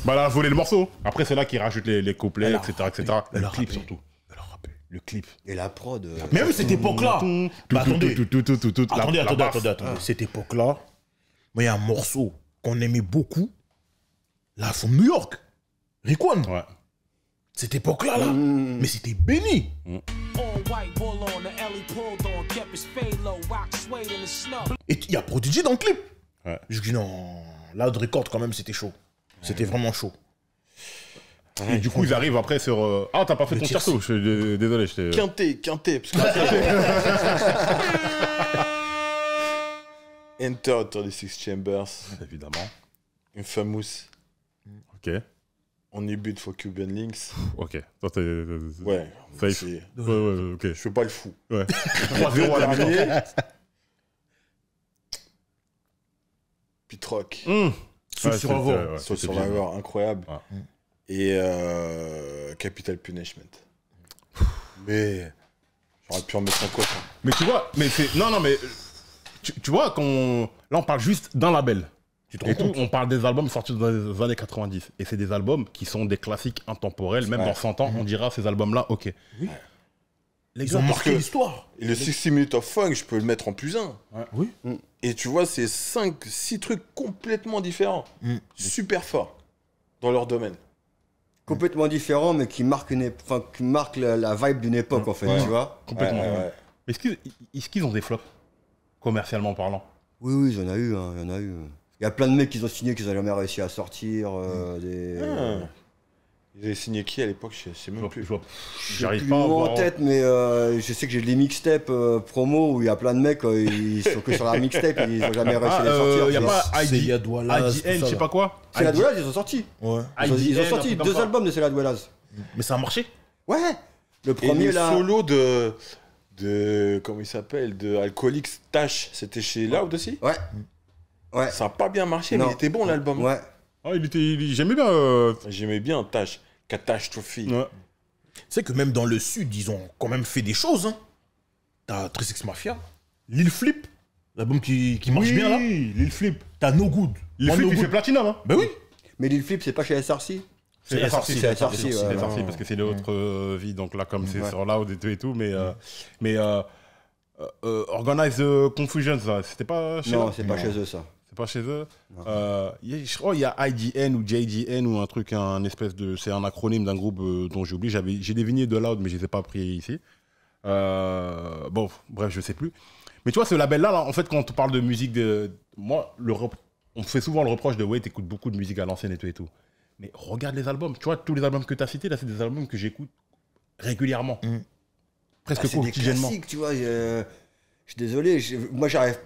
Bah, elle a volé le morceau. Après, c'est là qu'il rajoute les couplets, Elle a etc. etc. Elle Le a clip rappé. surtout. Elle a rappé. Le clip. Et la prod. Même cette époque-là. Bah, attendez. La Attendez. Cette époque-là, moi, il y a un morceau qu'on aimait beaucoup. Là, from New York. Raekwon. Ouais. Cette époque-là, là. Mais c'était béni. All white bull on the alley pulled on, kept his fade low, rock swayed in the snow. Et il y a Prodigy dans le clip. Ouais. Je dis non, Loud Record quand même c'était chaud. C'était vraiment chaud. Et du coup, ils arrivent après sur. Ah, t'as pas fait Le ton tierce. cerceau. Désolé, je t'ai. Quintet. Parce que Enter 36 Chambers, Évidemment. Infamous, Ok. On est but for Cuban Links. Ok. Toi, t'es. Ouais. Safe. c'est- Ouais, ok. Je fais pas le fou. Ouais. 3-0 à la mi-temps. Dernier. Pitrock. Soul Ouais, Survivor. ouais, Soul c'était Survivor, incroyable. Ouais. Et Capital Punishment. Mais j'aurais pu en mettre en côte. Mais tu vois, mais c'est. Non, mais. Tu vois, là, on parle juste d'un label. Tu te Et rends tout, compte? on parle des albums sortis dans les années 90. Et c'est des albums qui sont des classiques intemporels. Même Ouais. dans 100 ans, on dira ces albums-là, ok. Ils ont marqué l'histoire. Et le 60 Minutes of Funk, je peux le mettre en +1. Oui. Et tu vois, c'est 5-6 trucs complètement différents. Super forts dans leur domaine. Complètement différent, mais qui marque, qui marque la vibe d'une époque, en fait, tu vois. Complètement. Ouais. Est-ce qu'ils ont des flops, commercialement parlant? Oui, il y en a eu, il y en a eu. Il y a plein de mecs qui ont signé qu'ils n'ont jamais réussi à sortir. Ils avaient signé qui à l'époque? Je sais même plus. J'arrive Plus pas à le nom voir. en tête, mais je sais que j'ai des mixtapes promo où il y a plein de mecs, ils sont que sur la mixtape, ils ont jamais réussi à les sortir. Il y a tu vois. pas C'est Yad Wallace, tout IDN, ça, je sais là. pas quoi. C'est la Dwellaz, ils ont sorti. Ouais. Ils ont IDN, sorti un truc comme 2 ça. albums de Céla Dwellaz. Mais ça a marché. Ouais. Le Et premier le là. solo de comment il s'appelle, de Alcoolics Tash, c'était chez Loud aussi. Ouais. Ouais. Ça a pas bien marché, Non. mais il était bon l'album. Ouais. Ah, j'aimais bien. J'aimais bien Tash, Catastrophe. Ouais. C'est que même dans le sud, ils ont quand même fait des choses. Hein. T'as 36 Mafia, Lil Flip, l'album qui marche bien là. Lil Flip. T'as No Good. Lil Moi, Flip, No il Good. fait platinum, hein. Ben oui. Mais Lil Flip, c'est pas chez SRC. C'est SRC, c'est SRC, c'est ouais, SRC, non. parce que c'est l'autre vie, donc là, comme c'est Ouais. sur Loud et tout, mais Organize Confusions, là, c'était pas chez Non, eux. c'est pas chez eux ça. C'est pas chez eux. Je crois qu'il y a IDN ou JDN ou un truc, c'est un acronyme d'un groupe dont j'ai oublié. J'ai des vignettes de Loud, mais je les ai pas pris ici. Bon, bref, je sais plus. Mais tu vois, ce label-là, là, en fait, quand on parle de musique, moi, on me fait souvent le reproche de ouais, t'écoutes beaucoup de musique à l'ancienne et tout. Mais regarde les albums. Tu vois, tous les albums que tu as cités, là, c'est des albums que j'écoute régulièrement. Presque Ah, c'est des quotidiennement. classiques, tu vois. Je suis désolé. Moi, j'arrive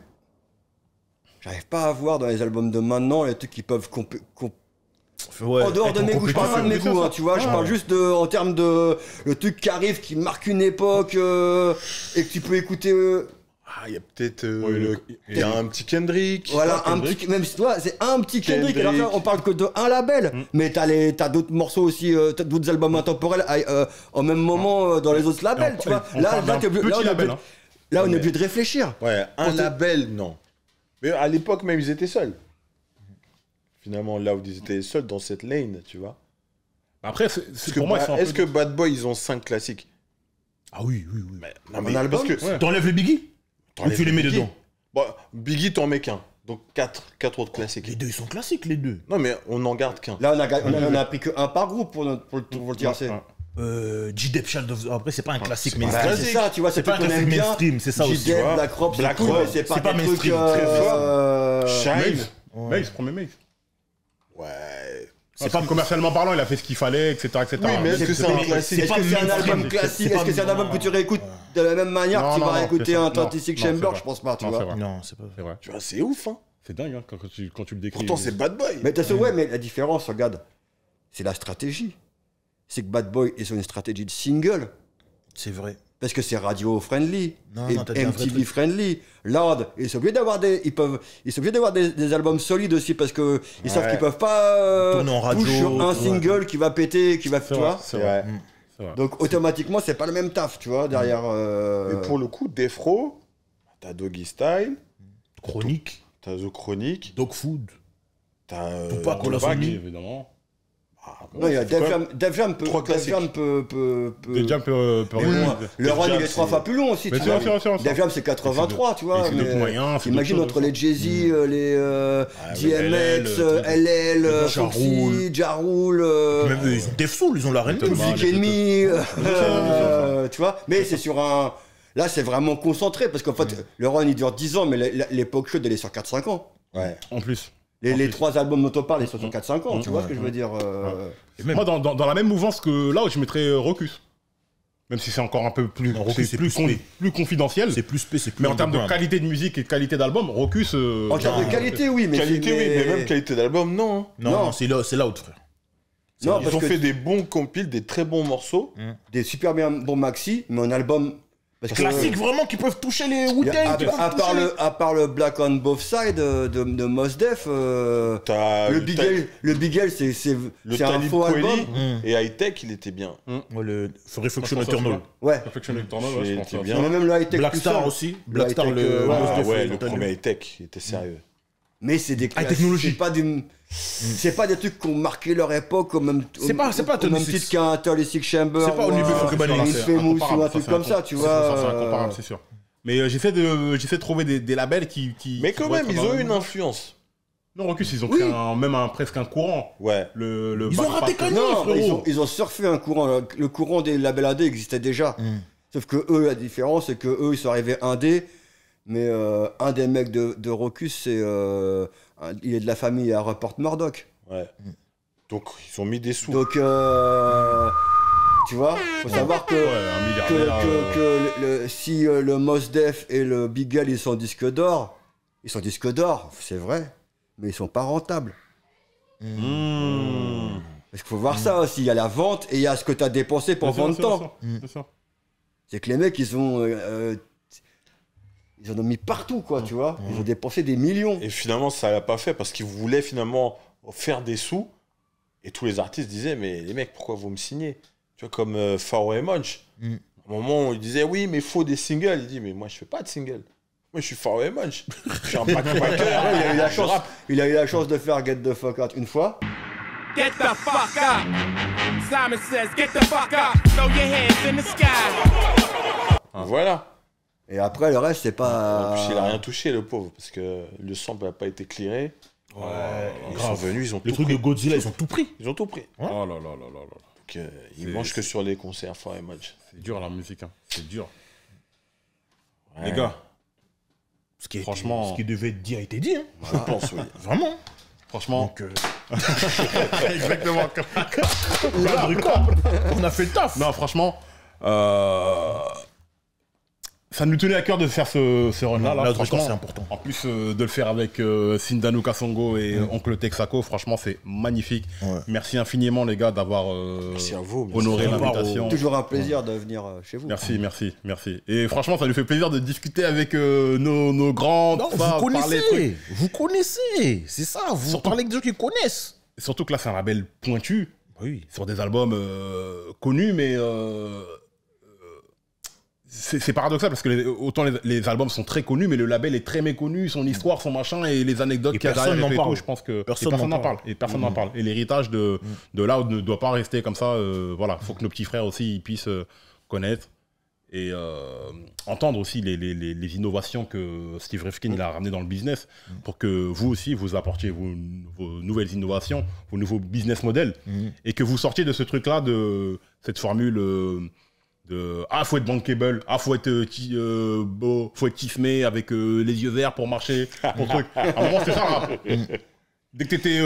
pas à voir dans les albums de maintenant les trucs qui peuvent Ouais, en dehors être de en mes goûts, je parle pas de mes compétition. goûts, hein, tu vois, je parle juste en termes de le truc qui arrive, qui marque une époque et que tu peux écouter. Ah, il y a peut-être il y a un petit Kendrick. Voilà, Ouais, un Kendrick. petit, même si toi, c'est un petit Kendrick. Kendrick. Alors ça, on parle que de un label, mais t'as d'autres morceaux aussi, t'as d'autres albums intemporels en même moment dans les autres labels, tu vois. Là, t'es obligé- là, on est label, obligé- là, on est obligé de réfléchir. Ouais, un label, non. Mais à l'époque même, ils étaient seuls. Finalement, là où ils étaient seuls dans cette lane, tu vois. Après, pour moi, c'est un Est-ce peu... que Bad Boy, ils ont 5 classiques? Ah oui. Non, Un album parce que Ouais. T'enlèves les Biggie ou tu les mets Biggie. dedans? Bon, Biggie, t'en mets qu'un. Donc 4 autres classiques. Les deux, ils sont classiques, les deux. Non, mais on n'en garde qu'un. Là, on a pris que un par groupe pour le TRC. G-Dep, Child of... Après, c'est pas un classique, mais Bah, c'est ça, tu vois, c'est c'est pas un classique mainstream, c'est ça aussi. J-Dep, tu vois. Black Rob, c'est Black cool, Rob, mais c'est pas c'est pas des trucs, mainstream, très fort. Shine. Mace, premier Mace. Ouais. C'est pas commercialement parlant, il a fait ce qu'il fallait, etc. Oui, mais est-ce que c'est un classique? Est-ce que c'est un album classique? Est-ce que c'est un album que tu réécoutes de la même manière que tu vas réécouter un 26 Chamber? Je pense pas, tu vois. Non, c'est pas C'est vrai. Tu vois, c'est ouf, hein. C'est dingue hein, quand tu le décris. Pourtant, c'est Bad Boy. Mais t'as ouais, mais la différence, regarde, c'est la stratégie. C'est que Bad Boy est sur une stratégie de single. C'est vrai. Parce que c'est radio friendly Non, et non, t'as dit un vrai MTV truc. friendly. Lord, ils sont obligés d'avoir des albums solides aussi parce que ils savent Ouais. qu'ils peuvent pas Tourner en radio, push sur un ouais. single qui va péter, qui va, tu vois. C'est vrai. Ouais. C'est vrai. Donc automatiquement, c'est pas le même taf, tu vois, derrière. Et pour le coup, Defro, t'as Doggy Style, Chronique, t'as The Chronic, Dog Food. t'as Tupac, Tupac, Family. évidemment. Non, il y a c'est quand Def Jam peut. trois Def classiques. Jam peut. Déjà peut Mais bon, le run, Jam, il est 3 c'est- fois plus long aussi, Mais tu c'est vois. sûr, sûr, sûr. Def Jam, c'est 83, tu vois. c'est d'autres moyens, c'est Imagine d'autres entre les Jay-Z, les DMX, LL, LL, Ja Foxy, Rule. Ja Rule, Même eux, ils ont Def Soul, ils ont la reine. Public Enemy, tu vois. Mais c'est sur un. Là, c'est vraiment concentré parce qu'en fait, le run, il dure 10 ans, mais l'époque chaude, elle est sur 4-5 ans. Ouais. En plus. Les 3 albums dont on parle, ils sont sur 4-5 ans, tu vois ce que je veux dire. Et même- Moi, dans la même mouvance que là, je mettrais Rocus. Même si c'est encore un peu plus, Non, Rocus, c'est plus spé. plus confidentiel. C'est plus spé, c'est plus Mais en termes de underground. qualité de musique et de qualité d'album, Rocus. En termes de qualité, oui, mais. Qualité, oui, mais même qualité d'album, non. Non, Non. non, c'est loud, frère. Non, Ils parce ont que fait des bons compiles, des très bons morceaux. des super bien bons maxi, mais un album. Parce que- Classique, vraiment, qui peuvent toucher les À, Wu-Tang. qui peuvent toucher les- à part le Black on Both Sides de Mos Def, T'as le Big L, c'est le un Talib faux album. Kweli et High Tech, il était bien. Ouais, le Reflection Moi, je pense Eternal. Ouais. Perfection Eternal, ouais, je pense. C'était ouais. bien. On a même le High Tech Black tout Star seul. aussi. Black Le Star, High-Tech, le ouais, Mos Ah Def, ouais, le Eternal. premier High Tech, il était sérieux. Mais c'est des High technologie. c'est pas des trucs qui ont marqué leur époque au même C'est pas au même 36. titre qu'un 36 Chamber. C'est pas au niveau de Fokubani. Une C'est Famous ou incomparable, un ça, truc c'est comme ça, tu vois. C'est incomparable, c'est sûr. Mais j'essaie de trouver des labels qui. Mais qui quand pourraient même, être ils dans ont le- une influence. Non, Rocus, ils ont Oui. créé presque un courant. Ouais. Ils ont raté Kanye, Non, mais frérot. ils ont surfé un courant. Le courant des labels AD existait déjà. Sauf que eux, la différence, c'est que eux, ils sont arrivés indé. Mais un des mecs de Rocus, il est de la famille à Rupert Murdoch. Ouais. Donc, ils ont mis des sous. Donc, tu vois, faut savoir que, un milliardaire, si le Mos Def et le Bigel, ils sont disques d'or, c'est vrai, mais ils sont pas rentables. Parce qu'il faut voir ça aussi, il y a la vente et il y a ce que tu as dépensé pour vendre tant. C'est que les mecs, ils en ont mis partout, quoi, tu vois. Ils ont dépensé des millions. Et finalement, ça l'a pas fait parce qu'ils voulaient finalement faire des sous. Et tous les artistes disaient, mais les mecs, pourquoi vous me signez? Tu vois, comme Pharaoh et Munch. À un moment, ils disaient, oui, mais il faut des singles. Il dit, mais moi, je fais pas de singles. Moi, je suis Pharaoh et Munch. Je suis un backpacker. Il a eu la chance de faire Get the Fuck Out une fois. Get the fuck up. Simon says, get the fuck up. Throw your hands in the sky. Voilà. Et après, le reste, c'est pas. En plus, il a rien touché, le pauvre, parce que le sample n'a pas été clearé. Ouais, ils sont venus, ils ont le tout truc pris. de Godzilla, ils ont tout pris. Ils ont tout pris. Ouais. Oh là là là là là. Donc, ils mangent que sur les concerts, Pharaoh et Munch. C'est dur la musique, hein. C'est dur. Les gars, franchement, ce qui devait être dit a été dit. Hein. Je pense, oui. Vraiment. Franchement. Donc, exactement. là, on a fait le taf. Non, franchement, ça nous tenait à cœur de faire ce run-là. Là, franchement, c'est important. En plus de le faire avec Sindanu Kasongo et Oncle Texaco, franchement, c'est magnifique. Ouais. Merci infiniment, les gars, d'avoir honoré l'invitation. Toujours un plaisir de venir chez vous. Merci. Et franchement, ça nous fait plaisir de discuter avec nos grands. Non, vous connaissez. C'est ça, vous parlez avec des gens qui connaissent. Surtout que là, c'est un label pointu. Oui. Sur des albums connus, mais... c'est paradoxal parce que autant les albums sont très connus, mais le label est très méconnu, son histoire, son machin et les anecdotes qu'il y a derrière et tout, je pense que personne n'en parle. Et personne n'en parle. Et l'héritage de Loud ne doit pas rester comme ça. Voilà, faut que nos petits frères aussi ils puissent connaître et entendre aussi les innovations que Steve Rifkin il a ramenées dans le business pour que vous aussi vous apportiez vos nouvelles innovations, vos nouveaux business models et que vous sortiez de ce truc-là, de cette formule. Faut être bankable, faut être beau, faut être tismé avec les yeux verts pour marcher. Pour truc. À un moment, c'est ça. Là. Dès que t'étais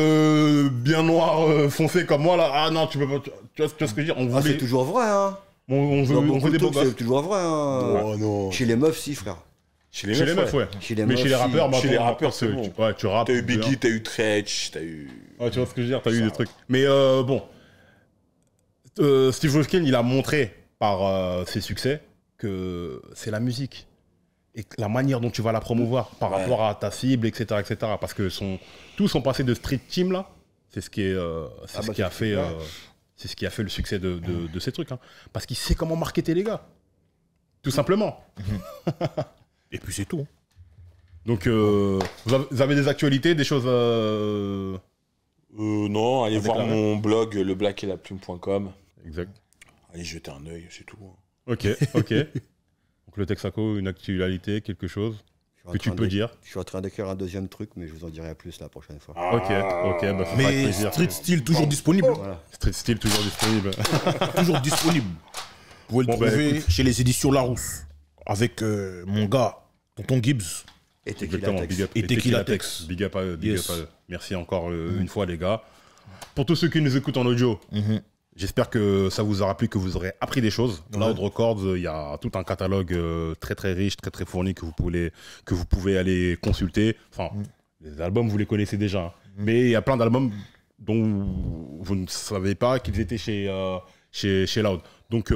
bien noir, foncé comme moi, là, non, tu peux pas. Tu vois ce que je veux dire? C'est toujours vrai, hein. On veut des beaux gosses. C'est toujours vrai, hein. Oh, non. Chez les meufs, si, frère. Chez les meufs, ouais. Mais chez les rappeurs, c'est bon. Ouais, tu rappes. T'as eu Biggie, t'as eu Tretch, t'as eu. Ouais, tu vois ce que je veux dire? T'as eu des trucs. Mais bon. Steve Rifkin, il a montré par ses succès que c'est la musique et la manière dont tu vas la promouvoir par rapport à ta cible, etc. Parce que tous sont passés de Street Team là, c'est ce qui a fait le succès de ces trucs, hein. Parce qu'il sait comment marketer les gars, tout simplement. Et puis c'est tout. Donc vous avez des actualités, des choses non, allez voir mon blog leblacketlaplume.com. Exact. Allez jeter un œil, c'est tout. Ok. Donc le Texaco, une actualité, quelque chose que tu peux dire. Je suis en train d'écrire un deuxième truc, mais je vous en dirai plus la prochaine fois. Ok, bah, ça fera plaisir. Street Style toujours disponible. Voilà. Street Style toujours disponible. Toujours disponible. Vous pouvez le trouver chez les éditions Larousse avec mon gars, Tonton Gibbs. Et Tequila Tex. Big up à eux. Merci encore une fois, les gars. Pour tous ceux qui nous écoutent en audio, j'espère que ça vous aura plu, que vous aurez appris des choses. Loud Records, il y a tout un catalogue très très riche, très très fourni que vous pouvez aller consulter. Enfin, les albums, vous les connaissez déjà. Hein. Mais il y a plein d'albums dont vous ne savez pas qu'ils étaient chez Loud. Donc,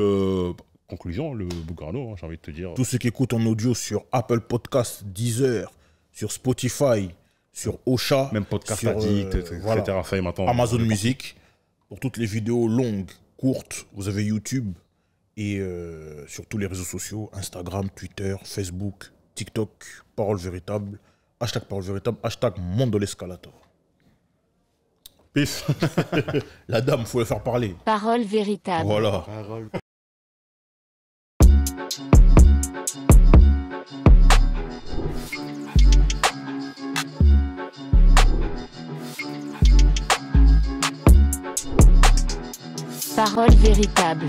conclusion, le Bougrano, hein, j'ai envie de te dire. Tous ceux qui écoutent en audio sur Apple Podcasts, Deezer, sur Spotify, sur Ocha, même Podcast Addict, etc. Ça y est maintenant. Amazon Music. Pour toutes les vidéos longues, courtes, vous avez YouTube et sur tous les réseaux sociaux, Instagram, Twitter, Facebook, TikTok, Parole Véritable, #Parole Véritable, #Monde de l'Escalator. Peace. La dame, faut le faire parler. Parole Véritable. Voilà. Parole Véritable.